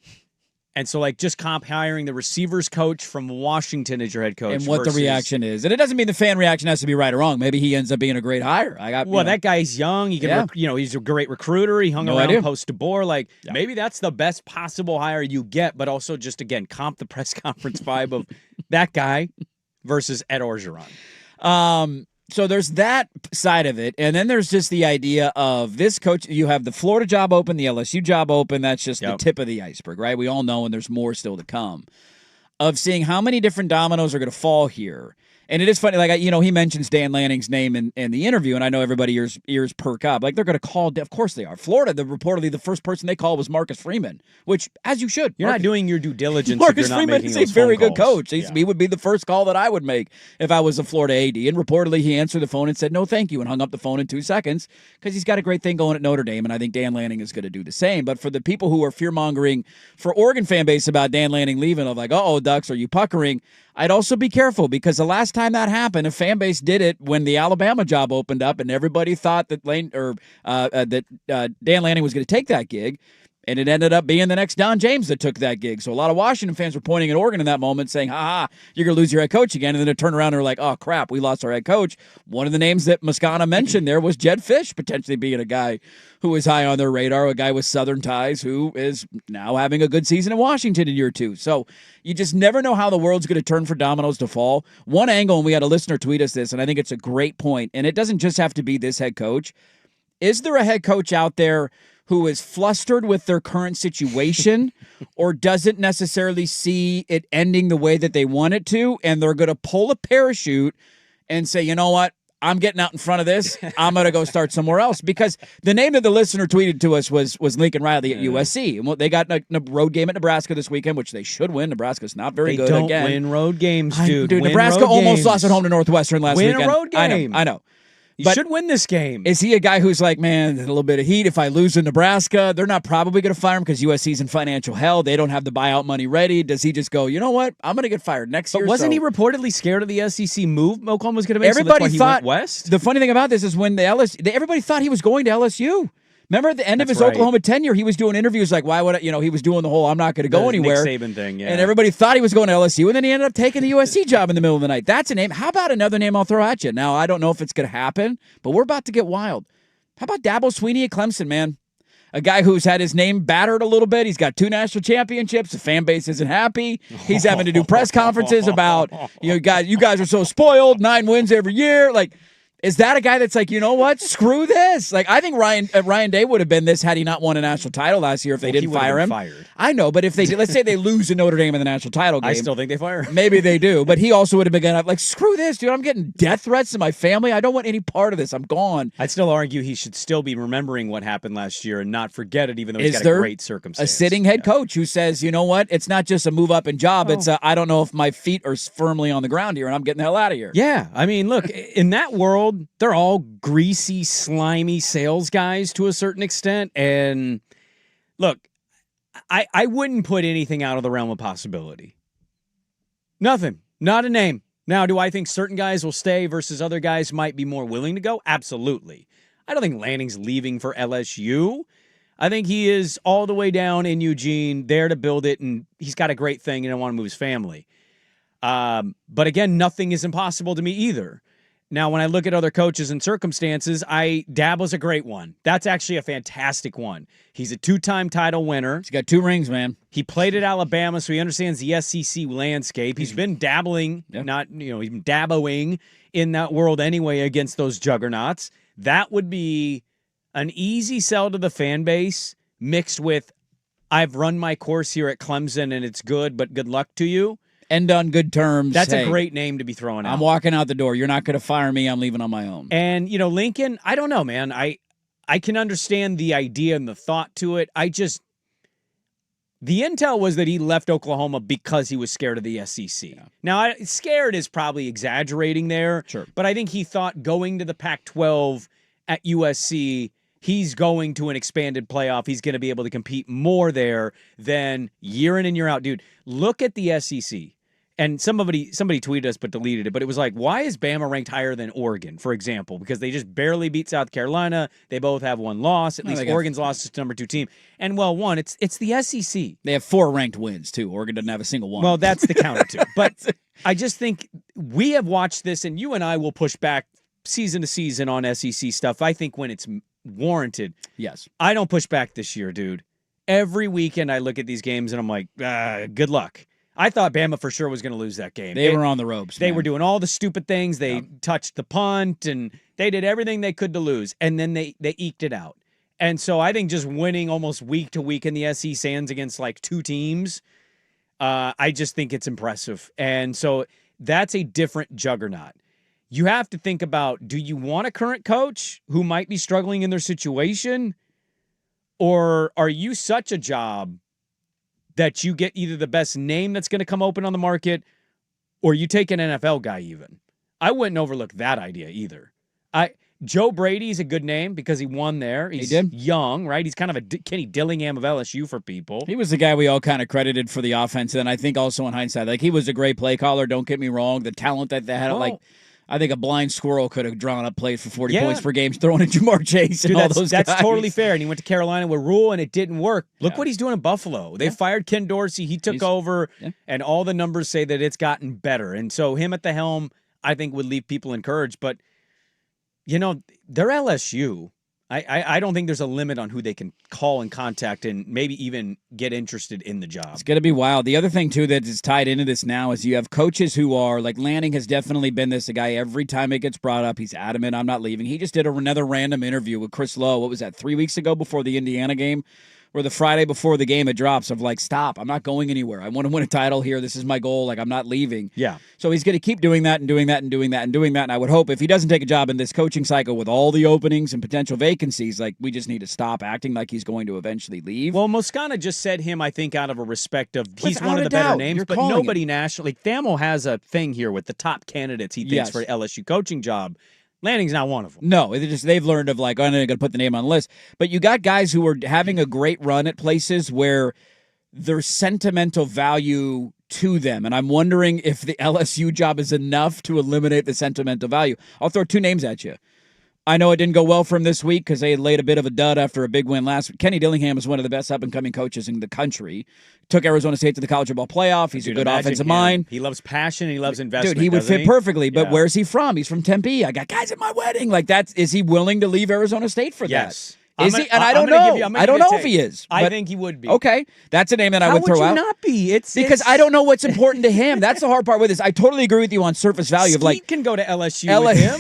And so, just comp hiring the receivers coach from Washington as your head coach. And what the reaction is. And it doesn't mean the fan reaction has to be right or wrong. Maybe he ends up being a great hire. That guy's young. He can, he's a great recruiter. He hung around post to bore. Maybe that's the best possible hire you get, but also just, again, comp the press conference vibe of that guy versus Ed Orgeron. So there's that side of it, and then there's just the idea of this coach. You have the Florida job open, the LSU job open. That's just the tip of the iceberg, right? We all know, and there's more still to come, of seeing how many different dominoes are going to fall here. And it is funny, he mentions Dan Lanning's name in the interview, and I know everybody ears perk up. They're going to call, of course they are. Florida, reportedly the first person they called was Marcus Freeman, which, as you should. You're not doing your due diligence. Marcus if you're not Freeman making is those a very phone good calls. coach. He would be the first call that I would make if I was a Florida AD. And reportedly he answered the phone and said, no, thank you, and hung up the phone in 2 seconds because he's got a great thing going at Notre Dame, and I think Dan Lanning is going to do the same. But for the people who are fear-mongering for Oregon fan base about Dan Lanning leaving, of Ducks, are you puckering? I'd also be careful because the last time that happened, a fan base did it when the Alabama job opened up, and everybody thought that Dan Lanning was going to take that gig, and it ended up being the next Don James that took that gig. So a lot of Washington fans were pointing at Oregon in that moment, saying, "Ha, you're going to lose your head coach again." And then they turn around and they're like, "Oh crap, we lost our head coach." One of the names that Moscana mentioned there was Jed Fish, potentially being a guy who was high on their radar, a guy with Southern ties who is now having a good season in Washington in year 2. So you just never know how the world's going to turn for dominoes to fall. One angle, and we had a listener tweet us this, and I think it's a great point, and it doesn't just have to be this head coach. Is there a head coach out there who is flustered with their current situation or doesn't necessarily see it ending the way that they want it to, and they're going to pull a parachute and say, you know what? I'm getting out in front of this. I'm going to go start somewhere else. Because the name that the listener tweeted to us was Lincoln Riley at USC. And they got a road game at Nebraska this weekend, which they should win. Nebraska's not very good again. They don't win road games, dude. Nebraska almost lost at home to Northwestern last weekend. Win a road game. I know. You should win this game. Is he a guy who's like, man, a little bit of heat. If I lose in Nebraska, they're not probably going to fire him because USC's in financial hell. They don't have the buyout money ready. Does he just go, you know what? I'm going to get fired next year. But wasn't he reportedly scared of the SEC move Oklahoma was going to make? Everybody so thought he went west. The funny thing about this is when everybody thought he was going to LSU. Remember at the end of his Oklahoma tenure, he was doing interviews like, why would he was doing the whole I'm not going to go anywhere. Nick Saban thing, yeah. And everybody thought he was going to LSU, and then he ended up taking the USC job in the middle of the night. That's a name. How about another name I'll throw at you? Now, I don't know if it's going to happen, but we're about to get wild. How about Dabo Swinney at Clemson, man? A guy who's had his name battered a little bit. He's got 2 national championships. The fan base isn't happy. He's having to do press conferences about, you guys are so spoiled, 9 wins every year. Is that a guy that's like, you know what? Screw this. I think Ryan Day would have been this had he not won a national title last year if they didn't fire him. Fired. I know, but if they did, let's say they lose to Notre Dame in the national title game. I still think they fire him. Maybe they do, but he also would have been like, screw this, dude. I'm getting death threats to my family. I don't want any part of this. I'm gone. I'd still argue he should still be remembering what happened last year and not forget it, even though he's got a great circumstance. A sitting head coach who says, you know what? It's not just a move up in job. It's I don't know if my feet are firmly on the ground here and I'm getting the hell out of here. Yeah. I mean, look, in that world, they're all greasy, slimy sales guys to a certain extent. And look, I wouldn't put anything out of the realm of possibility. Nothing. Not a name. Now, do I think certain guys will stay versus other guys might be more willing to go? Absolutely. I don't think Lanning's leaving for LSU. I think he is all the way down in Eugene, there to build it, and he's got a great thing, and I want to move his family. But again, nothing is impossible to me either. Now, when I look at other coaches and circumstances, Dabo's a great one. That's actually a fantastic one. He's a 2-time title winner. He's got 2 rings, man. He played at Alabama, so he understands the SEC landscape. He's been dabbling, he's been dabbling in that world anyway against those juggernauts. That would be an easy sell to the fan base mixed with, I've run my course here at Clemson and it's good, but good luck to you. End on good terms. That's a great name to be throwing out. I'm walking out the door. You're not going to fire me. I'm leaving on my own. And, Lincoln, I don't know, man. I can understand the idea and the thought to it. The intel was that he left Oklahoma because he was scared of the SEC. Yeah. Now, scared is probably exaggerating there. Sure. But I think he thought going to the Pac-12 at USC, he's going to an expanded playoff. He's going to be able to compete more there than year in and year out. Dude, look at the SEC. And somebody tweeted us but deleted it, but it was like, why is Bama ranked higher than Oregon, for example? Because they just barely beat South Carolina. They both have 1 loss. At least Oregon's lost to number 2 team. And, it's the SEC. They have 4 ranked wins, too. Oregon doesn't have a single one. Well, that's the counter, too. But I just think we have watched this, and you and I will push back season to season on SEC stuff, I think, when it's warranted. Yes. I don't push back this year, dude. Every weekend I look at these games, and I'm like, good luck. I thought Bama for sure was going to lose that game. They were on the ropes. They were doing all the stupid things. They touched the punt, and they did everything they could to lose, and then they eked it out. And so I think just winning almost week to week in the SEC stands against like 2 teams, I just think it's impressive. And so that's a different juggernaut. You have to think about, do you want a current coach who might be struggling in their situation, or are you such a job that you get either the best name that's going to come open on the market, or you take an NFL guy even? I wouldn't overlook that idea either. Joe Brady's a good name because he won there. He's young, right? He's kind of a Kenny Dillingham of LSU for people. He was the guy we all kind of credited for the offense, and I think also in hindsight, like, he was a great play caller, don't get me wrong. The talent that they had, I think a blind squirrel could have drawn up plays for 40 points per game, throwing at Jamar Chase and all those guys. That's totally fair. And he went to Carolina with Rule, and it didn't work. Look what he's doing in Buffalo. They fired Ken Dorsey. He took over, and all the numbers say that it's gotten better. And so him at the helm, I think, would leave people encouraged. But, they're LSU. I don't think there's a limit on who they can call and contact and maybe even get interested in the job. It's going to be wild. The other thing, too, that is tied into this now is you have coaches who are, like Lanning has definitely been this, a guy every time it gets brought up, he's adamant, I'm not leaving. He just did another random interview with Chris Lowe. What was that, 3 weeks ago before the Indiana game? Or the Friday before the game, it drops of like, stop, I'm not going anywhere. I want to win a title here. This is my goal. Like, I'm not leaving. Yeah. So he's going to keep doing that and doing that and doing that and doing that. And I would hope if he doesn't take a job in this coaching cycle with all the openings and potential vacancies, like, we just need to stop acting like he's going to eventually leave. Well, Moscana just said him, I think, out of a respect of he's one of the better names, but nobody nationally. Like, Thamo has a thing here with the top candidates he thinks for an LSU coaching job. Lanning's not one of them. No, they've learned of like, I'm not going to put the name on the list. But you got guys who are having a great run at places where there's sentimental value to them. And I'm wondering if the LSU job is enough to eliminate the sentimental value. I'll throw 2 names at you. I know it didn't go well for him this week because they had laid a bit of a dud after a big win last week. Kenny Dillingham is one of the best up-and-coming coaches in the country. Took Arizona State to the College Football Playoff. He's a good offensive mind. He loves passion. He loves investment. Dude, he would fit perfectly. But where's he from? He's from Tempe. I got guys at my wedding. Like, is he willing to leave Arizona State for that? Yes. Is he? And I don't know. I don't know if he is. I think he would be. Okay. That's a name that I would throw out. How would you not be? Because I don't know what's important to him. That's the hard part with this. I totally agree with you on surface value of like. Skeet can go to LSU with him.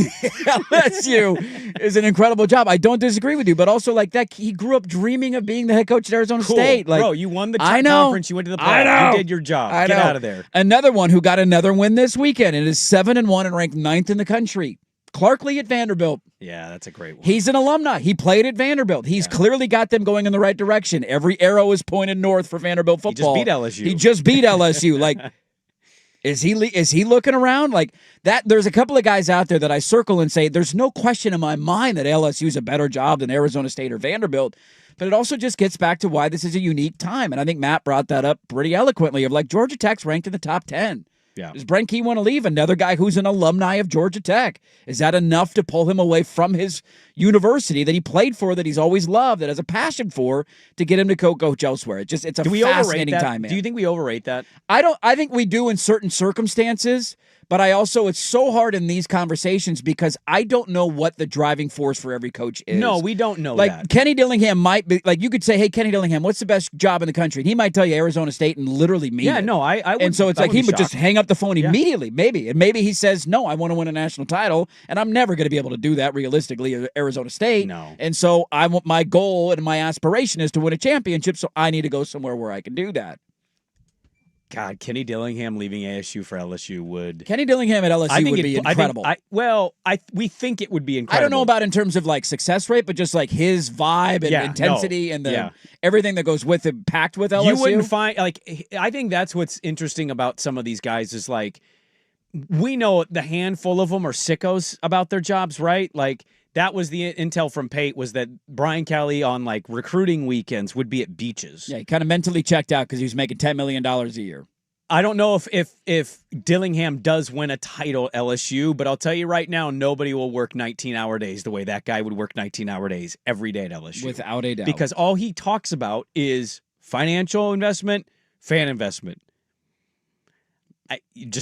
LSU is an incredible job. I don't disagree with you, but also like that, he grew up dreaming of being the head coach at Arizona State. Like, bro, you won the conference. You went to the playoffs. You did your job. Get out of there. Another one who got another win this weekend and is 7-1 and ranked 9th in the country. Clark Lee at Vanderbilt. Yeah, that's a great one. He's an alumni. He played at Vanderbilt. He's clearly got them going in the right direction. Every arrow is pointed north for Vanderbilt football. He just beat LSU. Like, is he looking around like that? There's a couple of guys out there that I circle and say there's no question in my mind that LSU is a better job than Arizona State or Vanderbilt. But it also just gets back to why this is a unique time. And I think Matt brought that up pretty eloquently of like Georgia Tech's ranked in the top 10. Yeah. Does Brent Key want to leave? Another guy who's an alumni of Georgia Tech. Is that enough to pull him away from his university that he played for, that he's always loved, that has a passion for, to get him to coach elsewhere? It's a fascinating time, man. Do you think we overrate that? I think we do in certain circumstances, but it's so hard in these conversations because I don't know what the driving force for every coach is. No, we don't know like, that. Kenny Dillingham might be, like, you could say, hey, Kenny Dillingham, what's the best job in the country? And he might tell you Arizona State and literally mean it. I would. And so it's like he would just hang up the phone Yeah. immediately, maybe. And maybe he says, no, I want to win a national title, and I'm never going to be able to do that realistically at Arizona State. No. And so my goal and my aspiration is to win a championship, so I need to go somewhere where I can do that. God, Kenny Dillingham leaving ASU for LSU would. Kenny Dillingham at LSU would be incredible. We think it would be incredible. I don't know about in terms of like success rate, but just like his vibe and intensity and everything that goes with it, packed with LSU. You wouldn't find I think that's what's interesting about some of these guys is like we know the handful of them are sickos about their jobs, right? Like that was the intel from Pate was that Brian Kelly on like recruiting weekends would be at beaches. Yeah, he kind of mentally checked out because he was making $10 million a year. I don't know if Dillingham does win a title at LSU, but I'll tell you right now, nobody will work 19-hour days the way that guy would work 19-hour days every day at LSU. Without a doubt. Because all he talks about is financial investment, fan investment.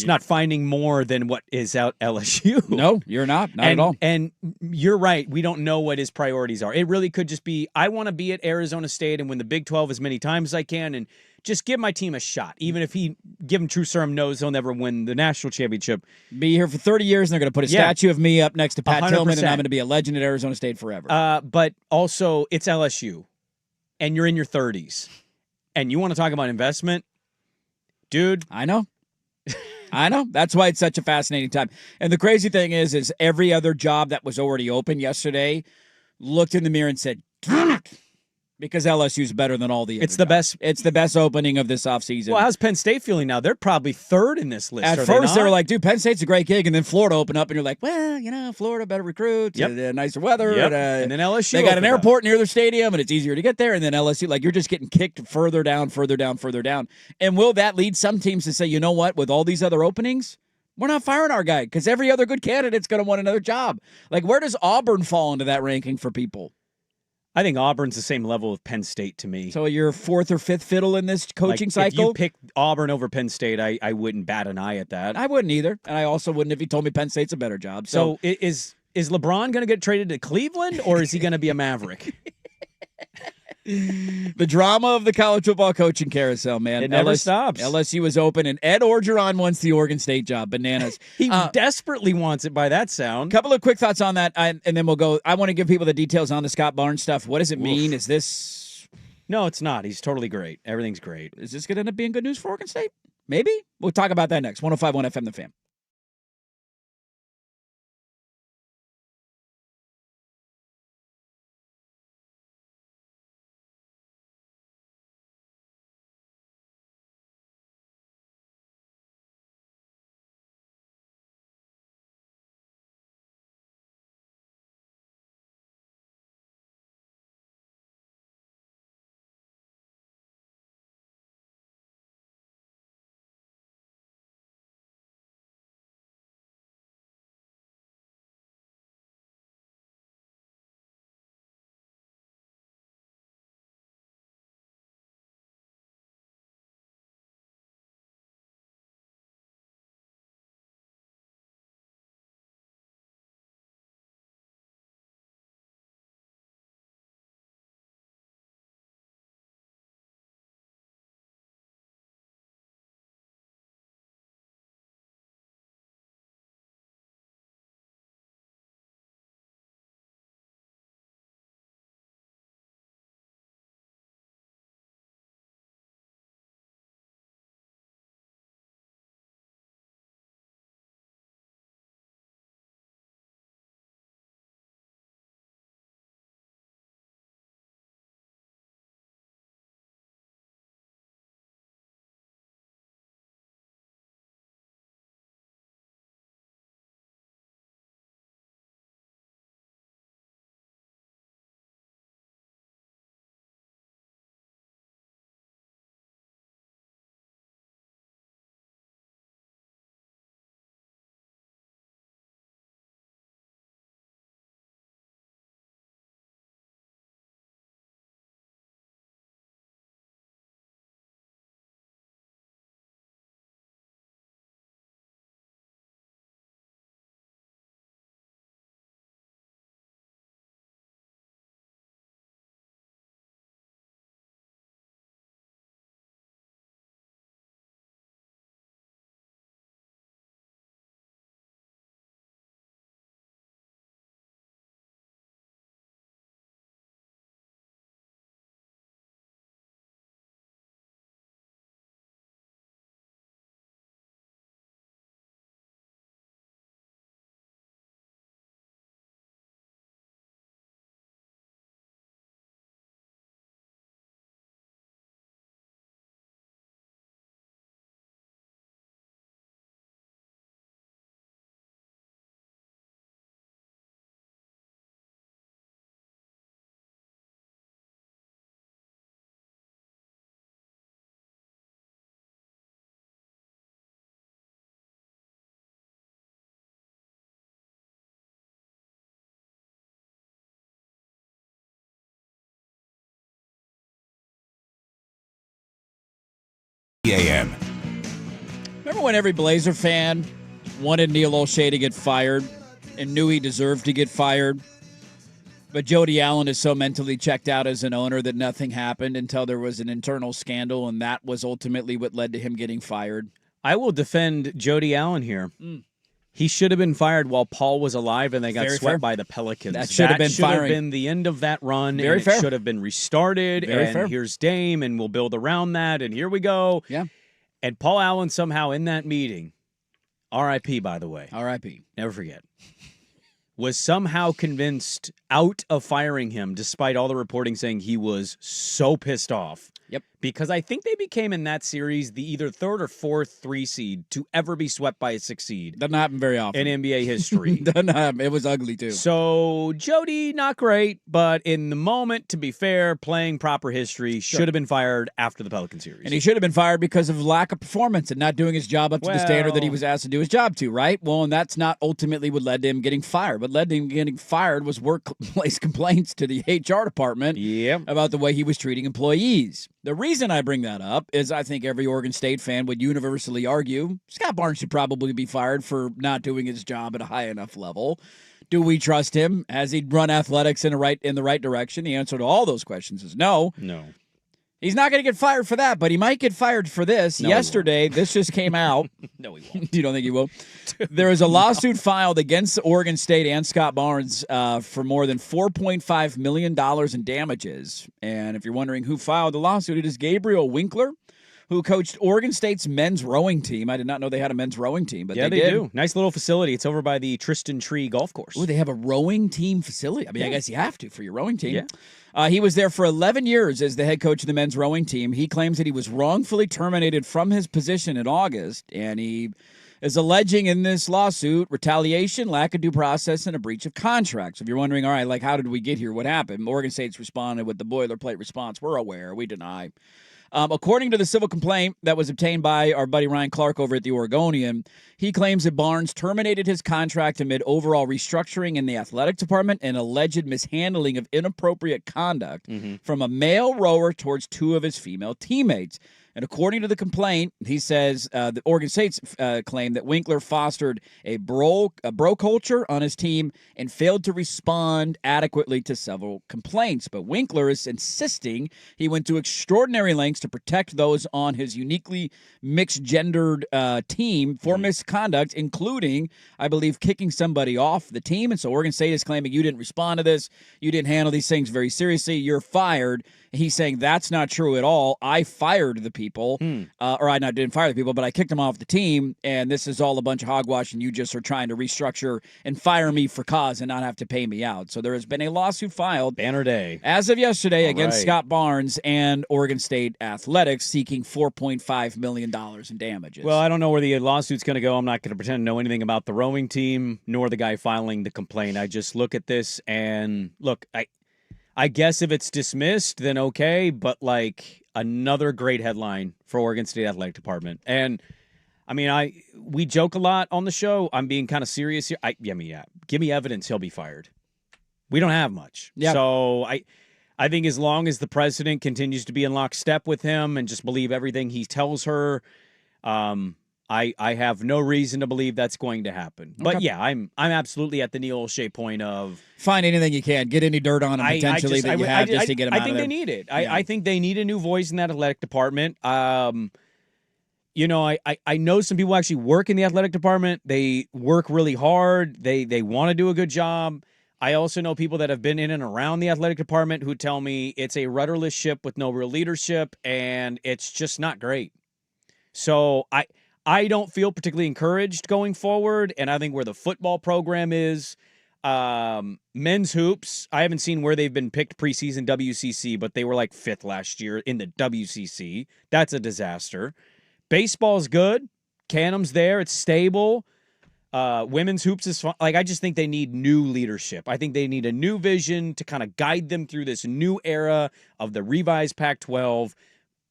Not finding more than what is out LSU. No, you're not at all. And you're right. We don't know what his priorities are. It really could just be, I want to be at Arizona State and win the Big 12 as many times as I can and just give my team a shot. Even if give him True Serum knows he'll never win the national championship. Be here for 30 years and they're going to put a statue of me up next to Pat 100%. Tillman and I'm going to be a legend at Arizona State forever. But also, it's LSU and you're in your 30s and you want to talk about investment? Dude. I know. That's why it's such a fascinating time. And the crazy thing is every other job that was already open yesterday looked in the mirror and said, damn it, because LSU's better than all the other jobs. It's the best opening of this offseason. Well, how's Penn State feeling now? They're probably third in this list. At first, they were like, dude, Penn State's a great gig. And then Florida opened up, and you're like, well, Florida, better recruits, nicer weather. Yep. And then LSU. They got an airport near their stadium, and it's easier to get there. And then LSU, like, you're just getting kicked further down. And will that lead some teams to say, you know what, with all these other openings, we're not firing our guy because every other good candidate's going to want another job. Like, where does Auburn fall into that ranking for people? I think Auburn's the same level of Penn State to me. So you're fourth or fifth fiddle in this coaching cycle? If you pick Auburn over Penn State, I wouldn't bat an eye at that. I wouldn't either. And I also wouldn't if you told me Penn State's a better job. So is LeBron going to get traded to Cleveland or is he going to be a Maverick? The drama of the college football coaching carousel, man. It never stops. LSU is open, and Ed Orgeron wants the Oregon State job. Bananas. He desperately wants it by that sound. Couple of quick thoughts on that, and then we'll go. I want to give people the details on the Scott Barnes stuff. What does it mean? Is this... No, it's not. He's totally great. Everything's great. Is this going to end up being good news for Oregon State? Maybe. We'll talk about that next. 105.1 FM The Fan. AM. Remember when every Blazer fan wanted Neil O'Shea to get fired and knew he deserved to get fired? But Jody Allen is so mentally checked out as an owner that nothing happened until there was an internal scandal, and that was ultimately what led to him getting fired. I will defend Jody Allen here. He should have been fired while Paul was alive, and they got Very swept fair. by the Pelicans. That should have been firing. been the end of that run. Very and fair. It should have been restarted. Very and fair. Here's Dame, and we'll build around that. And here we go. Yeah. And Paul Allen somehow in that meeting, R.I.P. by the way, R.I.P. never forget, was somehow convinced out of firing him, despite all the reporting saying he was so pissed off. Yep. Because I think they became in that series the either third or fourth 3 seed to ever be swept by a 6 seed Doesn't happen very often. in NBA history. Doesn't happen. It was ugly, too. So Jody, not great, but in the moment, to be fair, playing proper history, should have been fired after the Pelican series. And he should have been fired because of lack of performance and not doing his job up to the standard that he was asked to do his job to, right? Well, and that's not ultimately what led to him getting fired. What led to him getting fired was workplace complaints to the HR department about the way he was treating employees. The reason I bring that up is I think every Oregon State fan would universally argue Scott Barnes should probably be fired for not doing his job at a high enough level. Do we trust him? Has he run athletics in the right direction? The answer to all those questions is no. No. He's not going to get fired for that, but he might get fired for this. No, Yesterday, this just came out. No, he won't. You don't think he will? There is a lawsuit filed against Oregon State and Scott Barnes for more than $4.5 million in damages. And if you're wondering who filed the lawsuit, it is Gabriel Winkler, who coached Oregon State's men's rowing team. I did not know they had a men's rowing team, but Yeah, they did. do. Nice little facility. It's over by the Tristan Tree Golf Course. Oh, they have a rowing team facility. I mean, I guess you have to for your rowing team. Yeah. He was there for 11 years as the head coach of the men's rowing team. He claims that he was wrongfully terminated from his position in August, and he is alleging in this lawsuit retaliation, lack of due process, and a breach of contract. So if you're wondering, all right, like, how did we get here? What happened? Oregon State's responded with the boilerplate response. We're aware. We deny. According to the civil complaint that was obtained by our buddy Ryan Clark over at the Oregonian, he claims that Barnes terminated his contract amid overall restructuring in the athletic department and alleged mishandling of inappropriate conduct from a male rower towards 2 of his female teammates. And according to the complaint, he says the Oregon State's claim that Winkler fostered a bro culture on his team and failed to respond adequately to several complaints. But Winkler is insisting he went to extraordinary lengths to protect those on his uniquely mixed-gendered team for misconduct, including, I believe, kicking somebody off the team. And so Oregon State is claiming you didn't respond to this, you didn't handle these things very seriously, you're fired. He's saying that's not true at all. I fired the people, or I didn't fire the people, but I kicked them off the team, and this is all a bunch of hogwash, and you just are trying to restructure and fire me for cause and not have to pay me out. So there has been a lawsuit filed. Banner day. As of yesterday, All against right. Scott Barnes and Oregon State Athletics, seeking $4.5 million in damages. Well, I don't know where the lawsuit's going to go. I'm not going to pretend to know anything about the rowing team nor the guy filing the complaint. I just look at this and look, I guess if it's dismissed, then okay, but like another great headline for Oregon State Athletic Department. And I mean, we joke a lot on the show. I'm being kind of serious here. Give me evidence he'll be fired. We don't have much. Yep. So I think as long as the president continues to be in lockstep with him and just believe everything he tells her, I have no reason to believe that's going to happen. Okay. But yeah, I'm absolutely at the Neil O'Shea point of find anything you can, get any dirt on him potentially that you have just to get him out of there. I think they need it. Yeah. I think they need a new voice in that athletic department. You know, I know some people actually work in the athletic department. They work really hard. They want to do a good job. I also know people that have been in and around the athletic department who tell me it's a rudderless ship with no real leadership, and it's just not great. So I don't feel particularly encouraged going forward, and I think where the football program is, men's hoops, I haven't seen where they've been picked preseason WCC, but they were like 5th last year in the WCC. That's a disaster. Baseball's good. Canham's there. It's stable. Women's hoops is fun. Like, I just think they need new leadership. I think they need a new vision to kind of guide them through this new era of the revised Pac-12,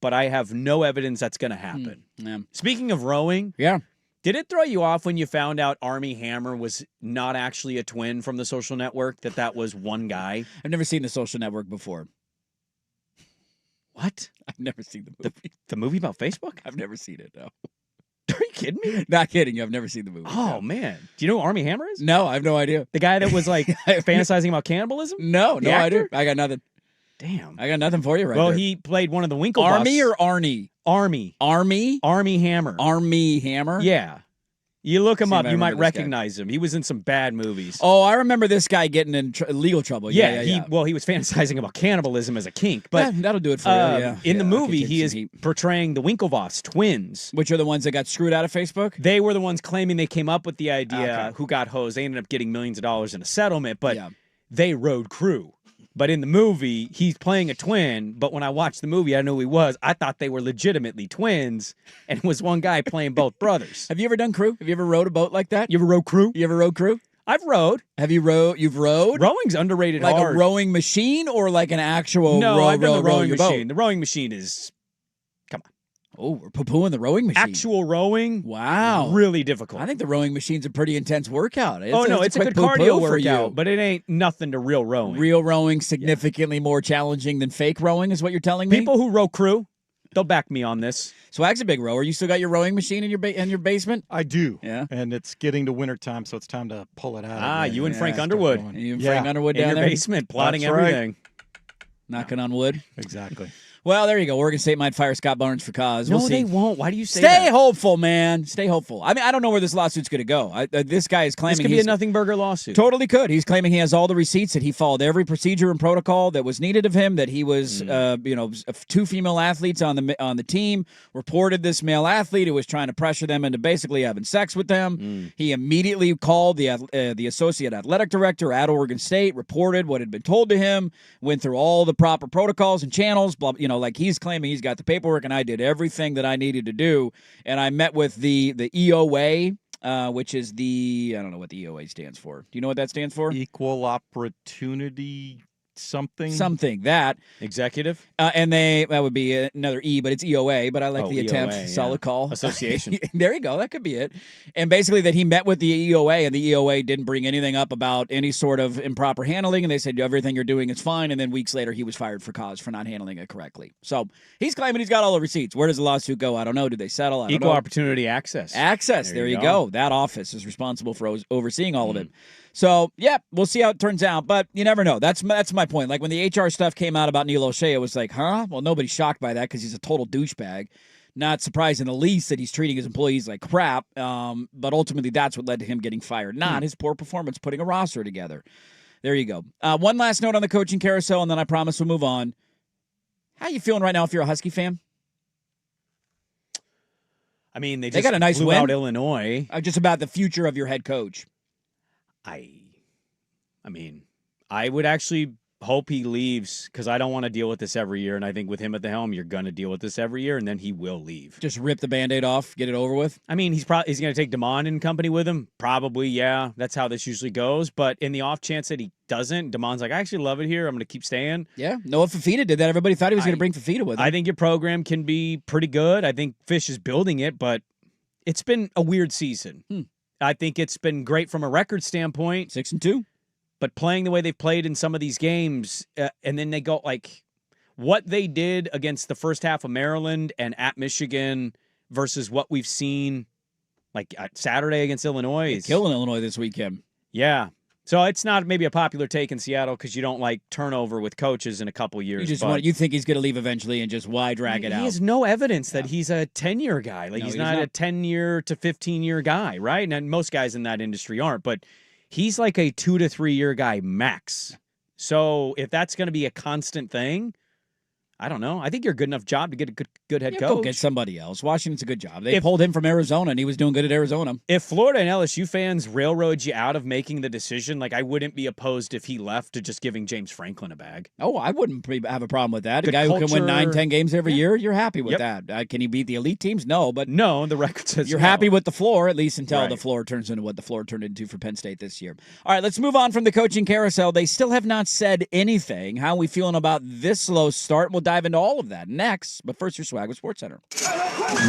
but I have no evidence that's going to happen. Yeah. Speaking of rowing, Yeah. did it throw you off when you found out Armie Hammer was not actually a twin from The Social Network, that was one guy? I've never seen The Social Network before. What? I've never seen the movie. The movie about Facebook? I've never seen it, no. Are you kidding me? Not kidding you. I've never seen the movie. Oh, no. man. Do you know who Army Hammer is? No, I have no idea. The guy that was like fantasizing about cannibalism? No The idea. actor? I got nothing. Damn. I got nothing for you right Well, there. he played one of the Winklevoss. Army or Arnie? Army. Army? Army Hammer. Army Hammer? Yeah. You look him See if up, I you might remember this guy. recognize him. He was in some bad movies. Oh, I remember this guy getting in legal trouble. Yeah. He was fantasizing about cannibalism as a kink. But that'll do it for you. Yeah. In the Yeah, movie, I could he take is some heat. portraying the Winklevoss twins. Which are the ones that got screwed out of Facebook? They were the ones claiming they came up with the idea, Okay. who got hosed. They ended up getting millions of dollars in a settlement, but Yeah. they rode crew. But in the movie, he's playing a twin. But when I watched the movie, I knew who he was. I thought they were legitimately twins, and it was one guy playing both brothers. Have you ever done crew? Have you ever rowed a boat like that? You ever rode crew? You ever rowed crew? I've rowed. Have you rowed? You've rowed? Rowing's underrated Like hard. a rowing machine or like an actual No, I've done the rowing your machine. boat? The rowing machine is Oh, we're poo-pooing the rowing machine. actual rowing. Wow. Really difficult. I think the rowing machine's a pretty intense workout. it's a quick good poo-poo cardio for workout, you. but it ain't nothing to real rowing. Real rowing significantly more challenging than fake rowing is what you're telling me? People who row crew, they'll back me on this. Swag's a big rower. You still got your rowing machine in your basement? I do. Yeah. And it's getting to wintertime, so it's time to pull it out. You and Frank start Underwood. going. And you and Yeah. Frank Underwood In down your there? basement, plotting That's right. everything. Knocking on wood. Exactly. Well, there you go. Oregon State might fire Scott Barnes for cause. No, We'll see. they won't. Why do you say Stay that? hopeful, man. Stay hopeful. I mean, I don't know where this lawsuit's going to go. This guy is claiming This could be a he's- nothing burger lawsuit. Totally could. He's claiming he has all the receipts, that he followed every procedure and protocol that was needed of him, that he was, two female athletes on the team reported this male athlete who was trying to pressure them into basically having sex with them. He immediately called the associate athletic director at Oregon State, reported what had been told to him, went through all the proper protocols and channels, blah, like he's claiming he's got the paperwork, and I did everything that I needed to do. And I met with the EOA, which is I don't know what the EOA stands for. Do you know what that stands for? Equal opportunity something. Something, that. Executive? And that would be another E, but it's EOA, but I like the attempt. EOA, Solid yeah. call. Association. There you go. That could be it. And basically that he met with the EOA, and the EOA didn't bring anything up about any sort of improper handling, and they said everything you're doing is fine, and then weeks later he was fired for cause for not handling it correctly. So he's claiming he's got all the receipts. Where does the lawsuit go? I don't know. Do they settle? I don't Equal know. opportunity access. There you go. That office is responsible for overseeing all of it. So, yeah, we'll see how it turns out, but you never know. That's my point. Like, when the HR stuff came out about Neil O'Shea, it was like, huh? Well, nobody's shocked by that because he's a total douchebag. Not surprised in the least that he's treating his employees like crap, but ultimately that's what led to him getting fired, not his poor performance putting a roster together. There you go. One last note on the coaching carousel, and then I promise we'll move on. How you feeling right now if you're a Husky fan? I mean, they got a nice blew win. out Illinois. Just about the future of your head coach. I mean, I would actually hope he leaves because I don't want to deal with this every year. And I think with him at the helm, you're going to deal with this every year, and then he will leave. Just rip the Band-Aid off, get it over with? I mean, he's going to take DeMond and company with him. Probably, yeah. That's how this usually goes. But in the off chance that he doesn't, DeMond's like, I actually love it here. I'm going to keep staying. Yeah. Noah Fafita did that. Everybody thought he was going to bring Fafita with him. I think your program can be pretty good. I think Fish is building it, but it's been a weird season. I think it's been great from a record standpoint. 6-2. But playing the way they've played in some of these games, and then they go like what they did against the first half of Maryland and at Michigan versus what we've seen like Saturday against Illinois. They're killing Illinois this weekend. Yeah. So it's not maybe a popular take in Seattle because you don't like turnover with coaches in a couple years. You think he's going to leave eventually, and just why drag it out? He has no evidence that he's a 10-year guy. Like he's not a 10-year to 15-year guy, right? And most guys in that industry aren't, but he's like a 2 to 3 year guy max. So if that's going to be a constant thing, I don't know. I think you're a good enough job to get a good head coach. Go get somebody else. Washington's a good job. They pulled him from Arizona, and he was doing good at Arizona. If Florida and LSU fans railroad you out of making the decision, like I wouldn't be opposed if he left to just giving James Franklin a bag. Oh, I wouldn't have a problem with that. Good a guy culture. who can win 9-10 games every year, you're happy with that. Can he beat the elite teams? No, but no, the record says you're no. happy with the floor, at least until Right. the floor turns into what the floor turned into for Penn State this year. All right, let's move on from the coaching carousel. They still have not said anything. How are we feeling about this slow start? We'll dive dive into all of that next. But first, your Swag with SportsCenter.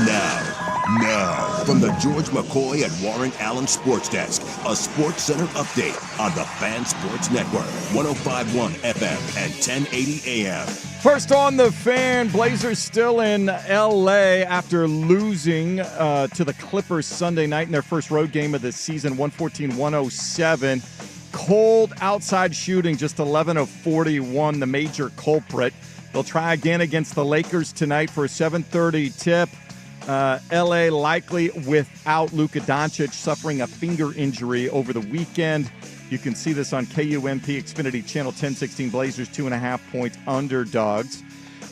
Now, from the George McCoy and Warren Allen Sports Desk, a Sports Center update on the Fan Sports Network, 105.1 FM and 1080 AM. First on the Fan, Blazers still in L.A. after losing to the Clippers Sunday night in their first road game of the season, 114-107. Cold outside shooting, just 11 of 41, the major culprit. They'll try again against the Lakers tonight for a 7:30 tip. L.A. likely without Luka Doncic, suffering a finger injury over the weekend. You can see this on KUMP Xfinity Channel 1016. Blazers 2.5-point underdogs.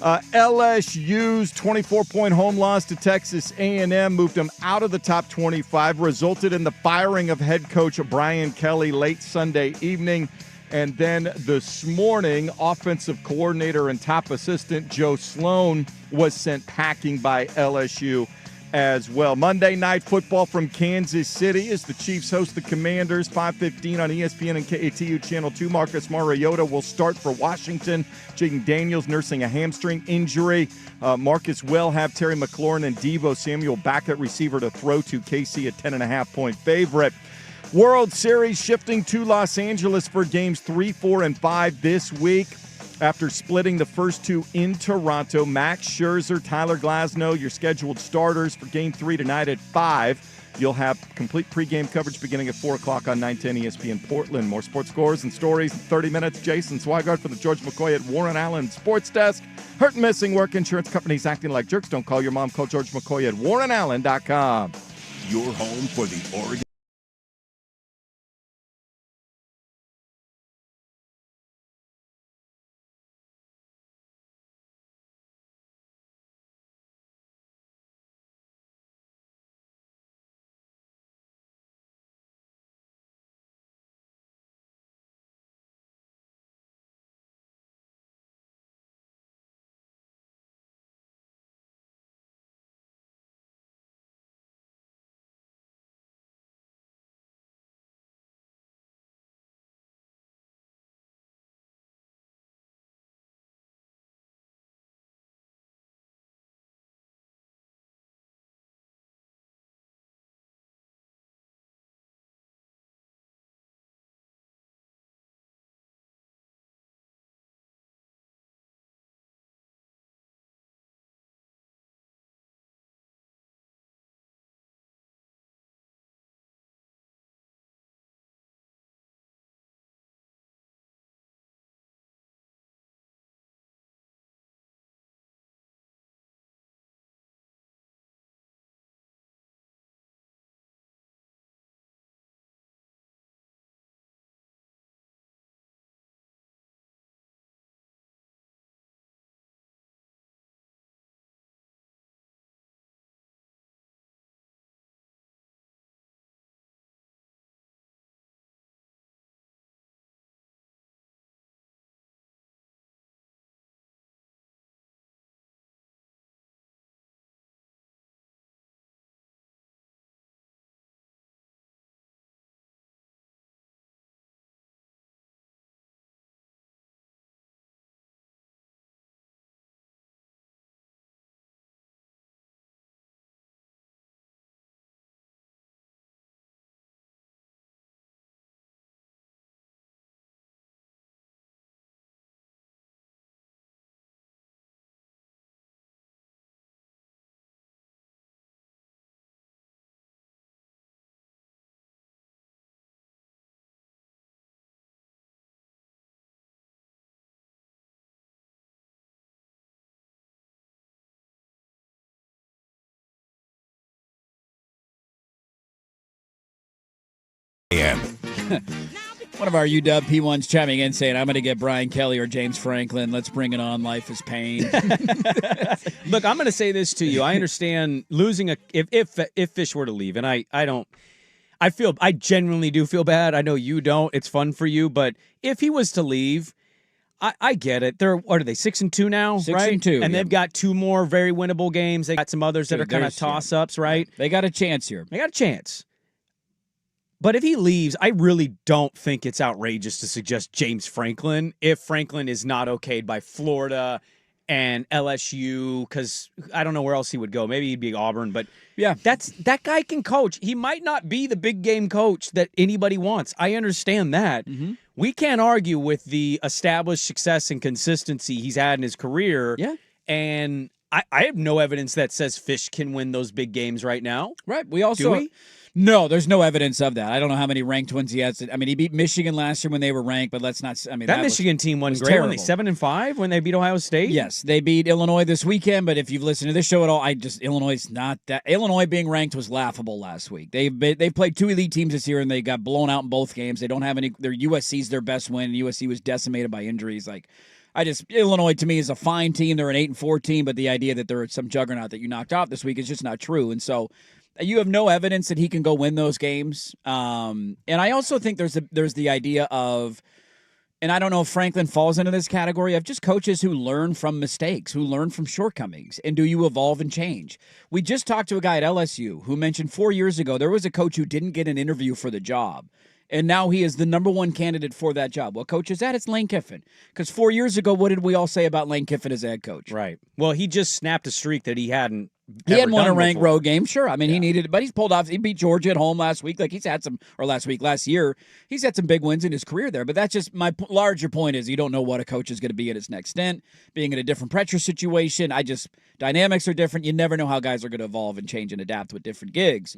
LSU's 24-point home loss to Texas A&M moved them out of the top 25, resulted in the firing of head coach Brian Kelly late Sunday evening. And then this morning, offensive coordinator and top assistant Joe Sloan was sent packing by LSU as well. Monday Night Football from Kansas City as the Chiefs host the Commanders, 5:15 on ESPN and KATU Channel 2. Marcus Mariota will start for Washington. Jaden Daniels nursing a hamstring injury. Marcus will have Terry McLaurin and Deebo Samuel back at receiver to throw to. KC, a 10.5-point favorite. World Series shifting to Los Angeles for games 3, 4, and 5 this week. After splitting the first two in Toronto, Max Scherzer, Tyler Glasnow, your scheduled starters for Game 3 tonight at 5. You'll have complete pregame coverage beginning at 4 o'clock on 910 ESPN Portland. More sports scores and stories in 30 minutes. Jason Swigart for the George McCoy at Warren Allen Sports Desk. Hurt and missing work, insurance companies acting like jerks. Don't call your mom. Call George McCoy at warrenallen.com. Your home for the Oregon. One of our UW P1s chiming in saying, I'm going to get Brian Kelly or James Franklin. Let's bring it on. Life is pain. Look, I'm going to say this to you. I understand losing if Fish were to leave, and I genuinely do feel bad. I know you don't. It's fun for you, but if he was to leave, I get it. What are they, 6-2 now, 6-2, right? yeah. And they've got 2 more very winnable games. They got some others that are kind of toss-ups, right? They got a chance here. They got a chance. But if he leaves, I really don't think it's outrageous to suggest James Franklin if Franklin is not okayed by Florida and LSU, because I don't know where else he would go. Maybe he'd be Auburn, but yeah, that guy can coach. He might not be the big game coach that anybody wants. I understand that. Mm-hmm. We can't argue with the established success and consistency he's had in his career. Yeah. And I have no evidence that says Fish can win those big games right now. Right. We also Do we? No, there's no evidence of that. I don't know how many ranked wins he has. I mean, he beat Michigan last year when they were ranked, but let's not. I mean, that Michigan team wasn't great. When they 7-5 when they beat Ohio State. Yes, they beat Illinois this weekend. But if you've listened to this show at all, Illinois is not that. Illinois being ranked was laughable last week. They've played 2 elite teams this year and they got blown out in both games. They don't have any. Their USC's their best win. USC was decimated by injuries. Illinois to me is a fine team. They're an 8-4 team, but the idea that they're some juggernaut that you knocked off this week is just not true. And so you have no evidence that he can go win those games. And I also think there's the idea of, and I don't know if Franklin falls into this category of just coaches who learn from mistakes, who learn from shortcomings, and do you evolve and change? We just talked to a guy at LSU who mentioned 4 years ago there was a coach who didn't get an interview for the job. And now he is the number 1 candidate for that job. What coach is that? It's Lane Kiffin. Because 4 years ago, what did we all say about Lane Kiffin as a head coach? Right. Well, he just snapped a streak that he hadn't. He hadn't won a ranked before. road game, sure. I mean, he needed it, but he's pulled off. He beat Georgia at home last week. He's had some, or last year, he's had some big wins in his career there. But that's just my larger point is you don't know what a coach is going to be at his next stint, being in a different pressure situation. Dynamics are different. You never know how guys are going to evolve and change and adapt with different gigs.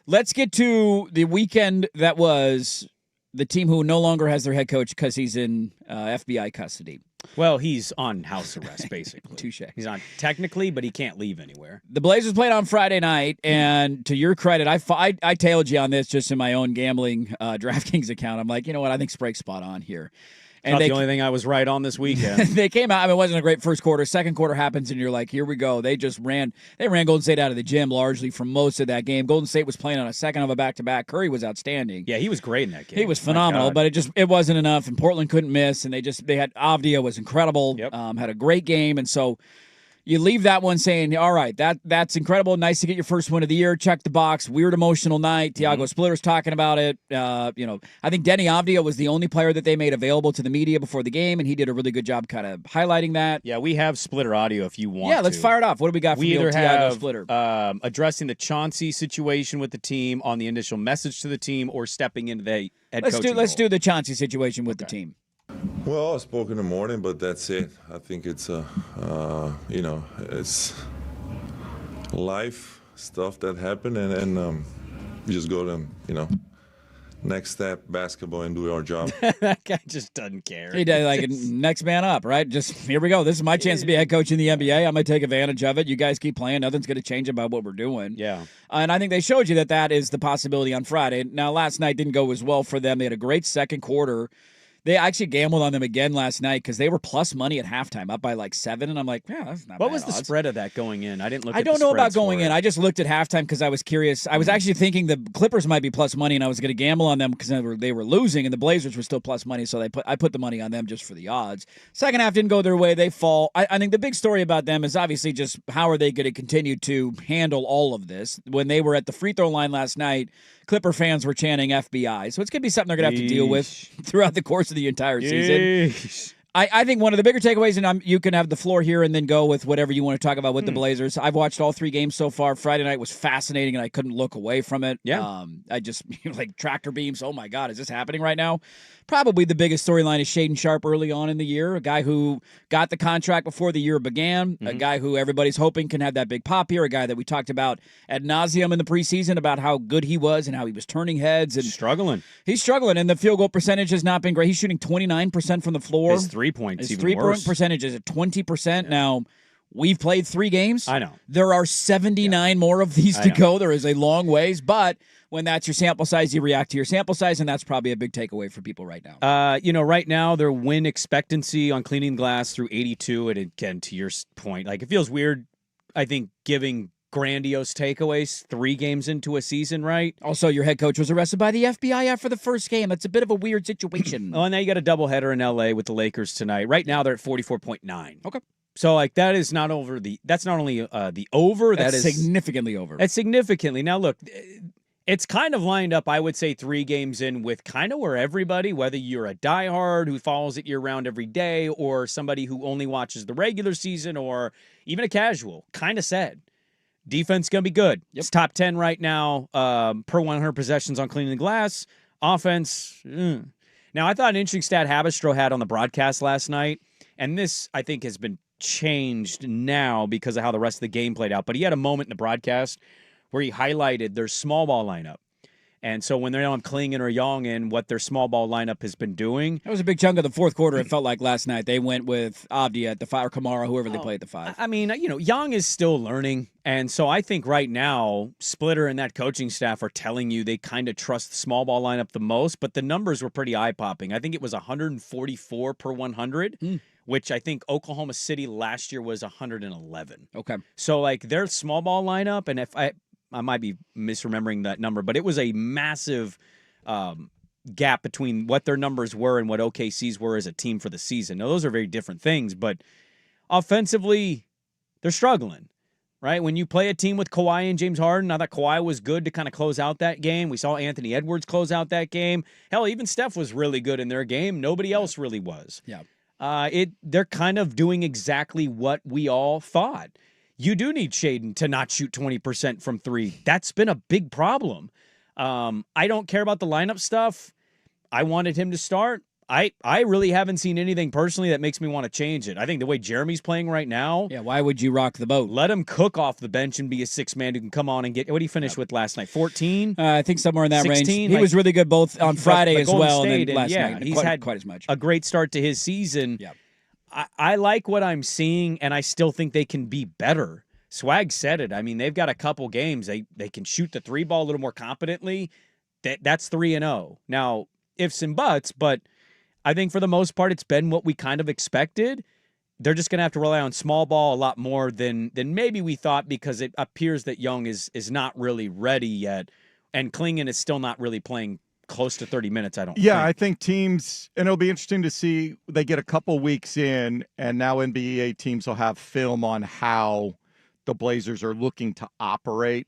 Let's get to the weekend that was the team who no longer has their head coach because he's in FBI custody. Well, he's on house arrest, basically. Touche. He's on technically, but he can't leave anywhere. The Blazers played on Friday night, and to your credit, I tailed you on this just in my own gambling DraftKings account. I'm like, you know what? I think Sprague's spot on here. And not the only thing I was right on this weekend. They came out. I mean, it wasn't a great first quarter. Second quarter happens, and you're like, here we go. They ran Golden State out of the gym largely for most of that game. Golden State was playing on a second of a back-to-back. Curry was outstanding. Yeah, he was great in that game. He was phenomenal, but it wasn't enough, and Portland couldn't miss, and they had Avdia was incredible, had a great game, and so you leave that one saying, all right, that's incredible. Nice to get your first win of the year. Check the box. Weird emotional night. Tiago Splitter's talking about it. I think Denny Avdia was the only player that they made available to the media before the game, and he did a really good job kind of highlighting that. Yeah, we have Splitter audio if you want. Yeah, let's fire it off. What do we got from Tiago Splitter? Addressing the Chauncey situation with the team on the initial message to the team or stepping into the head coaching Let's do the Chauncey situation with the team. Well, I spoke in the morning, but that's it. I think it's it's life stuff that happened, and we just go to next step, basketball, and do our job. That guy just doesn't care. He does, next man up, right? Just here we go. This is my chance to be a head coach in the NBA. I'm gonna take advantage of it. You guys keep playing. Nothing's gonna change about what we're doing. Yeah. And I think they showed you that is the possibility on Friday. Now, last night didn't go as well for them. They had a great second quarter. They actually gambled on them again last night because they were plus money at halftime, up by 7, and I'm like, yeah, that's not bad. What was the spread of that going in? I didn't look. I don't know about going in. I just looked at halftime because I was curious. I was actually thinking the Clippers might be plus money, and I was going to gamble on them because they were losing, and the Blazers were still plus money, so I put the money on them just for the odds. Second half didn't go their way. They fall. I think the big story about them is obviously just how are they going to continue to handle all of this. When they were at the free throw line last night, Clipper fans were chanting FBI. So it's going to be something they're going to have to deal with throughout the course of the entire season. I think one of the bigger takeaways, and you can have the floor here and then go with whatever you want to talk about with the Blazers. I've watched all 3 games so far. Friday night was fascinating, and I couldn't look away from it. Yeah. I just, tractor beams. Oh, my God, is this happening right now? Probably the biggest storyline is Shaedon Sharpe early on in the year, a guy who got the contract before the year began, a guy who everybody's hoping can have that big pop here, a guy that we talked about ad nauseum in the preseason about how good he was and how he was turning heads. And struggling. He's struggling, and the field goal percentage has not been great. He's shooting 29% from the floor. His 3-points His even worse. 3-point percentage is at 20%. Now, we've played 3 games. I know. There are 79 more of these to go. There is a long ways, but when that's your sample size, you react to your sample size, and that's probably a big takeaway for people right now. Right now, their win expectancy on cleaning glass through 82, and again, to your point, it feels weird, I think, giving grandiose takeaways 3 games into a season, right? Also, your head coach was arrested by the FBI after the first game. That's a bit of a weird situation. Oh, and now you got a doubleheader in L.A. with the Lakers tonight. Right now, they're at 44.9. Okay. So, that is not over that's not only the over, That's that is significantly over. That's significantly. Now, look, It's kind of lined up, I would say, 3 games in with kind of where everybody, whether you're a diehard who follows it year-round every day or somebody who only watches the regular season or even a casual, kind of said. Defense going to be good. Yep. It's top 10 right now per 100 possessions on cleaning the glass. Offense, Now, I thought an interesting stat Habistro had on the broadcast last night, and this, I think, has been changed now because of how the rest of the game played out. But he had a moment in the broadcast where he highlighted their small ball lineup. And so when they're on Klingen or Young in, what their small ball lineup has been doing. That was a big chunk of the fourth quarter, it felt like last night. They went with Avdia at the 5, or Kamara, whoever they played at the 5. I mean, Young is still learning. And so I think right now, Splitter and that coaching staff are telling you they kind of trust the small ball lineup the most, but the numbers were pretty eye-popping. I think it was 144 per 100, which I think Oklahoma City last year was 111. Okay. So, like, their small ball lineup, and if I might be misremembering that number, but it was a massive gap between what their numbers were and what OKC's were as a team for the season. Now, those are very different things, but offensively, they're struggling, right? When you play a team with Kawhi and James Harden, I thought Kawhi was good to kind of close out that game. We saw Anthony Edwards close out that game. Hell, even Steph was really good in their game. Nobody else really was. Yeah. They're kind of doing exactly what we all thought. You do need Shaden to not shoot 20% from 3. That's been a big problem. I don't care about the lineup stuff. I wanted him to start. I really haven't seen anything personally that makes me want to change it. I think the way Jeremy's playing right now. Yeah, why would you rock the boat? Let him cook off the bench and be a 6-man who can come on and get. What did he finish with last night? 14? I think somewhere in that 16? range. He was really good both on Friday as well State, and then last night. He's had quite as much. A great start to his season. Yeah. I like what I'm seeing, and I still think they can be better. Swag said it. I mean, they've got a couple games. They can shoot the 3 ball a little more competently. That's 3-0. Now, ifs and buts, but I think for the most part, it's been what we kind of expected. They're just going to have to rely on small ball a lot more than maybe we thought, because it appears that Young is not really ready yet, and Klingen is still not really playing close to 30 minutes, I don't think. I think teams, and it'll be interesting to see, they get a couple weeks in, and now NBA teams will have film on how the Blazers are looking to operate.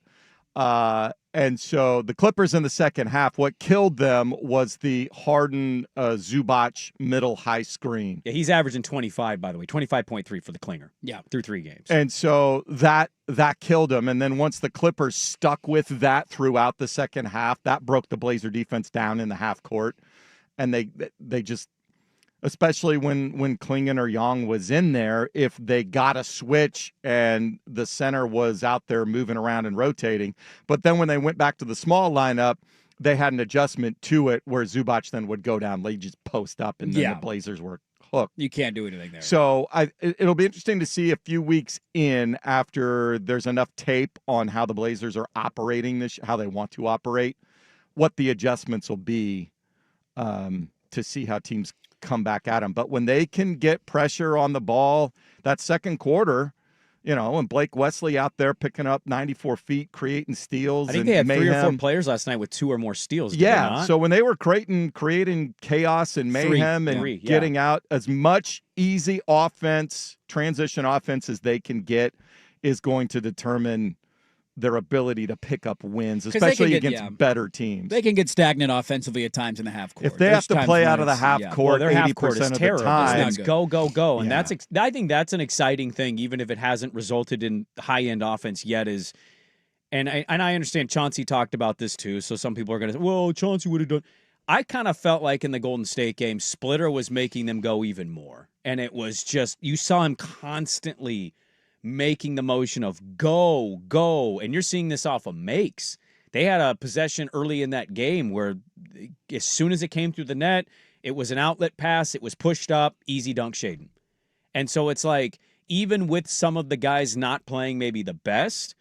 And so the Clippers in the second half, what killed them was the Harden Zubac middle high screen. Yeah, he's averaging 25, by the way, 25.3 for the Klinger. Yeah, through 3 games. And so that killed him. And then once the Clippers stuck with that throughout the second half, that broke the Blazer defense down in the half court. And they just, especially when Klingen or Young was in there, if they got a switch and the center was out there moving around and rotating. But then when they went back to the small lineup, they had an adjustment to it where Zubac then would go down. They just post up, and then the Blazers were hooked. You can't do anything there. So it'll be interesting to see a few weeks in, after there's enough tape on how the Blazers are operating this, how they want to operate, what the adjustments will be to see how teams come back at them. But when they can get pressure on the ball, that second quarter, and Blake Wesley out there picking up 94 feet, creating steals. I think and they had mayhem. 3 or 4 players last night with 2 or more steals. Yeah, so when they were creating chaos and mayhem and getting out as much easy offense, transition offense as they can get, is going to determine their ability to pick up wins, especially against better teams. They can get stagnant offensively at times in the half court. If they have to play out of the half court, their 80% half court is of terrible. the time, It's go, go, go. And I think that's an exciting thing, even if it hasn't resulted in high-end offense yet. And I understand Chauncey talked about this too, so some people are going to say, well, Chauncey would have done. I kind of felt like in the Golden State game, Splitter was making them go even more. And it was just, you saw him constantly making the motion of go, go. And you're seeing this off of makes. They had a possession early in that game where as soon as it came through the net, it was an outlet pass. It was pushed up, easy dunk Shaden. And so it's like, even with some of the guys not playing maybe the best,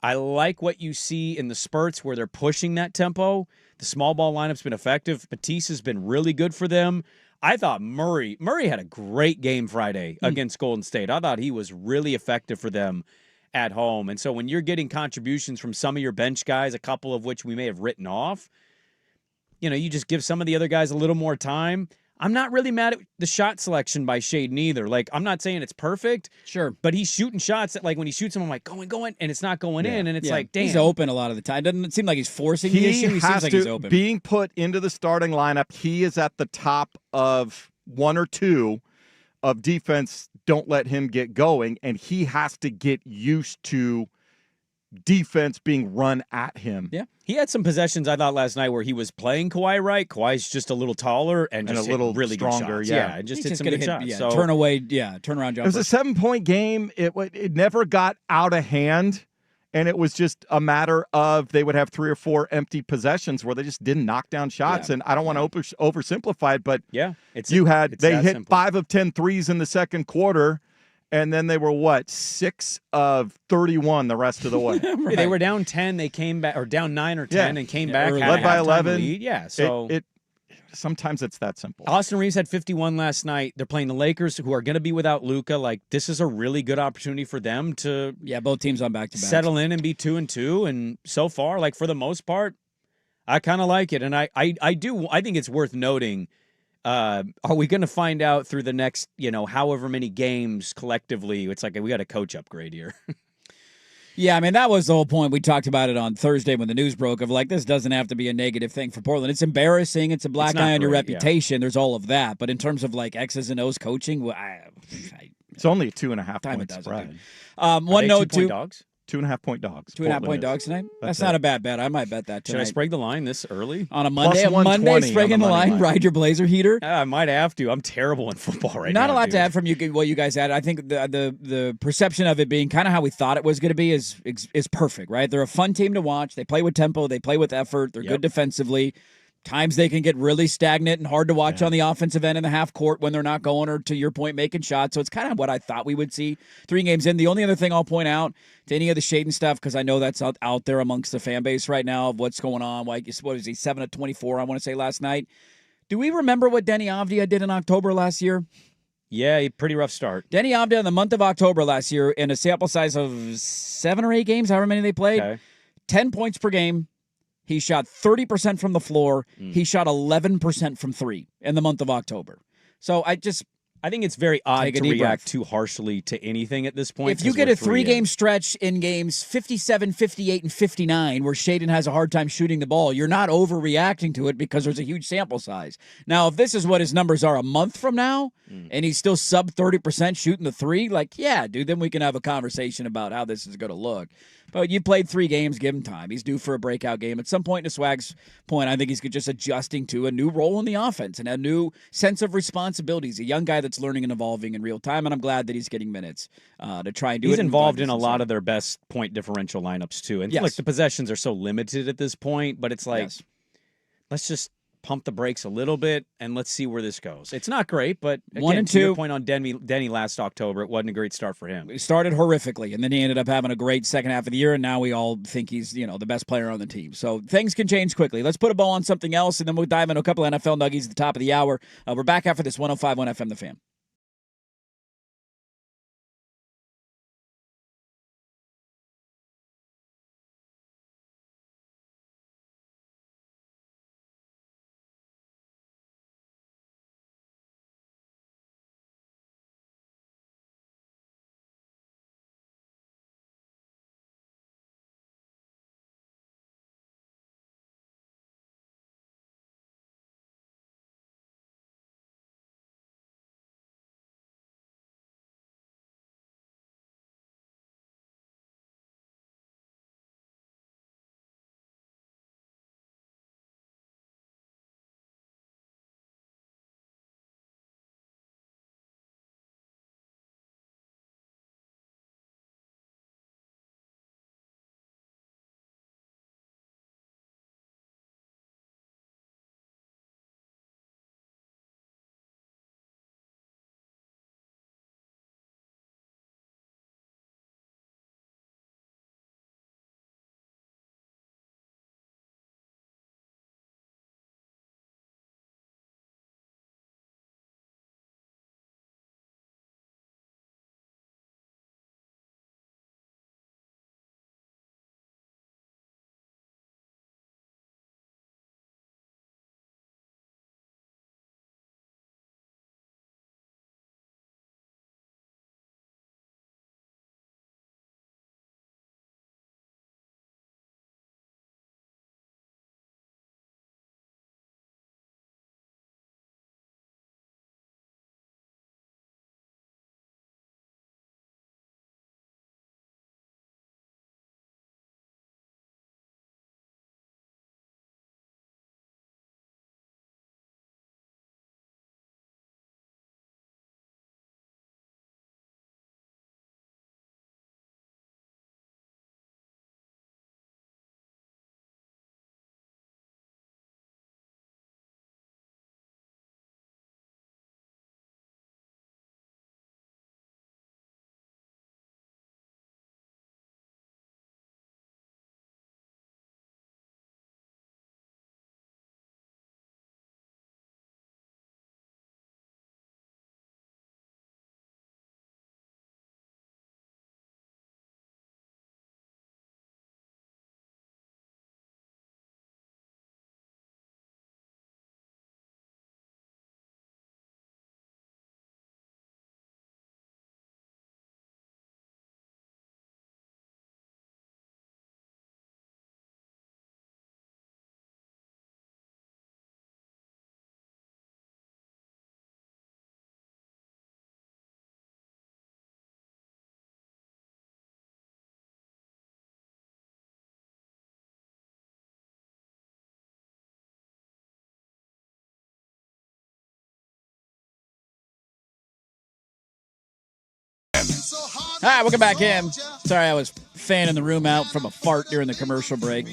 I like what you see in the spurts where they're pushing that tempo. The small ball lineup's been effective. Matisse has been really good for them. I thought Murray had a great game Friday against Golden State. I thought he was really effective for them at home. And so when you're getting contributions from some of your bench guys, a couple of which we may have written off, you just give some of the other guys a little more time. I'm not really mad at the shot selection by Shaden either. Like, I'm not saying it's perfect. Sure. But he's shooting shots that, like, when he shoots them, I'm like, going, and it's not going in. And it's like, damn. He's open a lot of the time. Doesn't seem like he's forcing the issue. He seems like he's open. Being put into the starting lineup, he is at the top of one or two of defense. Don't let him get going. And he has to get used to defense being run at him. Yeah. He had some possessions, I thought, last night where he was playing Kawhi right. Kawhi's just a little taller and just a little really stronger. good shots. Yeah. And just He's hit some good shots. Yeah, So, turnaround jumper. It was a 7-point game. It never got out of hand. And it was just a matter of they would have 3 or 4 empty possessions where they just didn't knock down shots. And I don't want to oversimplify it, but yeah, they hit simple. 5 of 10 threes in the second quarter. And then they were 6 of 31 the rest of the way. Right. They were down 10. They came back, or down 9 or 10, and came back. Had led a by halftime 11. lead. Yeah. So sometimes it's that simple. Austin Reeves had 51 last night. They're playing the Lakers, who are going to be without Luka. Like, this is a really good opportunity for them to both teams on back-to-back. settle in and be 2-2. And so far, like, for the most part, I kind of like it. And I think it's worth noting. Are we going to find out through the next, however many games collectively? It's like we got a coach upgrade here. Yeah, I mean, that was the whole point. We talked about it on Thursday when the news broke of, like, this doesn't have to be a negative thing for Portland. It's embarrassing. It's a black eye on your reputation. Yeah. There's all of that. But in terms of, like, X's and O's coaching, it's only a 2.5 point spread. One note, too. Dogs? 2.5 point dogs. 2.5 point dogs tonight? That's not a bad bet. I might bet that tonight. Should I Sprague the line this early? On a Monday? Sprague in the line? Ride your Blazer heater? I might have to. I'm terrible in football right now. Not a lot dude. to add from what you guys added. I think the perception of it being kind of how we thought it was going to be is perfect, right? They're a fun team to watch. They play with tempo. They play with effort. They're good defensively. Times they can get really stagnant and hard to watch on the offensive end in the half court when they're not going or, to your point, making shots. So it's kind of what I thought we would see 3 games in. The only other thing I'll point out to any of the Shaden stuff, because I know that's out there amongst the fan base right now of what's going on. Like, what is he, 7 of 24, I want to say, last night. Do we remember what Denny Avdia did in October last year? Yeah, pretty rough start. Denny Avdia in the month of October last year in a sample size of 7 or 8 games, however many they played, 10 points per game. He shot 30% from the floor. He shot 11% from 3 in the month of October. So I think it's very odd to react too harshly to anything at this point. If you get a 3-game stretch in games 57, 58, and 59 where Shaden has a hard time shooting the ball, you're not overreacting to it because there's a huge sample size. Now, if this is what his numbers are a month from now and he's still sub 30% shooting the 3, like, yeah, dude, then we can have a conversation about how this is going to look. But you played 3 games, give him time. He's due for a breakout game. At some point, to Swag's point, I think he's just adjusting to a new role in the offense and a new sense of responsibility. He's a young guy that's learning and evolving in real time, and I'm glad that he's getting minutes to try and do it. He's involved in a lot of their best point differential lineups, too. And look, the possessions are so limited at this point, but it's like, let's just pump the brakes a little bit and let's see where this goes. It's not great, but again, 1 and 2. To your point on Denny last October, it wasn't a great start for him. He started horrifically, and then he ended up having a great second half of the year, and now we all think he's, the best player on the team. So things can change quickly. Let's put a ball on something else, and then we'll dive into a couple of NFL nuggies at the top of the hour. We're back after this 105.1 FM The Fan. All right, welcome back in. Sorry, I was fanning the room out from a fart during the commercial break.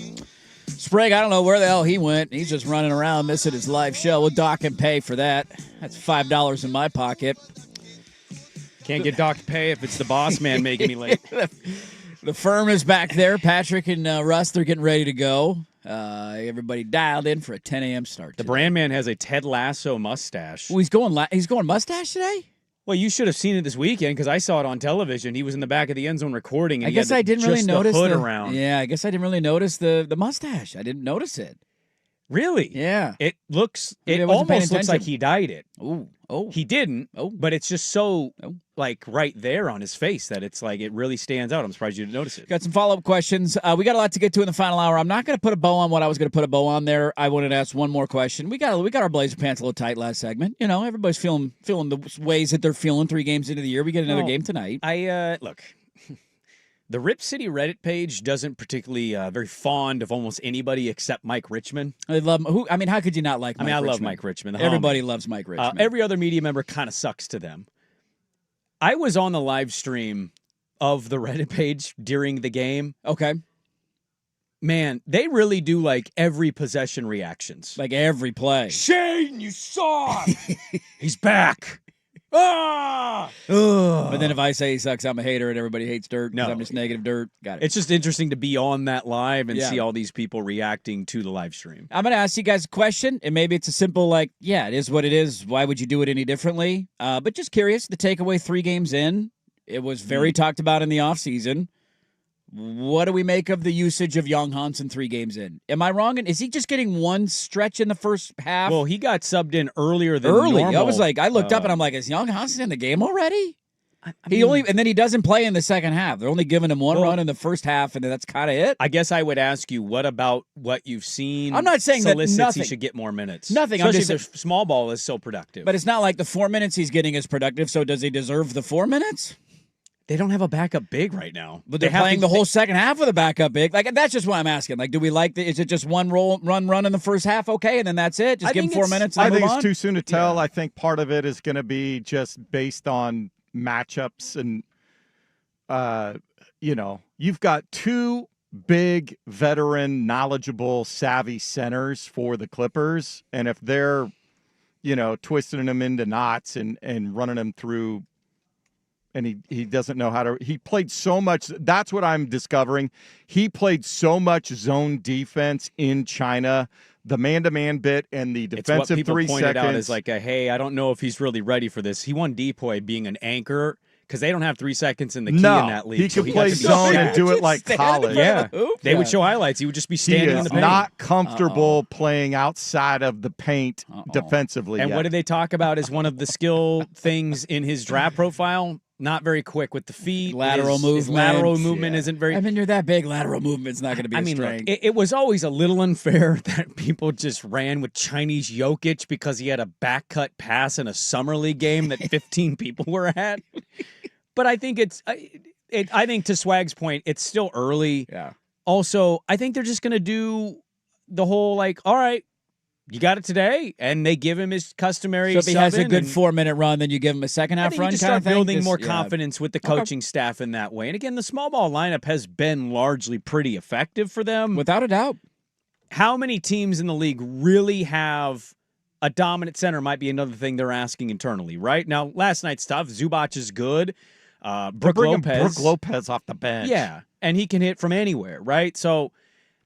Sprague, I don't know where the hell he went. He's just running around missing his live show. We'll dock and pay for that. That's $5 in my pocket. Can't get docked pay if it's the boss man making me late. The firm is back there. Patrick and Russ, they're getting ready to go. Everybody dialed in for a 10 a.m. start. The brand man has a Ted Lasso mustache. Oh, he's going mustache today? Well, you should have seen it this weekend because I saw it on television. He was in the back of the end zone recording, and I guess I didn't really notice the hood around. Yeah, I guess I didn't really notice the mustache. I didn't notice it. Really? Yeah. It looks. Maybe It I wasn't paying almost looks attention. like he dyed it. Oh. He didn't. Oh. But it's just so like right there on his face that it's like it really stands out. I'm surprised you didn't notice it. Got some follow-up questions. We got a lot to get to in the final hour. I'm not going to put a bow on what I was going to put a bow on there. I wanted to ask one more question. We got our blazer pants a little tight last segment. You know, everybody's feeling the ways that they're feeling 3 games into the year. We get another game tonight. Look. The Rip City Reddit page doesn't particularly very fond of almost anybody except Mike Richmond. I love him. How could you not like Mike Richmond? I love Mike Richmond. Everybody loves Mike Richmond. Every other media member kind of sucks to them. I was on the live stream of the Reddit page during the game. Okay. Man, they really do like every possession reactions. Like every play. Shane, you saw! He's back. Ah! But then if I say he sucks, I'm a hater and everybody hates Dirt because I'm just negative Dirt. Got it. It's just interesting to be on that live and Yeah. see all these people reacting to the live stream. I'm going to ask you guys a question, and maybe it's a simple, like, yeah, it is what it is. Why would you do it any differently? But just curious, the takeaway 3 games in, it was very talked about in the offseason. What do we make of the usage of Young Hansen 3 games in? Am I wrong? And is he just getting one stretch in the first half? Well, he got subbed in earlier than normal. I was like, I looked up and I'm like, is Young Hansen in the game already? And then he doesn't play in the second half. They're only giving him one run in the first half, and that's kind of it. I guess I would ask you, what about what you've seen? I'm not saying that solicits nothing. he should get more minutes. Nothing. Especially if the small ball is so productive. But it's not like the 4 minutes he's getting is productive. So does he deserve the 4 minutes? They don't have a backup big right now. But they're playing the whole second half with a backup big. Like, that's just what I'm asking. Like, do we like is it just one run in the first half? Okay, and then that's it. Just give him 4 minutes. And I think move it's on? too soon to tell. I think part of it is going to be just based on matchups and. You've got 2 big veteran, knowledgeable, savvy centers for the Clippers. And if they're, twisting them into knots and running them through and he doesn't know how to – he played so much – that's what I'm discovering. He played so much zone defense in China, the man-to-man bit and the defensive 3 seconds. It's what people pointed out as like, hey, I don't know if he's really ready for this. He won Depoy being an anchor – because they don't have 3 seconds in the key in that league. He could play zone and do it like college. Yeah, they would show highlights. He would just be standing in the paint. He is not comfortable playing outside of the paint defensively. And what did they talk about as one of the skill things in his draft profile? Not very quick with the feet. Lateral movement. His lateral movement isn't very. I mean, you're that big. Lateral movement's not going to be. Look, it was always a little unfair that people just ran with Chinese Jokic because he had a back cut pass in a summer league game that 15 people were at. But I think I think to Swag's point, it's still early. Yeah. Also, I think they're just going to do the whole like, all right, you got it today, and they give him his customary. So if he has a good and 4-minute run, then you give him a second half run. You just kind start of thing? building more confidence with the coaching staff in that way. And again, the small ball lineup has been largely pretty effective for them, without a doubt. How many teams in the league really have a dominant center? Might be another thing they're asking internally. Right now, last night's stuff. Zubac is good. Brook Lopez off the bench. Yeah, and he can hit from anywhere. Right, so.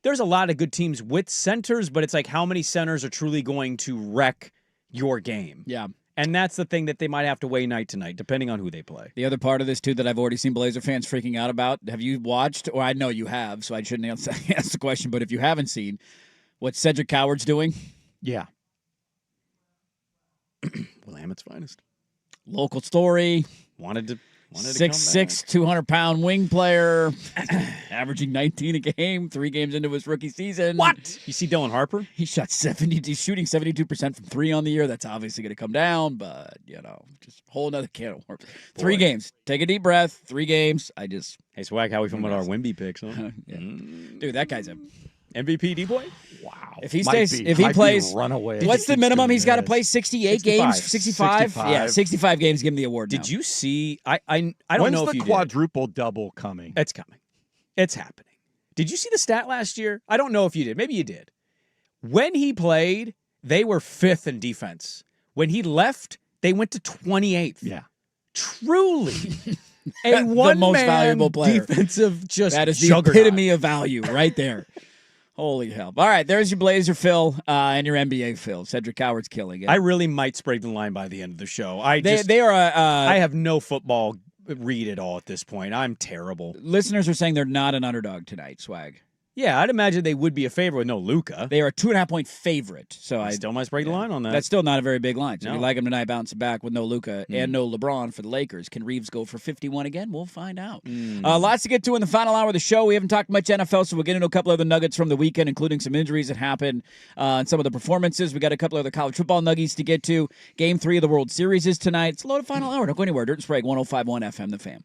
There's a lot of good teams with centers, but it's like how many centers are truly going to wreck your game? Yeah. And that's the thing that they might have to weigh night to night, depending on who they play. The other part of this, too, that I've already seen Blazer fans freaking out about, have you watched, or I know you have, so I shouldn't ask the question, but if you haven't seen, what Cedric Coward's doing? Yeah. Willamette's finest. Local story. Wanted to 6'6", 200-pound wing player, averaging 19 a game, 3 games into his rookie season. What? You see Dylan Harper? He's shooting 72% from 3 on the year. That's obviously going to come down, but, just a whole nother can of worms. 3 games. Take a deep breath. 3 games. Hey, Swag, how we feeling with our Wimby picks, huh? Yeah. Dude, that guy's a MVP D-Boy? Wow. If he Might stays, be. if he Might be plays, runaway. what's the minimum he's got to play? 68 games, 65. 65. Yeah, 65 games. Give him the award. Did now. you see? I don't When's know if the you quadruple double coming? did. It's coming. It's happening. Did you see the stat last year? I don't know if you did. Maybe you did. When he played, they were 5th in defense. When he left, they went to 28th. Yeah. Truly. A The most one-man valuable player. defensive just That is the juggernaut. epitome of value right there. Holy hell. All right, there's your Blazer Phil and your NBA Phil. Cedric Howard's killing it. I really might Sprague the line by the end of the show. They are. I have no football read at all at this point. I'm terrible. Listeners are saying they're not an underdog tonight, Swag. Yeah, I'd imagine they would be a favorite with no Luka. They are a 2.5-point favorite. So I still might Sprague the line on that. That's still not a very big line. So if No. you like them tonight, bouncing back with no Luka and no LeBron for the Lakers. Can Reeves go for 51 again? We'll find out. Lots to get to in the final hour of the show. We haven't talked much NFL, so we'll get into a couple other nuggets from the weekend, including some injuries that happened and some of the performances. We got a couple other college football nuggies to get to. Game 3 of the World Series is tonight. It's a loaded final hour. Don't go anywhere. Dirt and Sprague, 105.1 FM, The Fan.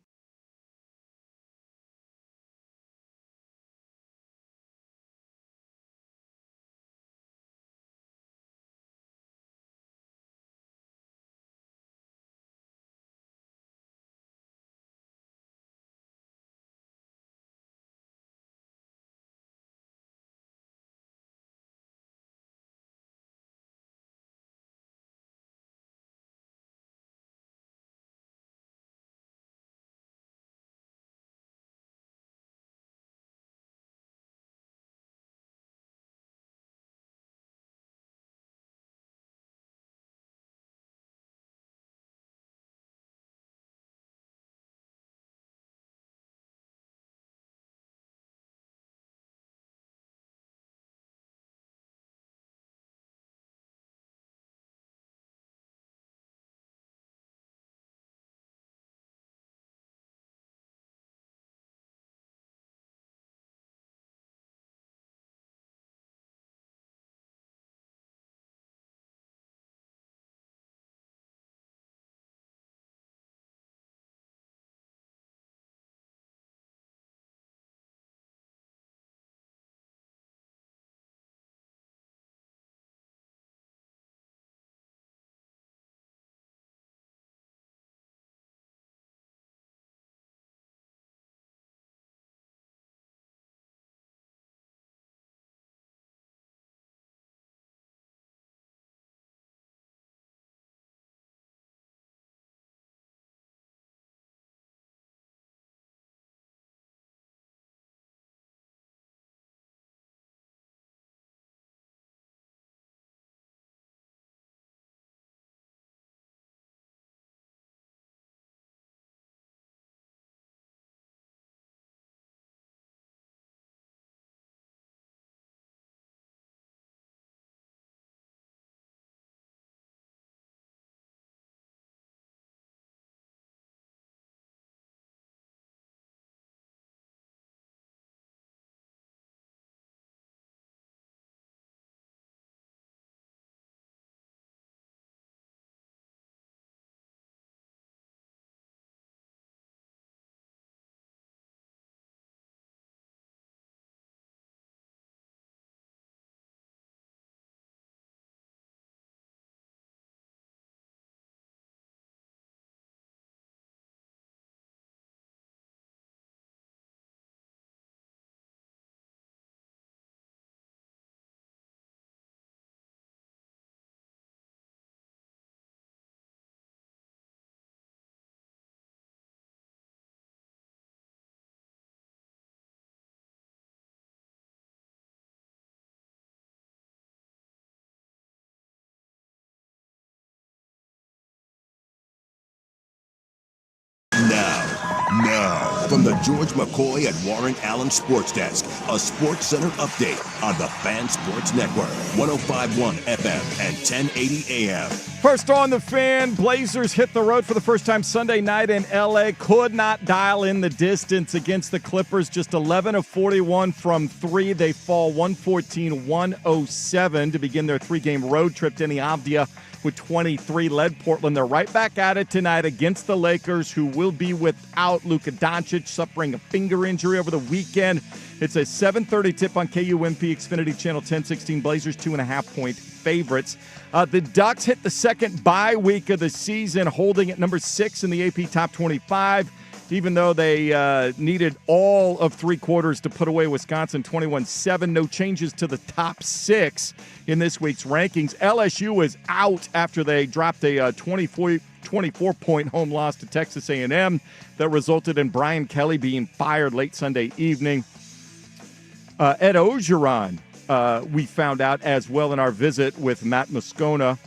Now, from the George McCoy and Warren Allen Sports Desk, a Sports Center update on the Fan Sports Network, 105.1 FM and 1080 AM. First on the Fan, Blazers hit the road for the first time Sunday night in L.A. Could not dial in the distance against the Clippers. Just 11 of 41 from three. They fall 114-107 to begin their three-game road trip. Denny Avdia with 23 led Portland. They're right back at it tonight against the Lakers, who will be without Luka Doncic, suffering a finger injury over the weekend. It's a 7:30 tip on KUMP Xfinity Channel 1016. Blazers 2.5-point favorites. The Ducks hit the second bye week of the season, holding at number 6 in the AP Top 25. Even though they needed all of 3 quarters to put away Wisconsin 21-7. No changes to the top 6 in this week's rankings. LSU was out after they dropped a 24-point home loss to Texas A&M that resulted in Brian Kelly being fired late Sunday evening. Ed Ogeron, we found out as well in our visit with Matt Moscona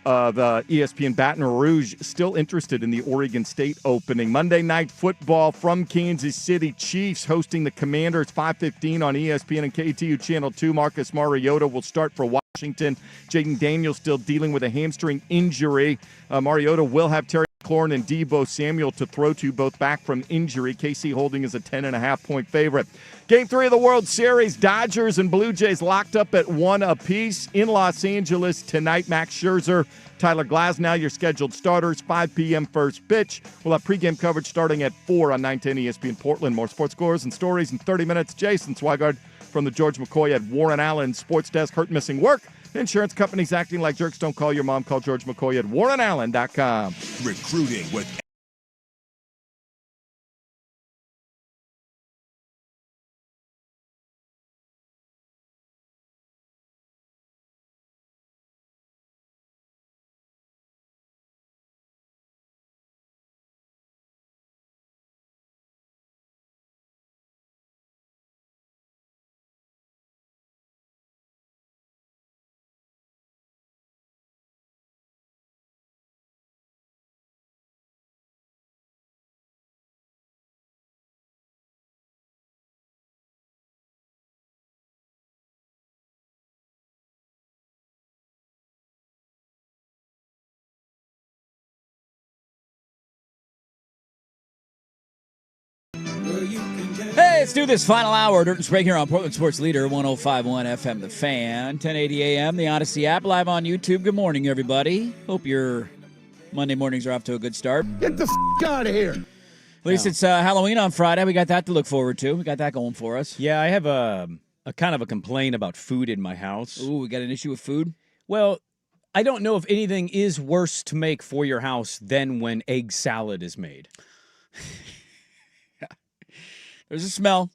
of ESPN Baton Rouge, still interested in the Oregon State opening. Monday Night Football from Kansas City. Chiefs hosting the Commanders, 5:15 on ESPN and KTU Channel 2. Marcus Mariota will start for Washington. Jaden Daniels still dealing with a hamstring injury. Mariota will have Terry McLaurin and Deebo Samuel to throw to, both back from injury. KC Holding is a 10.5-point favorite. Game 3 of the World Series, Dodgers and Blue Jays locked up at 1 apiece in Los Angeles tonight. Max Scherzer, Tyler Glasnow, your scheduled starters, 5 p.m. first pitch. We'll have pregame coverage starting at 4 on 910 ESPN Portland. More sports scores and stories in 30 minutes. Jason Swigard from the George McCoy at Warren Allen Sports Desk. Hurt, missing work. Insurance companies acting like jerks. Don't call your mom. Call George McCoy at warrenallen.com. Recruiting with Hey, let's do this final hour. Dirt and Sprague here on Portland Sports Leader, 105.1 FM, The Fan, 1080 AM, the Odyssey app, live on YouTube. Good morning, everybody. Hope your Monday mornings are off to a good start. Get the out of here. At least it's Halloween on Friday. We got that to look forward to. We got that going for us. Yeah, I have a kind of a complaint about food in my house. Ooh, we got an issue with food? Well, I don't know if anything is worse to make for your house than when egg salad is made. There's a smell.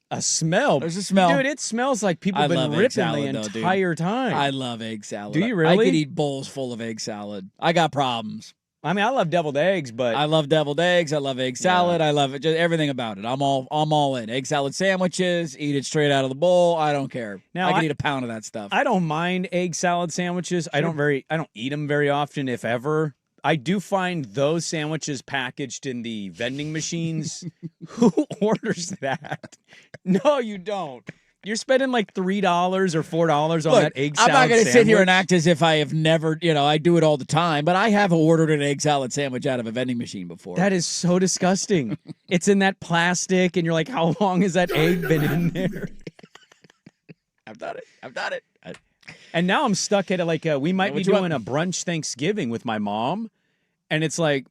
A smell? There's a smell. Dude, it smells like people have been ripping salad, the entire time. I love egg salad. Do you really? I could eat bowls full of egg salad. I got problems. I mean, I love deviled eggs, but I love deviled eggs. I love egg salad. I love it. Just everything about it. I'm all in. Egg salad sandwiches. Eat it straight out of the bowl. I don't care. Now, I can eat a pound of that stuff. I don't mind egg salad sandwiches. Sure. I don't eat them very often, if ever. I do find those sandwiches packaged in the vending machines. Who orders that? No, you don't. You're spending like $3 or $4 on that egg salad. I'm not going to sit here and act as if I have never, I do it all the time, but I have ordered an egg salad sandwich out of a vending machine before. That is so disgusting. It's in that plastic, and you're like, how long has that egg been in there? I've done it. And now I'm stuck at we might be doing a brunch Thanksgiving with my mom, and it's like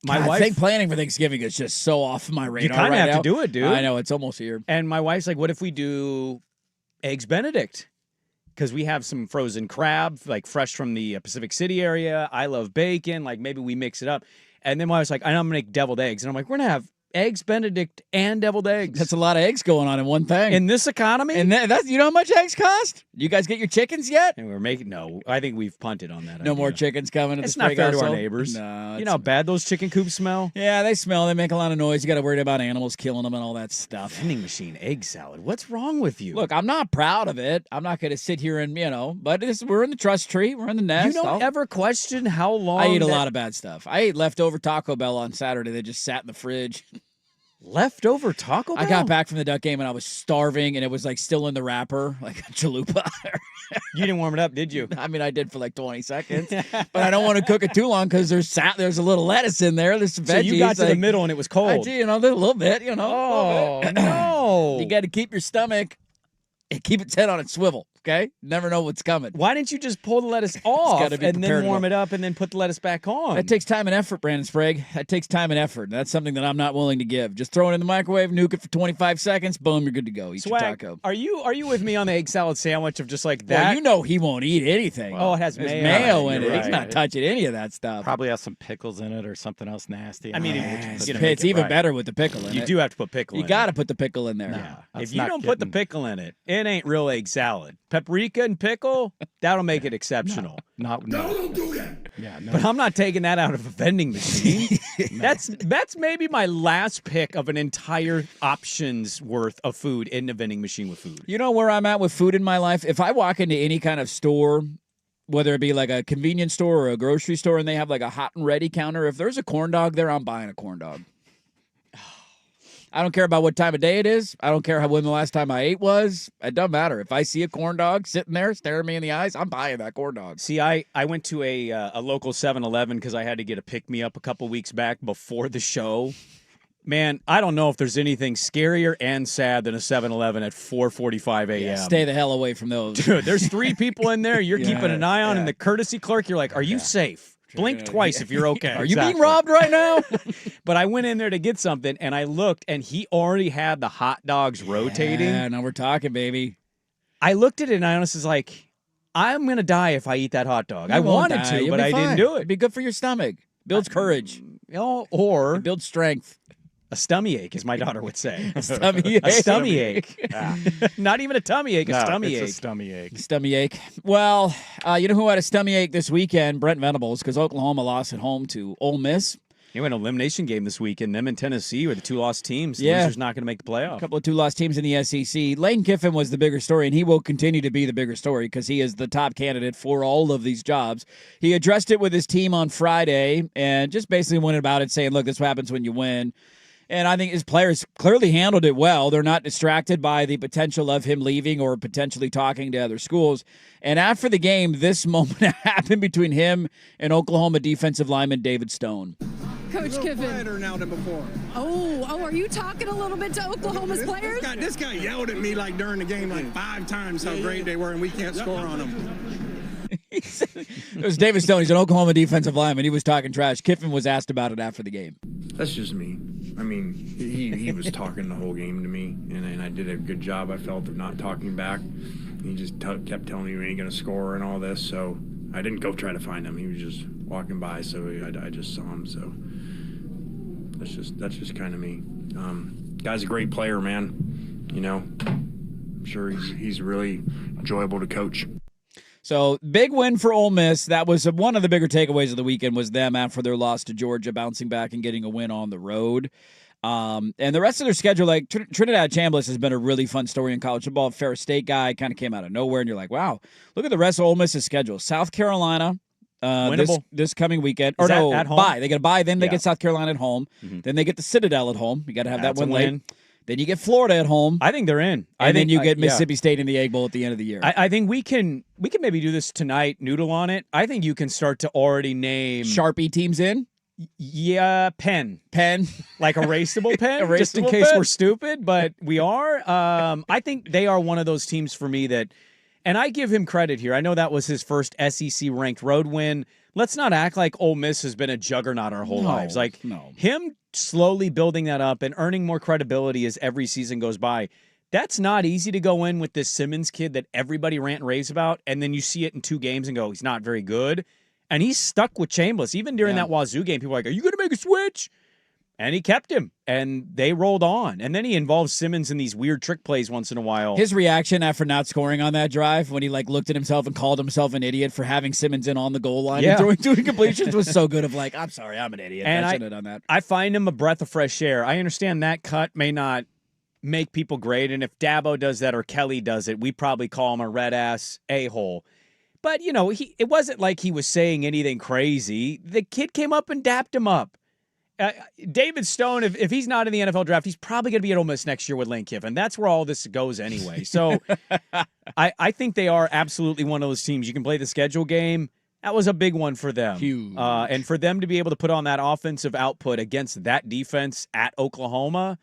my wife. I think planning for Thanksgiving is just so off my radar. You kind of have now. to do it, dude. I know, it's almost here. And my wife's like, "What if we do eggs Benedict?" Because we have some frozen crab, like fresh from the Pacific City area. I love bacon. Like maybe we mix it up. And then my wife's like, "I'm gonna make deviled eggs," and I'm like, "We're gonna have eggs Benedict and deviled eggs." That's a lot of eggs going on in one thing. In this economy? And that's, you know how much eggs cost? You guys get your chickens yet? And no, I think we've punted on that. No idea. More chickens coming. It's not fair to our neighbors. No, you know how bad those chicken coops smell? Yeah, they smell. They make a lot of noise. You got to worry about animals killing them and all that stuff. Vending machine egg salad. What's wrong with you? Look, I'm not proud of it. I'm not going to sit here and, but we're in the trust tree. We're in the nest. You don't ever question how long I eat a lot of bad stuff. I ate leftover Taco Bell on Saturday. They just sat in the fridge. Leftover Taco Bell? I got back from the Duck game and I was starving and it was like still in the wrapper, like a chalupa. You didn't warm it up, did you? I mean, I did for like 20 seconds, but I don't want to cook it too long because there's a little lettuce in there. There's some veggies. So you got to the middle and it was cold. A little bit, Oh, no. You got to keep your stomach and keep its head on its swivel. Okay? Never know what's coming. Why didn't you just pull the lettuce off gotta be and then prepared warm to- it up and then put the lettuce back on? That takes time and effort, Brandon Sprague. That takes time and effort. That's something that I'm not willing to give. Just throw it in the microwave, nuke it for 25 seconds, boom, you're good to go. Eat your Swag, taco. are you with me on the egg salad sandwich of just like that? Well, you know he won't eat anything. Oh, it has There's mayo. mayo in it. You're He's not right. touching any of that stuff. Probably has some pickles in it or something else nasty. I mean, It's, you know, make it's it even right. better with the pickle in You it. do have to put pickle You in got it. to put the pickle in there. Yeah. If you don't put the pickle in it, it ain't real egg salad. Paprika and pickle, that'll make it exceptional. No, don't do that. Yeah, no. But I'm not taking that out of a vending machine. That's maybe my last pick of an entire options worth of food in a vending machine with food. You know where I'm at with food in my life? If I walk into any kind of store, whether it be like a convenience store or a grocery store, and they have like a hot and ready counter, if there's a corn dog there, I'm buying a corn dog. I don't care about what time of day it is. I don't care when the last time I ate was. It doesn't matter. If I see a corn dog sitting there staring me in the eyes, I'm buying that corn dog. See, I went to a local 7-Eleven because I had to get a pick-me-up a couple weeks back before the show. Man, I don't know if there's anything scarier and sad than a 7-Eleven at 4:45 a.m. Yeah, stay the hell away from those. Dude, there's 3 people in there you're keeping an eye on, yeah. and the courtesy clerk, you're like, are you safe? Blink twice if you're okay. Are you being robbed right now? But I went in there to get something, and I looked, and he already had the hot dogs rotating. Yeah, now we're talking, baby. I looked at it, and I honestly was like, I'm going to die if I eat that hot dog. I You won't wanted die. to, You'll but be I didn't fine. do it. It'd be good for your stomach. Builds courage. Or It builds strength. a stummy ache, as my daughter would say. A stummy A ache. stummy ache. Not even a tummy ache, a No, stummy it's ache. a stummy ache. Stummy ache. Well, you know who had a stummy ache this weekend? Brent Venables, because Oklahoma lost at home to Ole Miss. He went an elimination game this weekend. Them and Tennessee were the 2 lost teams. The Yeah. loser's not going to make the playoff. A couple of 2-loss teams in the SEC. Lane Kiffin was the bigger story, and he will continue to be the bigger story because he is the top candidate for all of these jobs. He addressed it with his team on Friday and just basically went about it saying, look, this is what happens when you win. And I think his players clearly handled it well. They're not distracted by the potential of him leaving or potentially talking to other schools. And after the game, this moment happened between him and Oklahoma defensive lineman David Stone. Coach Kiffin. Quieter now than before. Oh, are you talking a little bit to Oklahoma's players? This guy yelled at me like during the game like 5 times how great they were and we can't score on them. It was David Stone. He's an Oklahoma defensive lineman. He was talking trash. Kiffin was asked about it after the game. That's just me. I mean, he was talking the whole game to me, and I did a good job, I felt, of not talking back. He just kept telling me we ain't going to score and all this, so I didn't go try to find him. He was just walking by, so I just saw him, so that's just kind of me. Guy's a great player, man. You know, I'm sure he's really enjoyable to coach. So, big win for Ole Miss. That was one of the bigger takeaways of the weekend was them after their loss to Georgia, bouncing back and getting a win on the road. And the rest of their schedule, like Trinidad Chambliss has been a really fun story in college football. Ferris State guy kind of came out of nowhere, and you're like, wow, look at the rest of Ole Miss's schedule. South Carolina this coming weekend. Or no, at home? bye. They get a bye, then they Yeah. get South Carolina at home. Mm-hmm. Then they get the Citadel at home. You got to have That's that a one late. win. Then you get Florida at home. I think they're in. And then you get yeah. Mississippi State in the Egg Bowl at the end of the year. I think we can maybe do this tonight, noodle on it. I think you can start to already name Sharpie teams in? Yeah, pen. Like erasable pen, just in Erasable case pen? we're stupid, but we are. I think they are one of those teams for me that, and I give him credit here. I know that was his first SEC-ranked road win. Let's not act like Ole Miss has been a juggernaut our whole lives. Like, him slowly building that up and earning more credibility as every season goes by, that's not easy to go in with this Simmons kid that everybody rant and raves about, and then you see it in 2 games and go, he's not very good. And he's stuck with Chambliss. Even during that Wazoo game, people were like, are you going to make a switch? And he kept him, and they rolled on. And then he involves Simmons in these weird trick plays once in a while. His reaction after not scoring on that drive when he looked at himself and called himself an idiot for having Simmons in on the goal line and throwing 2 completions was so good of like, I'm sorry, I'm an idiot. And I shouldn't have done that. I find him a breath of fresh air. I understand that cut may not make people great, and if Dabo does that or Kelly does it, we probably call him a red-ass a-hole. But, you know, it wasn't like he was saying anything crazy. The kid came up and dapped him up. David Stone, if he's not in the NFL draft, he's probably going to be at Ole Miss next year with Lane Kiffin. That's where all this goes anyway. So I think they are absolutely one of those teams. You can play the schedule game. That was a big one for them. Huge. And for them to be able to put on that offensive output against that defense at Oklahoma,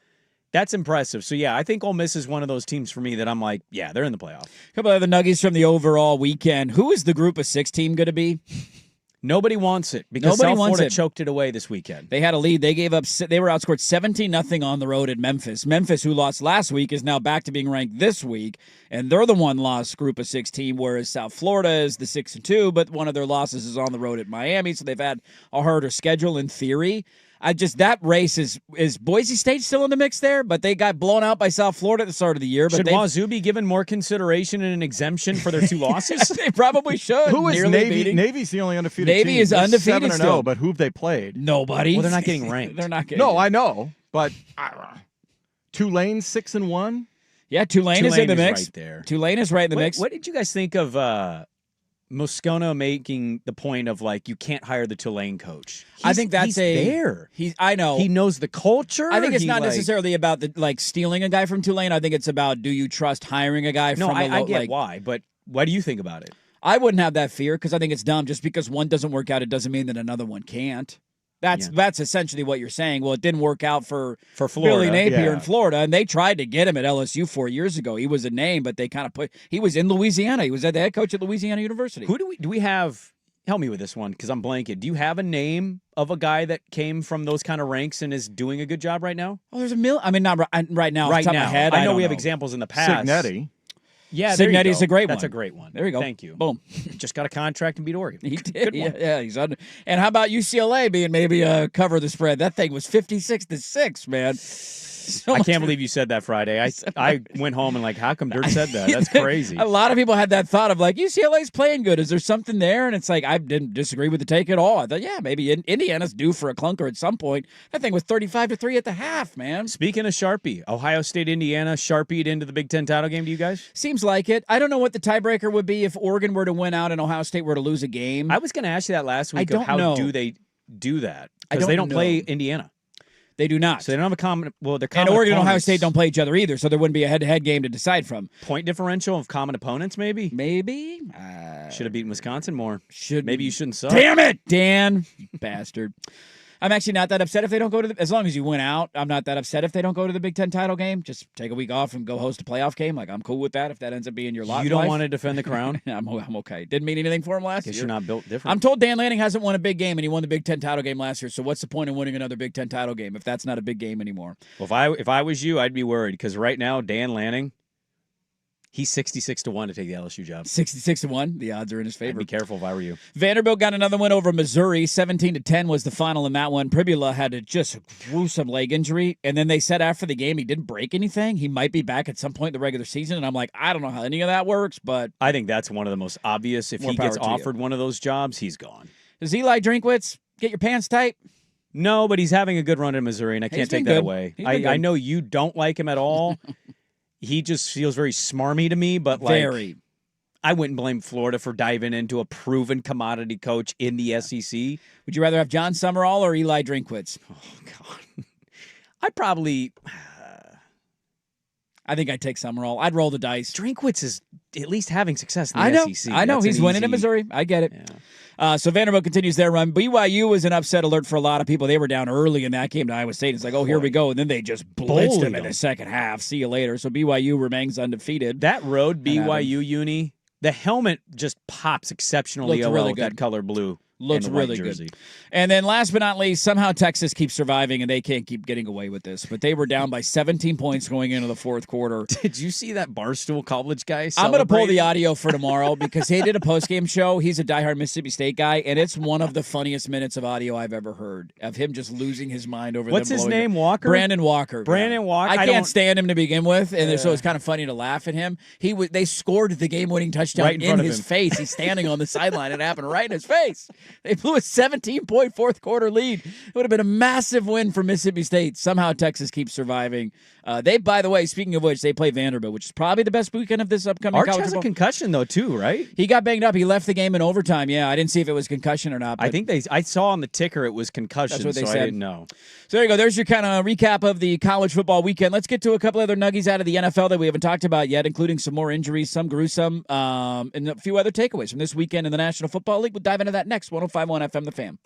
That's impressive. So, yeah, I think Ole Miss is one of those teams for me that I'm like, yeah, they're in the playoff. A couple other nuggies from the overall weekend. Who is the Group of 6 team going to be? Nobody wants it because South Florida choked it away this weekend. They had a lead. They gave up. They were outscored 17-0 on the road at Memphis. Memphis, who lost last week, is now back to being ranked this week, and they're the one-loss Group of 6 team, whereas South Florida is the 6-2, but one of their losses is on the road at Miami, so they've had a harder schedule in theory. That race is Boise State still in the mix there, but they got blown out by South Florida at the start of the year. But should Wazoo be given more consideration and an exemption for their 2 losses? They probably should. Who is Navy? Navy's the only undefeated team. Navy is undefeated still. But who've they played? Nobody. Well, they're not getting ranked. They're not getting. No, I know, but Tulane 6-1. Yeah, Tulane is in the mix. Right there. Tulane is right in the mix. What did you guys think of Moscona making the point of like you can't hire the Tulane coach? I think that's there. I know he knows the culture. I think it's not necessarily about stealing a guy from Tulane. I think it's about, do you trust hiring a guy? I get why, but what do you think about it? I wouldn't have that fear because I think it's dumb. Just because one doesn't work out, it doesn't mean that another one can't. That's essentially what you're saying. Well, it didn't work out for Florida. Billy Napier in Florida, and they tried to get him at LSU 4 years ago. He was a name, but they kind of he was in Louisiana. He was the head coach at Louisiana University. Who do we have? Help me with this one because I'm blanking. Do you have a name of a guy that came from those kind of ranks and is doing a good job right now? Oh, there's I mean, not right now. Right off the top now, of my head, I know we have examples in the past. Signetti. Yeah, Signetti's a great one. That's a great one. There you go. Thank you. Boom. Just got a contract and beat Oregon. He did. Good one. Yeah, he's under. And how about UCLA being maybe cover the spread? That thing was 56-6, man. I can't believe you said that Friday. I went home and how come Dirt said that? That's crazy. A lot of people had that thought of UCLA's playing good. Is there something there? And it's I didn't disagree with the take at all. I thought, yeah, maybe Indiana's due for a clunker at some point. That thing was 35-3 at the half, man. Speaking of Sharpie, Ohio State, Indiana Sharpied into the Big Ten title game to you guys? Seems like it. I don't know what the tiebreaker would be if Oregon were to win out and Ohio State were to lose a game. I was going to ask you that last week. How do they do that? Because they don't play Indiana. They do not. So they don't have a common. Well, they're common. And Oregon and Ohio State don't play each other either, so there wouldn't be a head-to-head game to decide from. Point differential of common opponents, maybe. Maybe. Should have beaten Wisconsin more. Maybe you shouldn't suck. Damn it, Dan, you bastard. I'm actually not that upset if they don't go to as long as you win out. I'm not that upset if they don't go to the Big Ten title game. Just take a week off and go host a playoff game. I'm cool with that if that ends up being your lot. You don't want to defend the crown? I'm okay. Didn't mean anything for him last year. Guess you're not built different. I'm told Dan Lanning hasn't won a big game, and he won the Big Ten title game last year. So what's the point in winning another Big Ten title game if that's not a big game anymore? Well, if I was you, I'd be worried because right now Dan Lanning, he's 66-1 to take the LSU job. 66-1. The odds are in his favor. I'd be careful if I were you. Vanderbilt got another win over Missouri. 17-10 was the final in that one. Pribula had a just gruesome leg injury, and then they said after the game he didn't break anything. He might be back at some point in the regular season, and I'm like, I don't know how any of that works, but I think that's one of the most obvious. If he gets offered one of those jobs, he's gone. Does Eli Drinkwitz get your pants tight? No, but he's having a good run in Missouri, and I can't take that away. I know you don't like him at all. He just feels very smarmy to me, but very. I wouldn't blame Florida for diving into a proven commodity coach in the SEC. Would you rather have John Summerall or Eli Drinkwitz? Oh, God. I'd probably... I think I'd take Summerall. I'd roll the dice. Drinkwitz is at least having success in the SEC. I know. He's winning in Missouri. I get it. Yeah. So Vanderbilt continues their run. BYU was an upset alert for a lot of people. They were down early in that game to Iowa State. It's like, oh, here we go. And then they just blitzed them in the second half. See you later. So BYU remains undefeated. That road BYU uni, the helmet just pops exceptionally well with that color blue. Looks really good. And then last but not least, somehow Texas keeps surviving, and they can't keep getting away with this. But they were down by 17 points going into the fourth quarter. Did you see that Barstool College guy I'm going to pull the audio for tomorrow because he did a postgame show. He's a diehard Mississippi State guy, and it's one of the funniest minutes of audio I've ever heard of him just losing his mind over What's his name, Walker? Brandon Walker. Brandon Walker. I can't stand him to begin with, and so it's kind of funny to laugh at him. They scored the game-winning touchdown right in his face. He's standing on the sideline. It happened right in his face. They blew a 17-point fourth quarter lead. It would have been a massive win for Mississippi State. Somehow Texas keeps surviving. They, by the way, speaking of which, they play Vanderbilt, which is probably the best weekend of this upcoming Arch college has football. A concussion, though, too, right? He got banged up. He left the game in overtime. Yeah, I didn't see if it was concussion or not. I think I saw on the ticker it was concussion, that's what they said. I didn't know. So there you go. There's your kind of recap of the college football weekend. Let's get to a couple other nuggies out of the NFL that we haven't talked about yet, including some more injuries, some gruesome, and a few other takeaways from this weekend in the National Football League. We'll dive into that next. 105.1 FM, The Fan.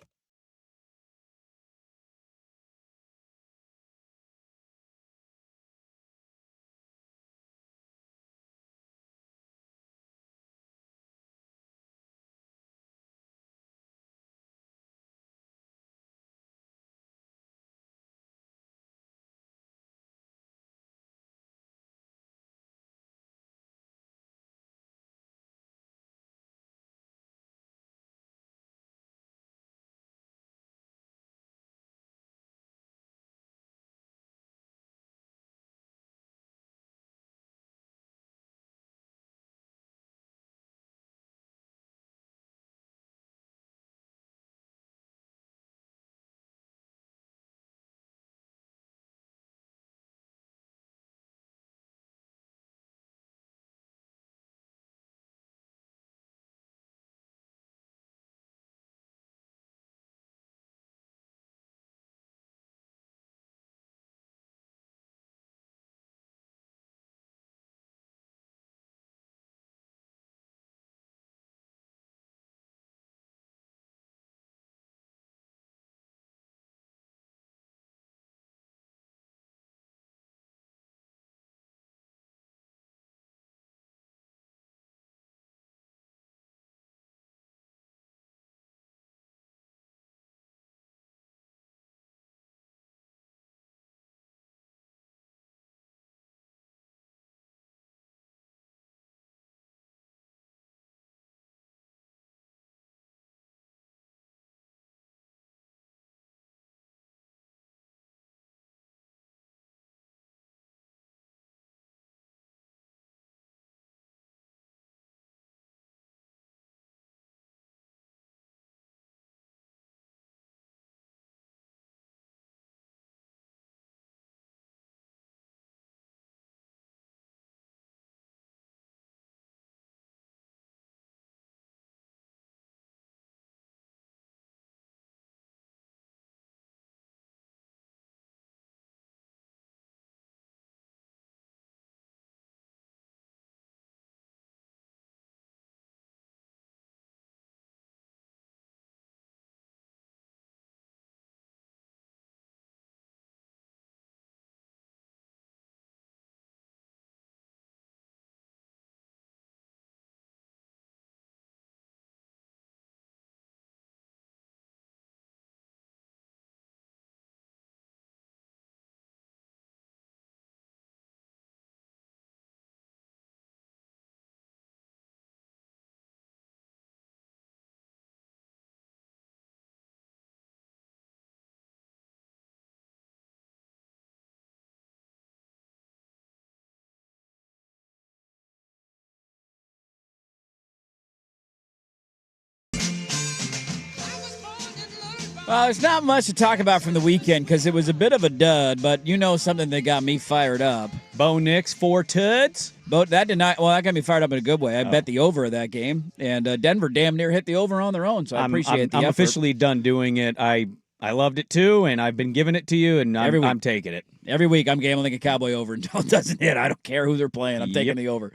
Well, there's not much to talk about from the weekend because it was a bit of a dud, but you know something that got me fired up. Bo Nix, 4 tuds. That got me fired up in a good way. I bet the over of that game, and Denver damn near hit the over on their own, so I appreciate the effort. I'm officially done doing it. I loved it too, and I've been giving it to you, and I'm taking it. Every week I'm gambling a Cowboy over until it doesn't hit. I don't care who they're playing. I'm taking the over.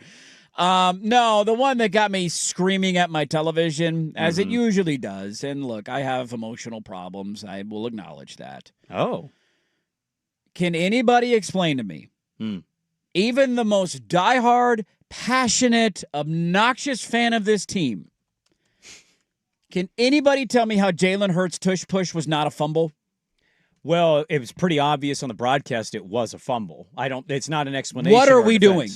No, the one that got me screaming at my television, as it usually does, and look, I have emotional problems. I will acknowledge that. Oh. Can anybody explain to me, even the most diehard, passionate, obnoxious fan of this team, can anybody tell me how Jalen Hurts' tush push was not a fumble? Well, it was pretty obvious on the broadcast it was a fumble. It's not an explanation. What are we doing?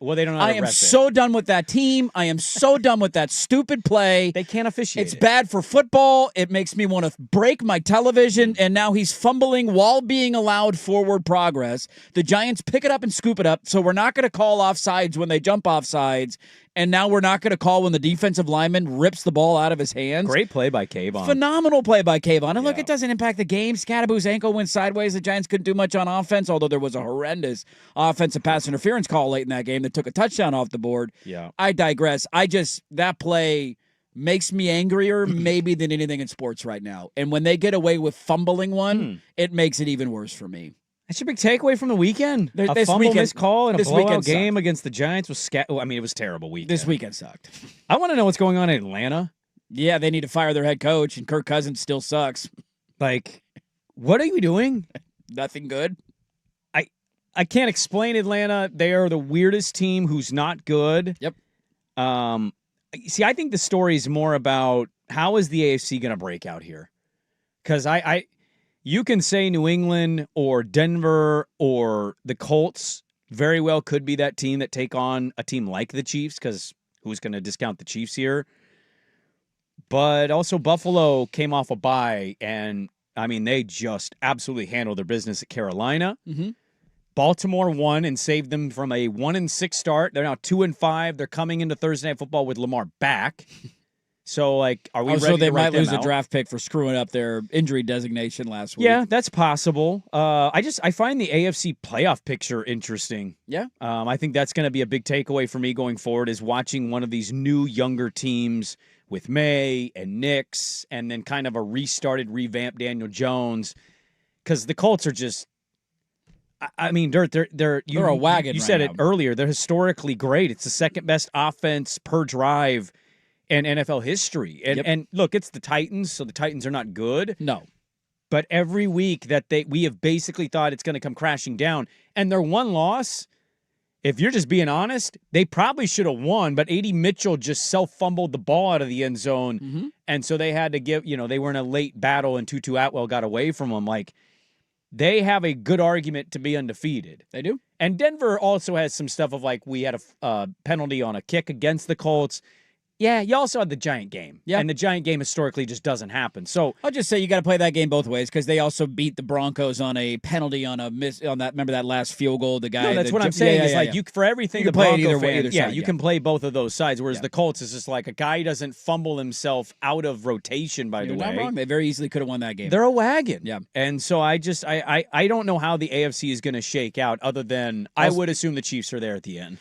Well, they don't know how I to am ref it. so done with that team. I am so done with that stupid play. They can't officiate It's bad for football. It makes me want to break my television, and now he's fumbling while being allowed forward progress. The Giants pick it up and scoop it up, so we're not going to call offsides when they jump offsides, and now we're not going to call when the defensive lineman rips the ball out of his hands. Great play by Kayvon. Phenomenal play by Kayvon. And look, it doesn't impact the game. Scadaboo's ankle went sideways. The Giants couldn't do much on offense, although there was a horrendous offensive pass interference call late in that game that took a touchdown off the board. Yeah. I digress. That play makes me angrier maybe than anything in sports right now. And when they get away with fumbling one, it makes it even worse for me. That's your big takeaway from the weekend. This fumble weekend- missed call and a this blowout weekend game against the Giants was it was a terrible weekend. This weekend sucked. I want to know what's going on in Atlanta. Yeah, they need to fire their head coach, and Kirk Cousins still sucks. Like, what are you doing? Nothing good. I can't explain Atlanta. They are the weirdest team who's not good. Yep. See, I think the story is more about how is the AFC going to break out here? Because you can say New England or Denver or the Colts very well could be that team that take on a team like the Chiefs, because who's going to discount the Chiefs here? But also Buffalo came off a bye, and, they just absolutely handled their business at Carolina. Mm-hmm. Baltimore won and saved them from a 1-6 start. They're now 2-5. They're coming into Thursday Night Football with Lamar back. So, are we ready so they to write might them lose out? a draft pick for screwing up their injury designation last week. Yeah, that's possible. I find the AFC playoff picture interesting. Yeah. I think that's going to be a big takeaway for me going forward is watching one of these new, younger teams with May and Nix and then kind of a restarted, revamped Daniel Jones. Because the Colts are just... they're a wagon. You right said now. it earlier. They're historically great. It's the second best offense per drive in NFL history. And look, it's the Titans, so the Titans are not good. No. But every week that we have basically thought it's going to come crashing down. And their one loss, if you're just being honest, they probably should have won, but A.D. Mitchell just self-fumbled the ball out of the end zone. Mm-hmm. And so they had to they were in a late battle and Tutu Atwell got away from them. They have a good argument to be undefeated. They do. And Denver also has some stuff of we had a penalty on a kick against the Colts. Yeah, you also had the Giant game. Yeah. And the Giant game historically just doesn't happen. So I'll just say you got to play that game both ways because they also beat the Broncos on a penalty on a miss on that. Remember that last field goal? The guy. No, that's what I'm saying. You for everything you the can play it Bronco either way, fan, either side, you can play both of those sides. Whereas the Colts is just a guy doesn't fumble himself out of rotation. By You're the way, not wrong. They very easily could have won that game. They're a wagon. Yeah. And so I don't know how the AFC is going to shake out. Other than I would assume the Chiefs are there at the end.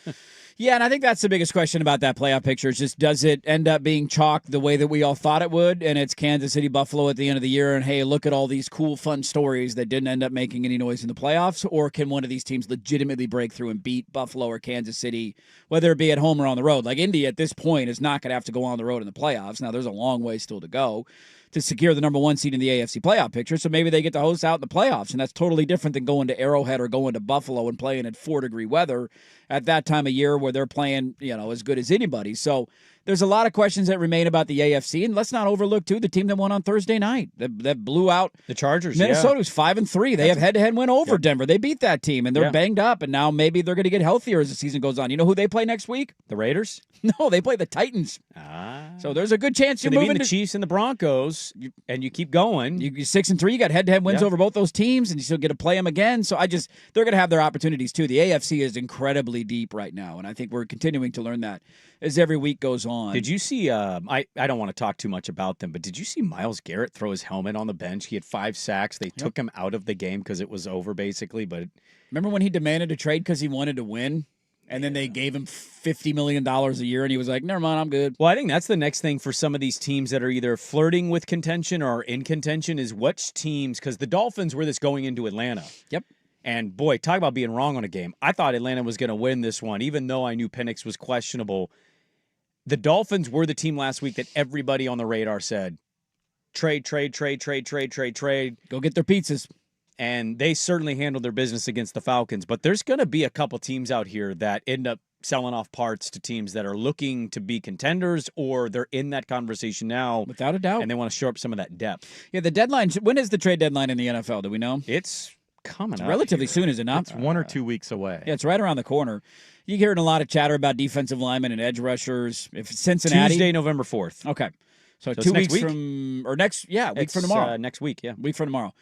Yeah, and I think that's the biggest question about that playoff picture is just does it end up being chalk the way that we all thought it would, and it's Kansas City, Buffalo at the end of the year, and hey, look at all these cool, fun stories that didn't end up making any noise in the playoffs, or can one of these teams legitimately break through and beat Buffalo or Kansas City, whether it be at home or on the road? Indy at this point is not going to have to go on the road in the playoffs. Now, there's a long way still to go to secure the number one seed in the AFC playoff picture, so maybe they get to host out in the playoffs, and that's totally different than going to Arrowhead or going to Buffalo and playing at 4-degree weather at that time of year where they're playing, as good as anybody. So there's a lot of questions that remain about the AFC, and let's not overlook, too, the team that won on Thursday night that blew out the Chargers. Minnesota was 5-3. They have head-to-head win over Yep. Denver. They beat that team, and they're banged up, and now maybe they're going to get healthier as the season goes on. You know who they play next week? The Raiders? No, they play the Titans. So there's a good chance you're they moving beat the Chiefs and the Broncos, and you keep going. You're 6-3. You got head-to-head wins over both those teams, and you still get to play them again. So they're going to have their opportunities too. The AFC is incredibly deep right now, and I think we're continuing to learn that as every week goes on. on. Did you see? I don't want to talk too much about them, but did you see Myles Garrett throw his helmet on the bench? He had 5 sacks. They took him out of the game because it was over, basically. But remember when he demanded a trade because he wanted to win, and then they gave him $50 million a year, and he was like, "Never mind, I'm good." Well, I think that's the next thing for some of these teams that are either flirting with contention or in contention is which teams, because the Dolphins were this going into Atlanta. Yep. And boy, talk about being wrong on a game. I thought Atlanta was going to win this one, even though I knew Penix was questionable. The Dolphins were the team last week that everybody on the radar said, trade. Go get their pizzas. And they certainly handled their business against the Falcons. But there's going to be a couple teams out here that end up selling off parts to teams that are looking to be contenders, or they're in that conversation now. Without a doubt. And they want to shore up some of that depth. Yeah, the deadline. When is the trade deadline in the NFL? Do we know? It's coming up relatively soon, is it not? It's 1 or 2 weeks away. Yeah, it's right around the corner. You're hearing a lot of chatter about defensive linemen and edge rushers. If it's Cincinnati, Tuesday, November 4th. Okay, so 2 next weeks week? from week from tomorrow. Next week, yeah, week from tomorrow.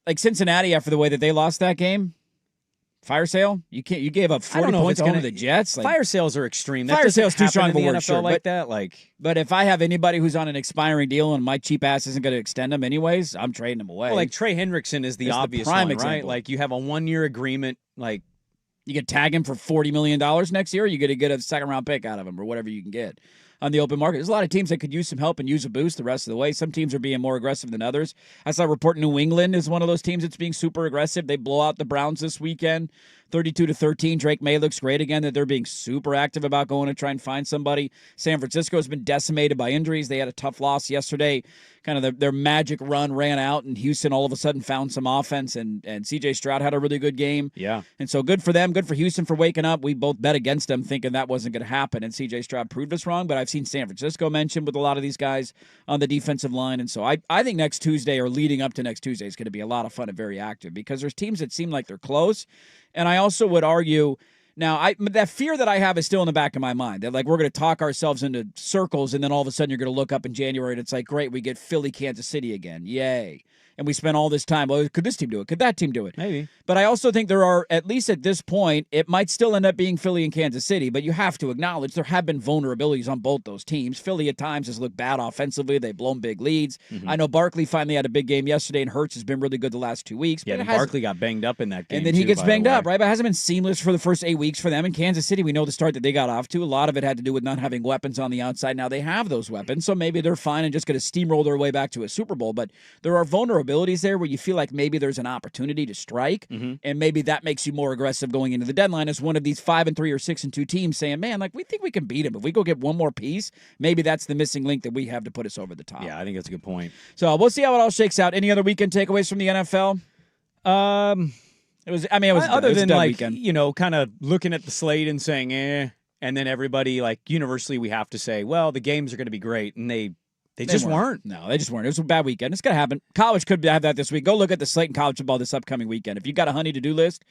Like Cincinnati, after the way that they lost that game, fire sale. You gave up 40 points to the Jets. Like, fire sales are extreme. Fire sales too strong of a word, NFL sure, like that. But if I have anybody who's on an expiring deal and my cheap ass isn't going to extend them anyways, I'm trading them away. Well, like Trey Hendrickson is the obvious prime one, example. right? Like you have a 1-year agreement. Like you could tag him for $40 million next year. Or you get to get a second-round pick out of him or whatever you can get on the open market. There's a lot of teams that could use some help and use a boost the rest of the way. Some teams are being more aggressive than others. I saw a report New England is one of those teams that's being super aggressive. They blow out the Browns this weekend, 32-13. Drake May looks great again, that they're being super active about going to try and find somebody. San Francisco has been decimated by injuries. They had a tough loss yesterday. Kind of their magic run ran out, and Houston all of a sudden found some offense, and C.J. Stroud had a really good game. Yeah. And so good for them, good for Houston for waking up. We both bet against them thinking that wasn't going to happen, and C.J. Stroud proved us wrong, but I've seen San Francisco mentioned with a lot of these guys on the defensive line, and so I think next Tuesday or leading up to next Tuesday is going to be a lot of fun and very active because there's teams that seem like they're close, and I also would argue now, that fear that I have is still in the back of my mind. That, like, we're going to talk ourselves into circles, and then all of a sudden you're going to look up in January, and it's like, great, we get Philly, Kansas City again. Yay. And we spent all this time, well, could this team do it? Could that team do it? Maybe. But I also think there are, at least at this point, it might still end up being Philly and Kansas City, but you have to acknowledge there have been vulnerabilities on both those teams. Philly at times has looked bad offensively. They've blown big leads. I know Barkley finally had a big game yesterday, and Hurts has been really good the last 2 weeks. Yeah, and Barkley got banged up in that game. And then he gets banged up, right? But it hasn't been seamless for the first 8 weeks for them. In Kansas City, we know the start that they got off to. A lot of it had to do with not having weapons on the outside. Now they have those weapons, so maybe they're fine and just going to steamroll their way back to a Super Bowl. But there are vulnerabilities there where you feel like maybe there's an opportunity to strike, and maybe that makes you more aggressive going into the deadline as one of these 5-3 or 6-2 teams saying, man, like, we think we can beat him. If we go get one more piece, maybe that's the missing link that we have to put us over the top. Yeah, I think that's a good point. So we'll see how it all shakes out. Any other weekend takeaways from the NFL? It was other than, like, weekend. you know, kind of looking at the slate and saying, and then everybody, like, universally we have to say, well, the games are going to be great, and they just weren't. No, they just weren't. It was a bad weekend. It's going to happen. College could have that this week. Go look at the slate in college football this upcoming weekend. If you've got a honey to-do list,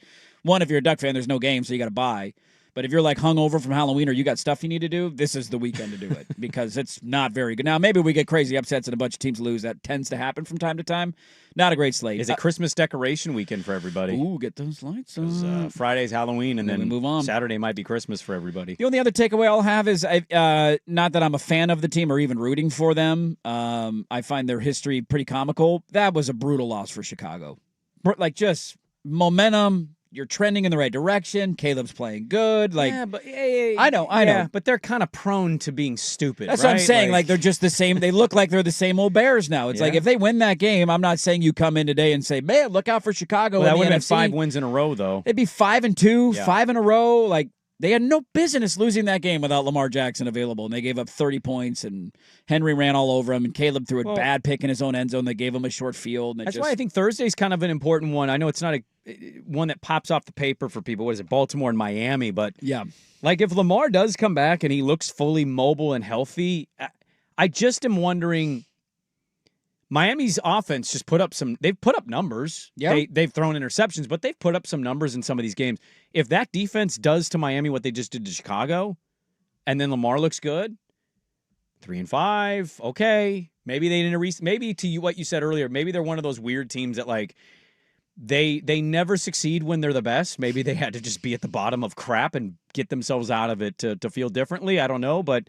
one, if you're a Duck fan, there's no game, so you got to buy. But if you're like hungover from Halloween or you got stuff you need to do, this is the weekend to do it because it's not very good. Now, maybe we get crazy upsets and a bunch of teams lose. That tends to happen from time to time. Not a great slate. Is it Christmas decoration weekend for everybody? Ooh, get those lights on. Friday's Halloween, and then we move on. Saturday might be Christmas for everybody. The only other takeaway I'll have is not that I'm a fan of the team or even rooting for them. I find their history pretty comical. That was a brutal loss for Chicago. Like, just momentum. You're trending in the right direction. Caleb's playing good. Like, yeah, but I know. But they're kind of prone to being stupid. That's right? what I'm saying. Like, they're just the same. They look like they're the same old Bears now. It's like if they win that game, I'm not saying you come in today and say, "Man, look out for Chicago." Well, that would have been NFC. 5 wins in a row, though. It'd be 5-2, 5 in a row. Like, they had no business losing that game without Lamar Jackson available, and they gave up 30 points, and Henry ran all over him, and Caleb threw a bad pick in his own end zone. They gave him a short field. And that's why I think Thursday's kind of an important one. I know it's not one that pops off the paper for people. What is it, Baltimore and Miami? But yeah, like if Lamar does come back and he looks fully mobile and healthy, I just am wondering. Miami's offense just they've put up numbers. Yeah. They've thrown interceptions, but they've put up some numbers in some of these games. If that defense does to Miami what they just did to Chicago, and then Lamar looks good, 3-5, okay. Maybe they didn't maybe to you what you said earlier, maybe they're one of those weird teams that like they never succeed when they're the best. Maybe they had to just be at the bottom of crap and get themselves out of it to feel differently. I don't know, but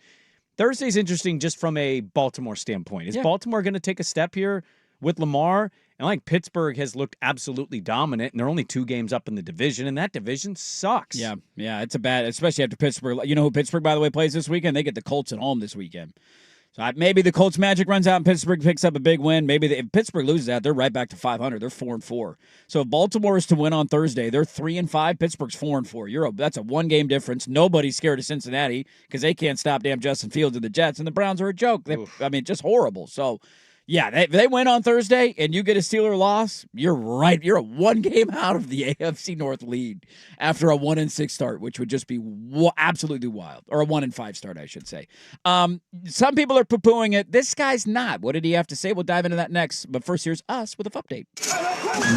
Thursday's interesting just from a Baltimore standpoint. Is Baltimore going to take a step here with Lamar? And like Pittsburgh has looked absolutely dominant, and they're only 2 games up in the division, and that division sucks. Yeah, it's a bad, especially after Pittsburgh. You know who Pittsburgh, by the way, plays this weekend? They get the Colts at home this weekend. So maybe the Colts magic runs out and Pittsburgh picks up a big win. Maybe if Pittsburgh loses that, they're right back to 500. They're 4-4. So if Baltimore is to win on Thursday, they're 3-5. Pittsburgh's 4-4. That's a 1-game difference. Nobody's scared of Cincinnati because they can't stop damn Justin Fields and the Jets, and the Browns are a joke. Just horrible. So. Yeah, if they win on Thursday and you get a Steeler loss, you're right. You're a 1 game out of the AFC North lead after a 1-6 start, which would just be absolutely wild. Or a 1-5 start, I should say. Some people are poo-pooing it. This guy's not. What did he have to say? We'll dive into that next. But first, here's us with a update.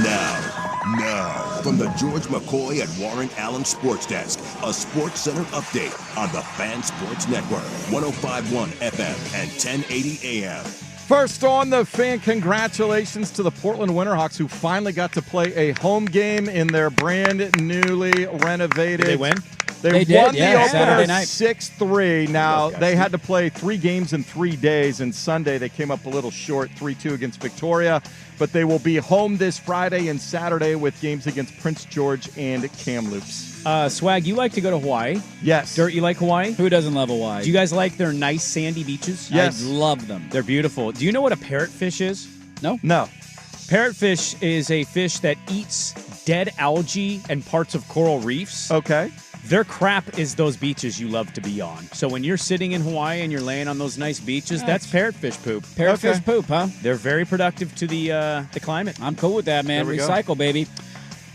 Now, from the George McCoy at Warren Allen Sports Desk, a Sports Center update on the Fan Sports Network, 105.1 FM and 1080 AM. First on the Fan, congratulations to the Portland Winterhawks who finally got to play a home game in their brand newly renovated. Did they win? They won the opener 6-3. Now, gosh. they had to play 3 games in 3 days, and Sunday they came up a little short, 3-2 against Victoria. But they will be home this Friday and Saturday with games against Prince George and Kamloops. Swag, you like to go to Hawaii? Yes. Dirt, you like Hawaii? Who doesn't love Hawaii? Do you guys like their nice sandy beaches? Yes. I love them. They're beautiful. Do you know what a parrotfish is? No. Parrotfish is a fish that eats dead algae and parts of coral reefs. Okay. Their crap is those beaches you love to be on. So when you're sitting in Hawaii and you're laying on those nice beaches, that's parrotfish poop. Parrotfish poop, huh? They're very productive to the climate. I'm cool with that, man. There we Recycle, go. baby.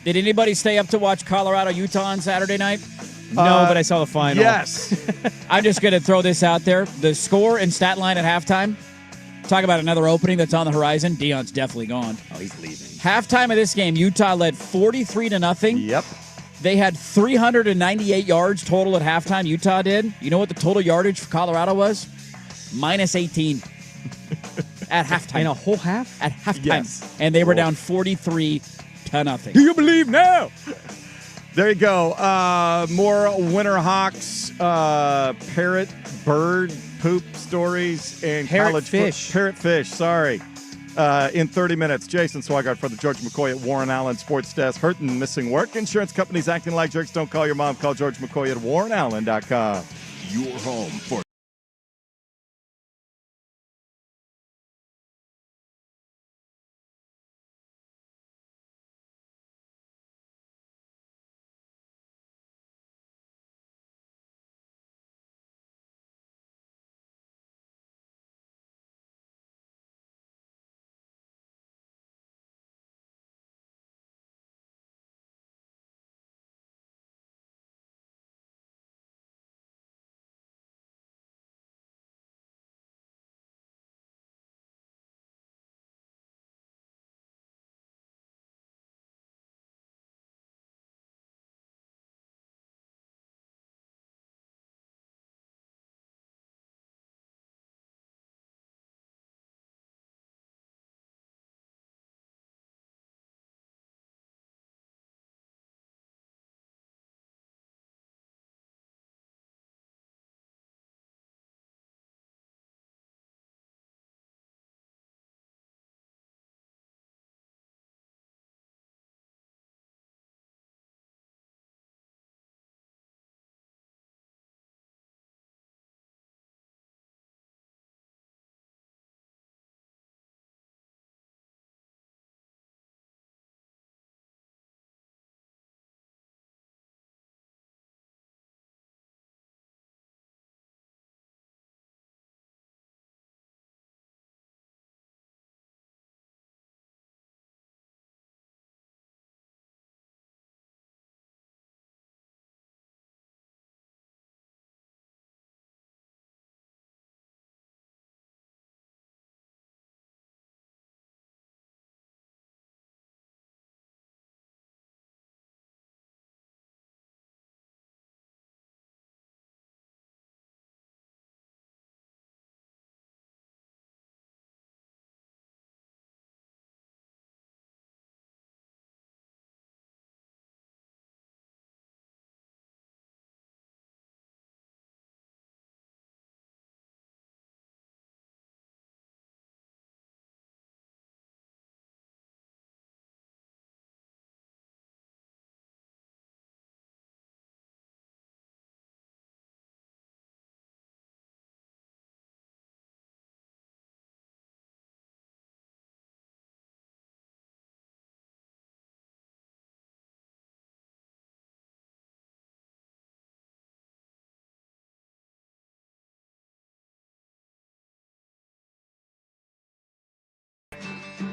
Did anybody stay up to watch Colorado-Utah on Saturday night? No, but I saw the final. Yes. I'm just going to throw this out there. The score and stat line at halftime. Talk about another opening that's on the horizon. Deion's definitely gone. Oh, he's leaving. Halftime of this game, Utah led 43-0. Yep. They had 398 yards total at halftime. Utah did. You know what the total yardage for Colorado was? Minus 18 at halftime. In a whole half? At halftime. Yes. And they were down 43-0. Do you believe now? There you go. More Winterhawks, parrot, bird, poop stories, and parrotfish, sorry. In 30 minutes, Jason Swigart for the George McCoy at Warren Allen Sports Desk. Hurt and missing work. Insurance companies acting like jerks. Don't call your mom. Call George McCoy at warrenallen.com. Your home for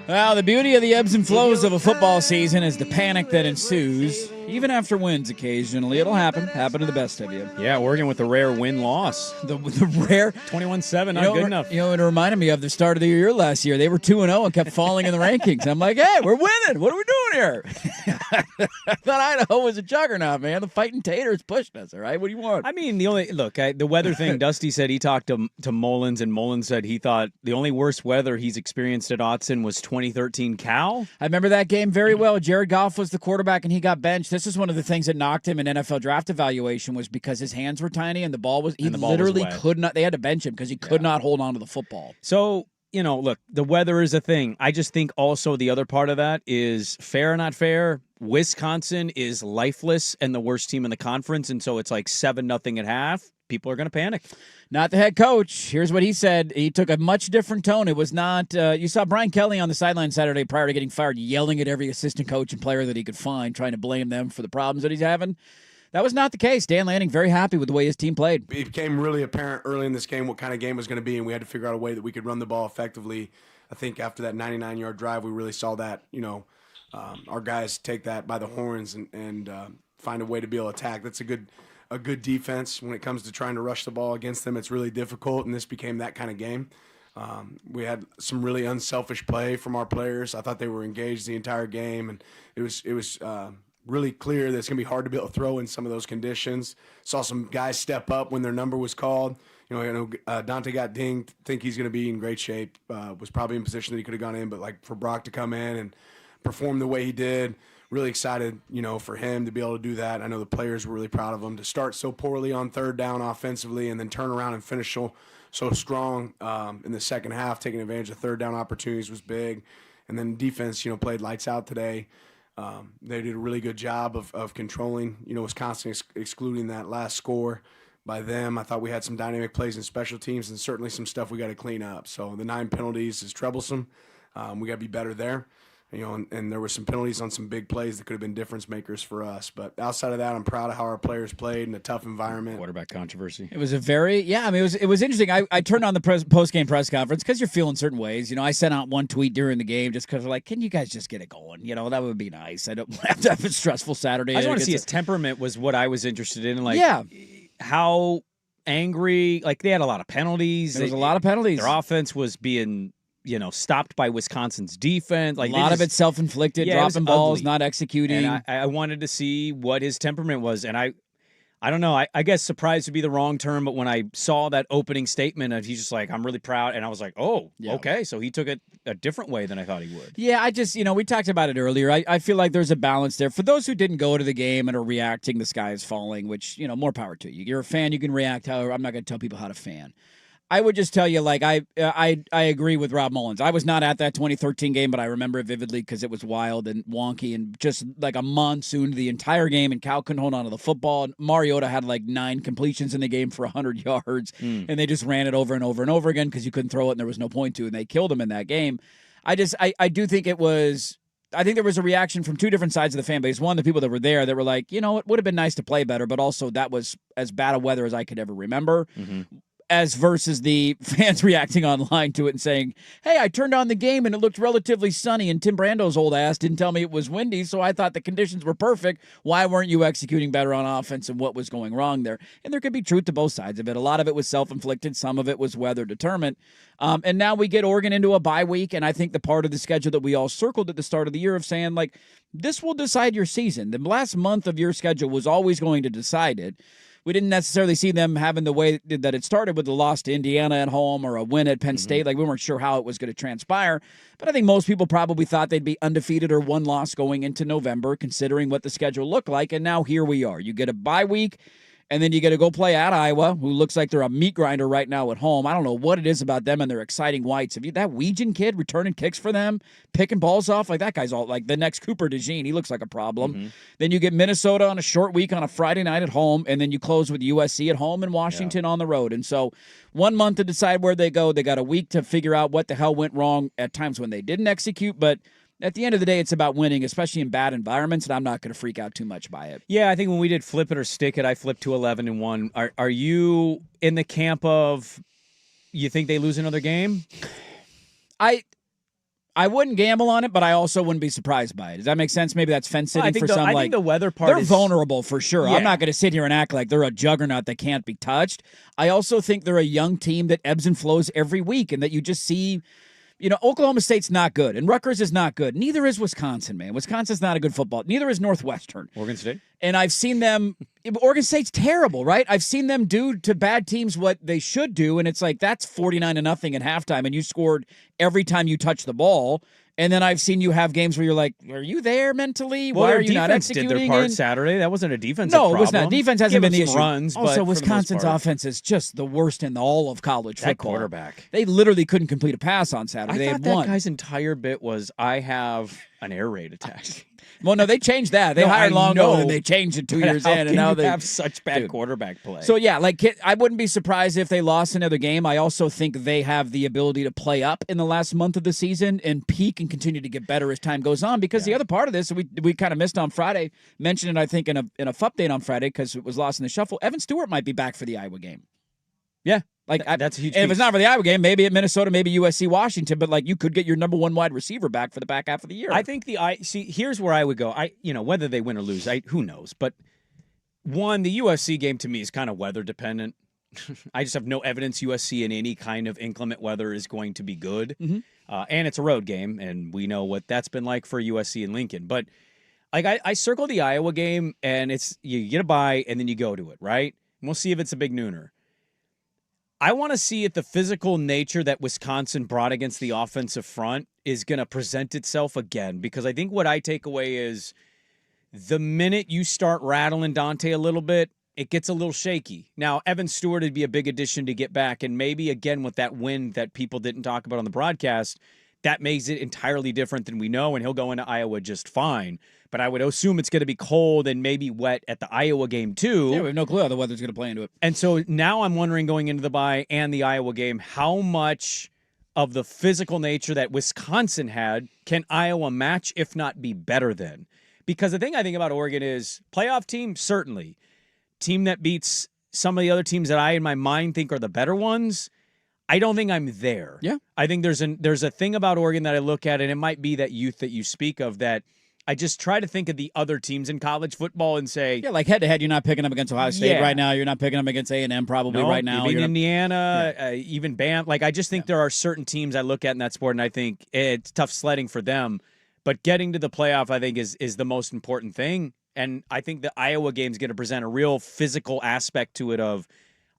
Well, the beauty of the ebbs and flows of a football season is the panic that ensues. Even after wins occasionally, it'll happen. Happen to the best of you. Yeah, Oregon with the rare win-loss. The rare 21-7, not good enough. You know, it reminded me of the start of the year last year. They were 2-0 and kept falling in the rankings. I'm like, hey, we're winning. What are we doing here? I thought Idaho was a juggernaut, man. The Fighting Taters pushed us, all right? What do you want? I mean, the weather thing, Dusty said he talked to Mullins, and Mullins said he thought the only worst weather he's experienced at Autzen was 2013 Cal. I remember that game very well. Jared Goff was the quarterback, and he got benched. This is one of the things that knocked him in NFL draft evaluation was because his hands were tiny and the ball was – he literally could not – they had to bench him because he could not hold on to the football. So – look, the weather is a thing. I just think also the other part of that is fair or not fair. Wisconsin is lifeless and the worst team in the conference, and so it's like 7-0 at half. People are going to panic. Not the head coach. Here's what he said. He took a much different tone. It was not you saw Brian Kelly on the sideline Saturday prior to getting fired yelling at every assistant coach and player that he could find, trying to blame them for the problems that he's having. That was not the case. Dan Lanning very happy with the way his team played. It became really apparent early in this game what kind of game it was going to be, and we had to figure out a way that we could run the ball effectively. I think after that 99-yard drive, we really saw that, our guys take that by the horns and find a way to be able to attack. That's a good defense when it comes to trying to rush the ball against them. It's really difficult, and this became that kind of game. We had some really unselfish play from our players. I thought they were engaged the entire game, and it was really clear that it's going to be hard to be able to throw in some of those conditions. Saw some guys step up when their number was called. Dante got dinged. Think he's going to be in great shape. Was probably in position that he could have gone in, but like for Brock to come in and perform the way he did, really excited, for him to be able to do that. I know the players were really proud of him to start so poorly on third down offensively and then turn around and finish so strong in the second half, taking advantage of third down opportunities was big. And then defense, played lights out today. They did a really good job of controlling, Wisconsin excluding that last score by them. I thought we had some dynamic plays in special teams and certainly some stuff we got to clean up. So the 9 penalties is troublesome. We got to be better there. And there were some penalties on some big plays that could have been difference makers for us. But outside of that, I'm proud of how our players played in a tough environment. Quarterback controversy. It was it was interesting. I turned on the post-game press conference because you're feeling certain ways. I sent out one tweet during the game just because can you guys just get it going? That would be nice. I don't have to have a stressful Saturday. I just want to see his temperament was what I was interested in. How angry, they had a lot of penalties. There was a lot of penalties. Their offense was being stopped by Wisconsin's defense. A lot of it self-inflicted, dropping balls, not executing. And I wanted to see what his temperament was. And I don't know. I guess surprised would be the wrong term, but when I saw that opening statement of he's just like, I'm really proud. And I was like, okay. So he took it a different way than I thought he would. Yeah, I just, we talked about it earlier. I feel like there's a balance there. For those who didn't go to the game and are reacting, the sky is falling, which, more power to you. You're a fan, you can react however. I'm not going to tell people how to fan. I would just tell you, I agree with Rob Mullins. I was not at that 2013 game, but I remember it vividly because it was wild and wonky and just like a monsoon the entire game, and Cal couldn't hold on to the football. Mariota had 9 completions in the game for 100 yards, and they just ran it over and over and over again because you couldn't throw it and there was no point to it, and they killed him in that game. I do think it was... I think there was a reaction from two different sides of the fan base. One, the people that were there that were like, it would have been nice to play better, but also that was as bad a weather as I could ever remember. Mm-hmm. As versus the fans reacting online to it and saying, hey, I turned on the game and it looked relatively sunny and Tim Brando's old ass didn't tell me it was windy, so I thought the conditions were perfect. Why weren't you executing better on offense and what was going wrong there? And there could be truth to both sides of it. A lot of it was self-inflicted. Some of it was weather determined. And now we get Oregon into a bye week, and I think the part of the schedule that we all circled at the start of the year of saying, this will decide your season. The last month of your schedule was always going to decide it. We didn't necessarily see them having the way that it started with the loss to Indiana at home or a win at Penn State. We weren't sure how it was going to transpire. But I think most people probably thought they'd be undefeated or one loss going into November, considering what the schedule looked like. And now here we are. You get a bye week, and then you get to go play at Iowa, who looks like they're a meat grinder right now at home. I don't know what it is about them and their exciting whites. Have you that Weegan kid returning kicks for them, picking balls off? That guy's all like the next Cooper DeJean. He looks like a problem. Mm-hmm. Then you get Minnesota on a short week on a Friday night at home, and then you close with USC at home and Washington on the road. And so 1 month to decide where they go. They got a week to figure out what the hell went wrong at times when they didn't execute, but at the end of the day, it's about winning, especially in bad environments, and I'm not going to freak out too much by it. Yeah, I think when we did flip it or stick it, I flipped to 11-1. Are you in the camp of you think they lose another game? I wouldn't gamble on it, but I also wouldn't be surprised by it. Does that make sense? Maybe that's fence sitting for some. I think the weather part they're is vulnerable for sure. Yeah. I'm not going to sit here and act like they're a juggernaut that can't be touched. I also think they're a young team that ebbs and flows every week, and that you just see. Oklahoma State's not good, and Rutgers is not good. Neither is Wisconsin, man. Wisconsin's not a good football. Neither is Northwestern. Oregon State. And I've seen them. Oregon State's terrible, right? I've seen them do to bad teams what they should do, and it's like that's 49-0 at halftime, and you scored every time you touch the ball. And then I've seen you have games where you're like, are you there mentally? Well, Why their are you not defense executing? did their part Saturday. That wasn't a defensive No, problem. it was not. Defense hasn't been the issue. Runs, also, but Wisconsin's for the most part, offense is just the worst in all of college that football. quarterback. They literally couldn't complete a pass on Saturday. I They thought had that one. guy's entire bit was, I have an air raid attack. Well, no, they changed that. They No, hired I Longo, know, and they changed it 2 but years how in, and can now you they have such bad quarterback play. So yeah, I wouldn't be surprised if they lost another game. I also think they have the ability to play up in the last month of the season and peak and continue to get better as time goes on. Because the other part of this, we kind of missed on Friday, mentioned it I think in a FUP update on Friday because it was lost in the shuffle. Evan Stewart might be back for the Iowa game. Yeah. That's a huge and if piece. it's not for the Iowa game, maybe at Minnesota, maybe USC, Washington, but you could get your number one wide receiver back for the back half of the year. I think here's where I would go. Whether they win or lose, who knows? But one, the USC game to me is kind of weather dependent. I just have no evidence USC in any kind of inclement weather is going to be good. Mm-hmm. And it's a road game, and we know what that's been like for USC and Lincoln. But I circle the Iowa game, and it's you get a bye, and then you go to it, right? And we'll see if it's a big nooner. I want to see if the physical nature that Wisconsin brought against the offensive front is going to present itself again, because I think what I take away is the minute you start rattling Dante a little bit, it gets a little shaky. Now, Evan Stewart would be a big addition to get back, and maybe, again, with that win that people didn't talk about on the broadcast, that makes it entirely different than we know, and he'll go into Iowa just fine. But I would assume it's going to be cold and maybe wet at the Iowa game, too. Yeah, we have no clue how the weather's going to play into it. And so now I'm wondering, going into the bye and the Iowa game, how much of the physical nature that Wisconsin had can Iowa match, if not be better than? Because the thing I think about Oregon is playoff team, certainly. Team that beats some of the other teams that I, in my mind, think are the better ones. I don't think I'm there. Yeah. I think there's a thing about Oregon that I look at, and it might be that youth that you speak of, that I just try to think of the other teams in college football and say, yeah, like head-to-head, you're not picking them against Ohio State right now. You're not picking them against A&M probably right now. Even Indiana, even BAM. I just think there are certain teams I look at in that sport, and I think it's tough sledding for them. But getting to the playoff, I think, is the most important thing. And I think the Iowa game is going to present a real physical aspect to it of,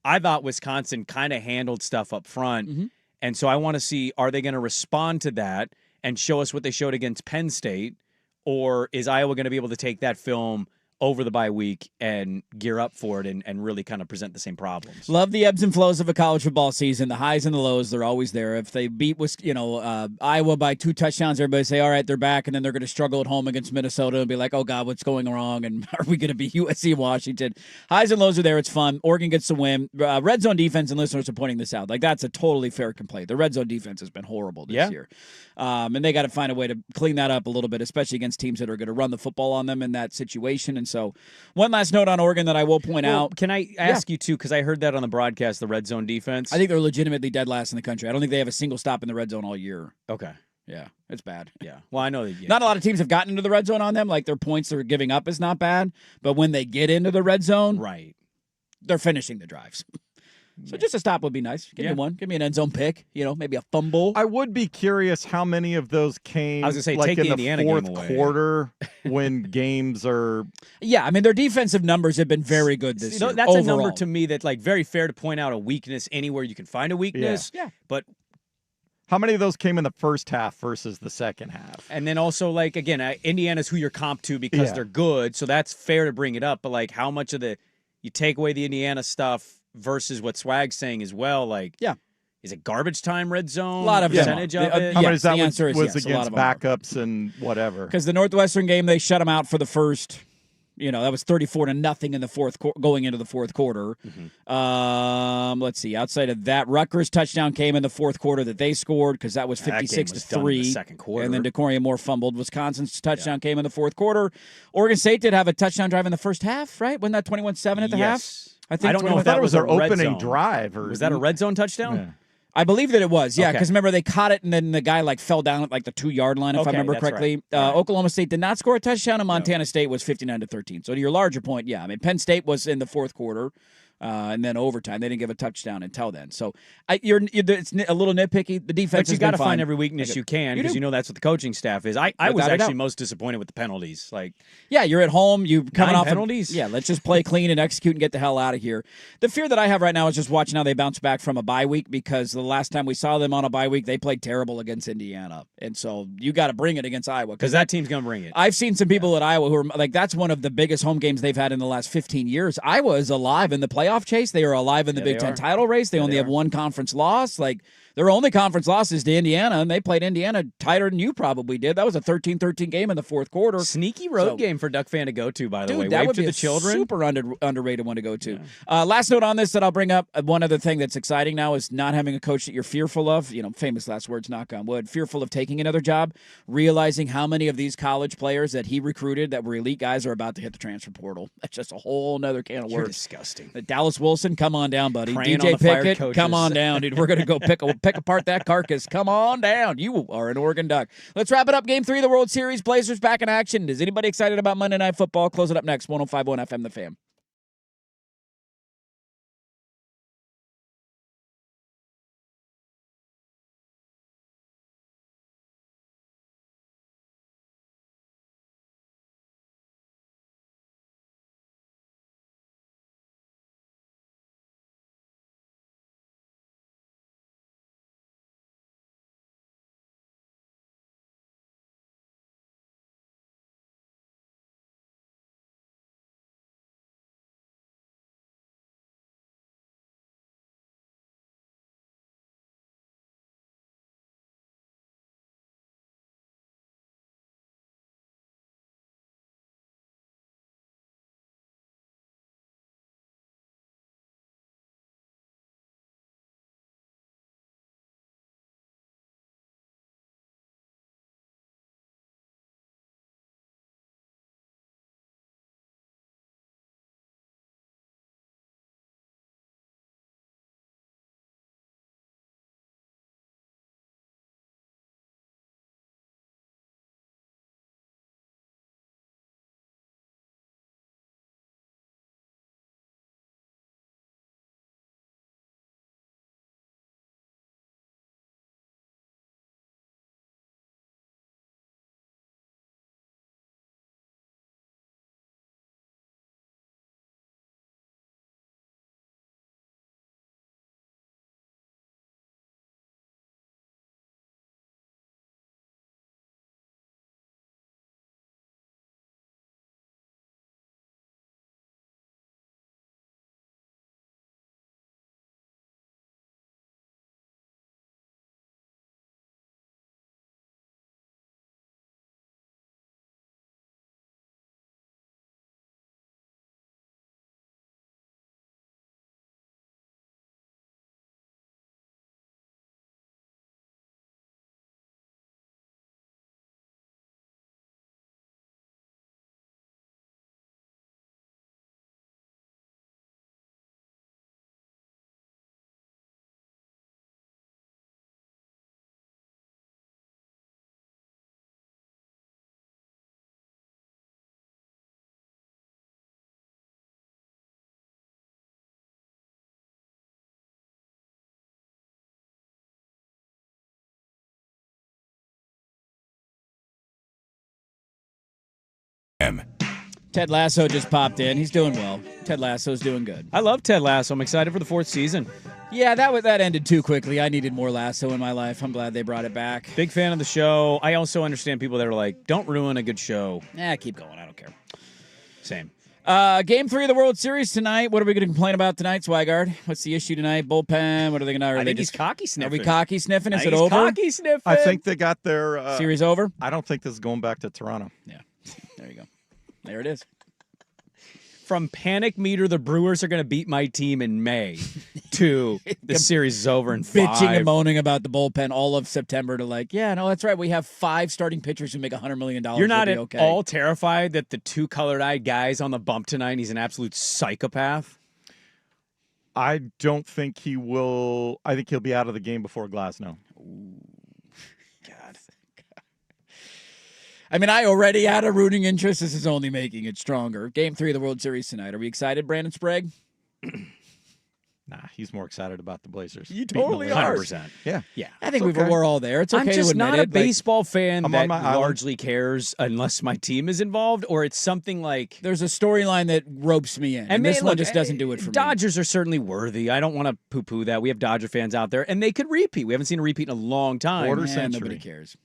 I thought Wisconsin kind of handled stuff up front. Mm-hmm. And so I want to see, are they going to respond to that and show us what they showed against Penn State? Or is Iowa going to be able to take that film over the bye week and gear up for it and really kind of present the same problems? Love the ebbs and flows of a college football season. The highs and the lows, they're always there. If they beat Iowa by 2 touchdowns, everybody say, all right, they're back, and then they're going to struggle at home against Minnesota and be like, oh, God, what's going wrong? And are we going to be USC Washington? Highs and lows are there. It's fun. Oregon gets the win. Red zone defense, and listeners are pointing this out. That's a totally fair complaint. The red zone defense has been horrible this year. And they got to find a way to clean that up a little bit, especially against teams that are going to run the football on them in that situation. And so one last note on Oregon that I will point out. Can I ask you, too, because I heard that on the broadcast, the red zone defense. I think they're legitimately dead last in the country. I don't think they have a single stop in the red zone all year. Okay. Yeah, it's bad. Yeah. Well, I know that. Yeah. Not a lot of teams have gotten into the red zone on them. Like, their points they're giving up is not bad. But when they get into the red zone, right, they're finishing the drives. So just a stop would be nice. Give me one. Give me an end zone pick. Maybe a fumble. I would be curious how many of those came I was gonna say, like take in the the Indiana fourth game away. quarter when games are. Yeah, I mean, their defensive numbers have been very good this year. That's overall. a number to me that's very fair to point out a weakness anywhere you can find a weakness. Yeah. But how many of those came in the first half versus the second half? And then also, again, Indiana's who you're comp to because they're good, so that's fair to bring it up. But how much of you take away the Indiana stuff versus what Swag's saying as well? Is it garbage time red zone? A lot of percentage of it? How many of that the answer is was yes, against backups and whatever? Because the Northwestern game, they shut them out for the first. That was 34-0 in the fourth going into the fourth quarter. Mm-hmm. Let's see. Outside of that, Rutgers touchdown came in the fourth quarter that they scored because that was 56-3. Second quarter. And then DeCorian Moore fumbled. Wisconsin's touchdown came in the fourth quarter. Oregon State did have a touchdown drive in the first half, right? Wasn't that 21-7 at the half? I don't know if that was their a red opening zone. drive. Or was that a red zone touchdown? Yeah. I believe that it was, yeah, Okay. because remember they caught it and then the guy fell down at the 2-yard line, if I Okay, remember that's correctly. right. Oklahoma State did not score a touchdown, and Montana State was 59-13. So to your larger point, yeah, I mean Penn State was in the fourth quarter. And then overtime, they didn't give a touchdown until then. So it's a little nitpicky. The defense, but you got to find every weakness you can because you know that's what the coaching staff is. I was actually most disappointed with the penalties. Yeah, you're at home. You coming off penalties. Yeah, let's just play clean and execute and get the hell out of here. The fear that I have right now is just watching how they bounce back from a bye week because the last time we saw them on a bye week, they played terrible against Indiana, and so you got to bring it against Iowa because that team's going to bring it. I've seen some people at Iowa who are that's one of the biggest home games they've had in the last 15 years. Iowa is alive in the playoff chase. They are alive in the Big Ten title race. They only have one conference loss. Their only conference loss is to Indiana, and they played Indiana tighter than you probably did. That was a 13-13 game in the fourth quarter. Sneaky road game for Duck fan to go to, by the way. That Wave would to be the a children. Super underrated one to go to. Yeah. Last note on this that I'll bring up, one other thing that's exciting now is not having a coach that you're fearful of, famous last words, knock on wood, fearful of taking another job, realizing how many of these college players that he recruited that were elite guys are about to hit the transfer portal. That's just a whole nother can of worms. You're disgusting. Dallas Wilson, come on down, buddy. Praying DJ on the fired Pickett, coaches. come on down, dude. We're going to go pick apart that carcass. Come on down. You are an Oregon Duck. Let's wrap it up. Game 3 of the World Series. Blazers back in action. Is anybody excited about Monday Night Football? Close it up next. 105.1 FM, The Fan. Ted Lasso just popped in. He's doing well. Ted Lasso's doing good. I love Ted Lasso. I'm excited for the 4th season. Yeah, that ended too quickly. I needed more Lasso in my life. I'm glad they brought it back. Big fan of the show. I also understand people that are like, don't ruin a good show. Keep going. I don't care. Same. Game 3 of the World Series tonight. What are we going to complain about tonight, Swigard? What's the issue tonight? Bullpen? What are they going to? I think he's cocky sniffing. Are we cocky sniffing? Is it he's over? Cocky sniffing. I think they got their series over. I don't think this is going back to Toronto. Yeah, there you go. There it is. From panic meter, the Brewers are going to beat my team in May, to the series is over in 5. Bitching and moaning about the bullpen all of September to that's right. We have 5 starting pitchers who make $100 million. You're not at all terrified that the 2 colored-eyed guys on the bump tonight, he's an absolute psychopath? I don't think he will. I think he'll be out of the game before Glasnow. God. I mean, I already had a rooting interest. This is only making it stronger. Game 3 of the World Series tonight. Are we excited, Brandon Sprague? Nah, he's more excited about the Blazers. You totally are. 100%. Yeah. I think we're all there. It's okay I'm to just admit not it. a baseball fan I'm that on my island. largely cares unless my team is involved or it's something like. There's a storyline that ropes me in. And this one just doesn't do it for me. Dodgers are certainly worthy. I don't want to poo-poo that. We have Dodger fans out there, and they could repeat. We haven't seen a repeat in a long time. Quarter century. Nobody cares.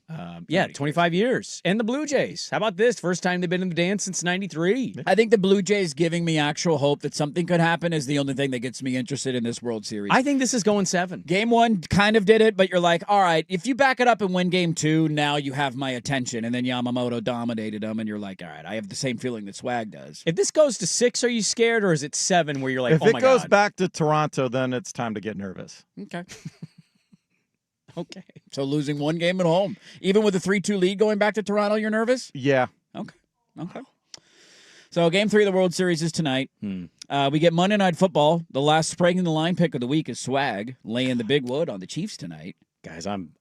25 years. And the Blue Jays. How about this? First time they've been in the dance since 93. I think the Blue Jays giving me actual hope that something could happen is the only thing that gets me interested in this World Series. I think this is going 7. Game 1 kind of did it, but you're like, all right, if you back it up and win Game 2, now you have my attention. And then Yamamoto dominated them, and you're like, all right, I have the same feeling that Swag does. If this goes to 6, are you scared, or is it 7 where you're like, If oh it my goes God? back to Toronto, then it's time to get nervous. Okay. Okay. So losing one game at home, even with a 3-2 lead going back to Toronto, you're nervous? Yeah. Okay. So Game 3 of the World Series is tonight. We get Monday Night Football. The last Sprague in the line pick of the week is Swag, laying the big wood on the Chiefs tonight. Guys, I'm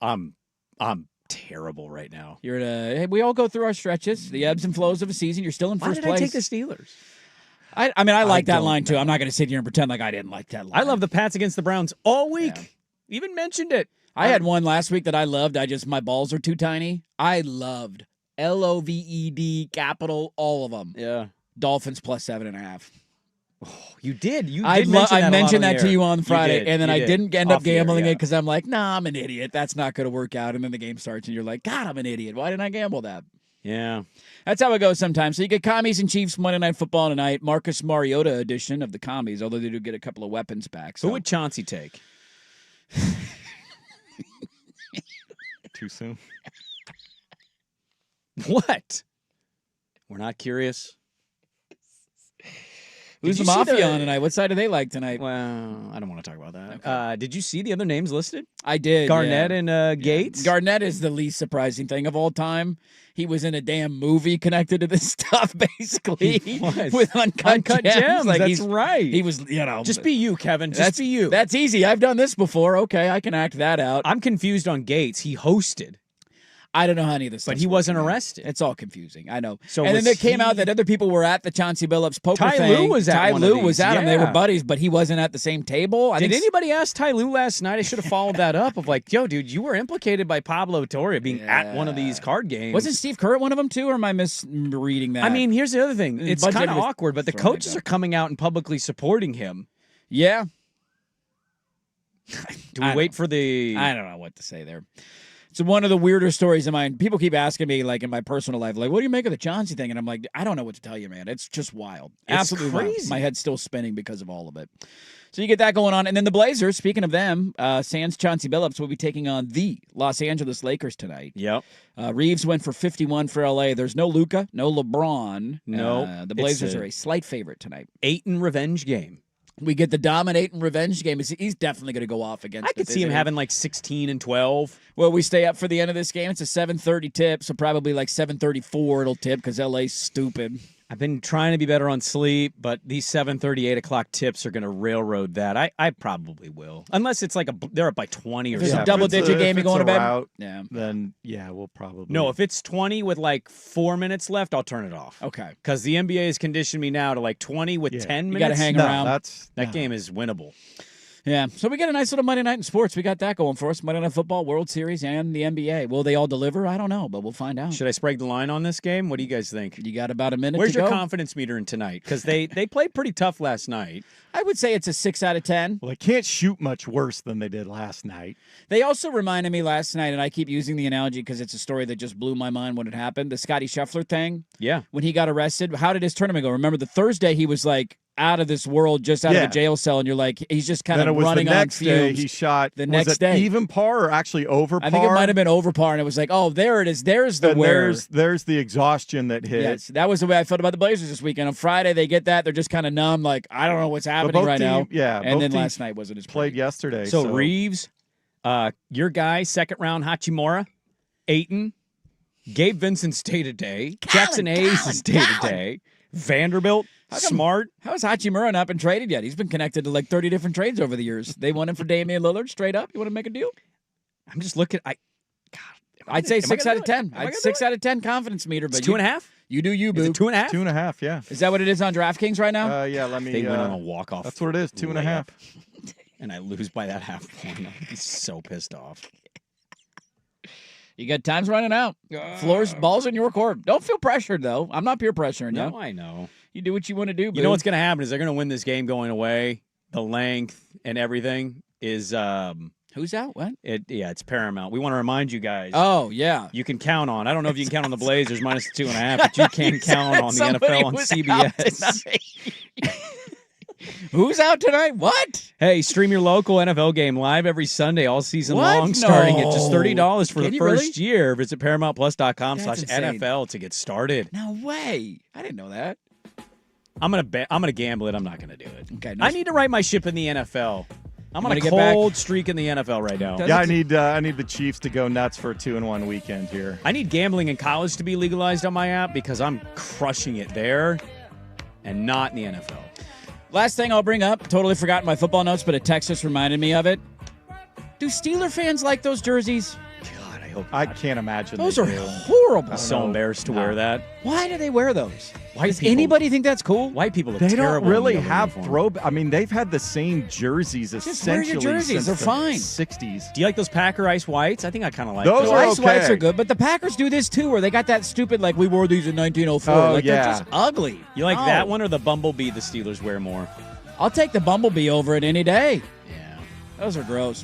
terrible right now. Hey, we all go through our stretches, the ebbs and flows of a season. You're still in first place. Why did I take the Steelers? I mean, I like that line, too. I'm not going to sit here and pretend like I didn't like that line. I love the Pats against the Browns all week. Yeah. Even mentioned it. I had one last week that I loved. My balls are too tiny. I loved LOVED, capital, all of them. Yeah. Dolphins plus 7.5. Oh, you did. I mentioned that to you on Friday, and then I didn't end up gambling it because I'm like, nah, I'm an idiot. That's not going to work out. And then the game starts, and you're like, God, I'm an idiot. Why didn't I gamble that? Yeah. That's how it goes sometimes. So you get Commies and Chiefs Monday Night Football tonight. Marcus Mariota edition of the Commies, although they do get a couple of weapons back. So. Who would Chauncey take? Too soon. What? We're not curious. Who's the Mafia on tonight? What side do they like tonight? Well, I don't want to talk about that. Okay. Did you see the other names listed? I did. Garnett and Gates? Garnett is the least surprising thing of all time. He was in a damn movie connected to this stuff, basically. He was. With Uncut Gems. Like that's right. He was, Just be you, Kevin. Just be you. That's easy. I've done this before. Okay, I can act that out. I'm confused on Gates. He hosted. I don't know how any of this but he wasn't arrested. It's all confusing. I know. So and then it came out that other people were at the Chauncey Billups poker Ty thing. Lue was at Ty one Lue of was these. at him. They were Yeah. buddies, but he wasn't at the same table. Did anybody ask Ty Lue last night? I should have followed that up of like, yo, dude, you were implicated by Pablo Torre being at one of these card games. Wasn't Steve Kerr at one of them too, or am I misreading that? I mean, here's the other thing. It's bunch kind of of awkward, but the coaches are coming out and publicly supporting him. Yeah. Do we wait for the... I don't know what to say there. It's one of the weirder stories of mine. People keep asking me, like, in my personal life, like, what do you make of the Chauncey thing? And I'm like, I don't know what to tell you, man. It's just wild. It's Absolutely crazy. wild. My head's still spinning because of all of it. So you get that going on. And then the Blazers, speaking of them, sans Chauncey Billups will be taking on the Los Angeles Lakers tonight. Yep. Reeves went for 51 for L.A. There's no Luka, no LeBron. No. The Blazers are a slight favorite tonight. 8-and revenge game. We get the dominate and revenge game. He's definitely going to go off against I could see him having like 16 and 12. Well, we stay up for the end of this game. It's a 7:30 tip, so probably like 7:34 it'll tip because LA's stupid. I've been trying to be better on sleep, but these 7:30, 8 o'clock tips are going to railroad that. I probably will. Unless it's like they're up by 20 or There's something. a double-digit game you going to bed? Route, yeah. Then, yeah, we'll probably. No, if it's 20 with like 4 minutes left, I'll turn it off. Okay. Because the NBA has conditioned me now to like 20 with 10 minutes. You got to hang around. That game is winnable. Yeah, so we got a nice little Monday night in sports. We got that going for us. Monday Night Football, World Series, and the NBA. Will they all deliver? I don't know, but we'll find out. Should I Sprague the line on this game? What do you guys think? You got about a minute Where's to your go. confidence meter in tonight? Because they played pretty tough last night. I would say it's a 6 out of 10. Well, they can't shoot much worse than they did last night. They also reminded me last night, and I keep using the analogy because it's a story that just blew my mind when it happened, the Scotty Scheffler thing. Yeah. When he got arrested, how did his tournament go? Remember, the Thursday he was like out of this world, just out of a jail cell, and you're like, he's just kind of running the on next fumes. day he shot. The was next it day, even par or actually over par? I think it might have been over par, and it was like, oh, there it is. There's the wear. There's the exhaustion that hit. Yes, that was the way I felt about the Blazers this weekend. On Friday, they get that. They're just kind of numb, like, I don't know what's happening right now. Yeah, and then last night wasn't as played yesterday. So Reeves, your guy, second round Hachimura, Ayton, Gabe Vincent's day-to-day, Jackson Hayes is day-to-day, Vanderbilt, smart. How has Hachimura not been traded yet? He's been connected to like 30 different trades over the years. They want him for Damian Lillard straight up. You want to make a deal? I'm just looking. I'd say 6 out of 10. I'd 6 out of 10 confidence meter. But it's 2.5. You do you, boo. Is it 2.5? 2.5. Yeah. Is that what it is on DraftKings right now? Yeah. Let me. They went on a walk-off. That's what it is. 2.5. And I lose by that half point. I'd be so pissed off. You got time's running out. Balls in your court. Don't feel pressured, though. I'm not peer pressuring you. No, I know. You do what you want to do, boo. You know what's going to happen is they're going to win this game going away. The length and everything is... Who's out? What? It's Paramount. We want to remind you guys. Oh, yeah. You can count on. I don't know if you can count on the Blazers minus 2.5, but you can count on the NFL on CBS. Who's out tonight? What? Hey, stream your local NFL game live every Sunday all season long, starting at just $30 for the first year. Visit ParamountPlus.com/NFL to get started. No way. I didn't know that. I'm gonna gamble it. I'm not gonna do it. Okay. I need to right my ship in the NFL. I'm on a get back. cold streak in the NFL right now. Yeah, I need the Chiefs to go nuts for a 2-1 weekend here. I need gambling in college to be legalized on my app because I'm crushing it there and not in the NFL. Last thing I'll bring up, totally forgot my football notes, but a text just reminded me of it. Do Steeler fans like those jerseys? God, I hope I can't imagine. Those are horrible. I'm so embarrassed to wear that. Why do they wear those? Does people- anybody think that's cool? White people look They terrible. don't really in the have uniform. I mean, they've had the same jerseys Just wear essentially your jerseys. since They're the fine. 60s. Do you like those Packer Ice Whites? I think I kind of like Those The are ice whites okay. are good, but the Packers do this too, where they got that stupid, like, we wore these in 1904. Oh, like, yeah. they're just ugly. You like No. that one or the Bumblebee the Steelers wear more? I'll take the Bumblebee over it any day. Yeah. Those are gross.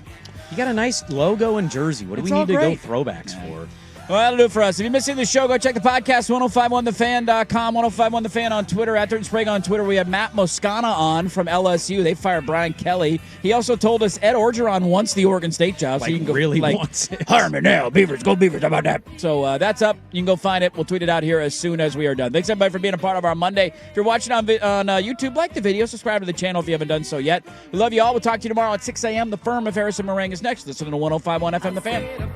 You got a nice logo and jersey. What do It's we all need to great. go throwbacks for? Well, that'll do it for us. If you're missing the show, go check the podcast, 1051thefan.com, 1051thefan on Twitter, at Dirt Sprague on Twitter. We have Matt Moscana on from LSU. They fired Brian Kelly. He also told us Ed Orgeron wants the Oregon State job. So you can go, wants it. hire me now. Beavers, go Beavers. How about that? So that's up. You can go find it. We'll tweet it out here as soon as we are done. Thanks, everybody, for being a part of our Monday. If you're watching on YouTube, like the video. Subscribe to the channel if you haven't done so yet. We love you all. We'll talk to you tomorrow at 6 a.m. The Firm of Harrison Meringue is next. Listen to 105.1 FM The Fan.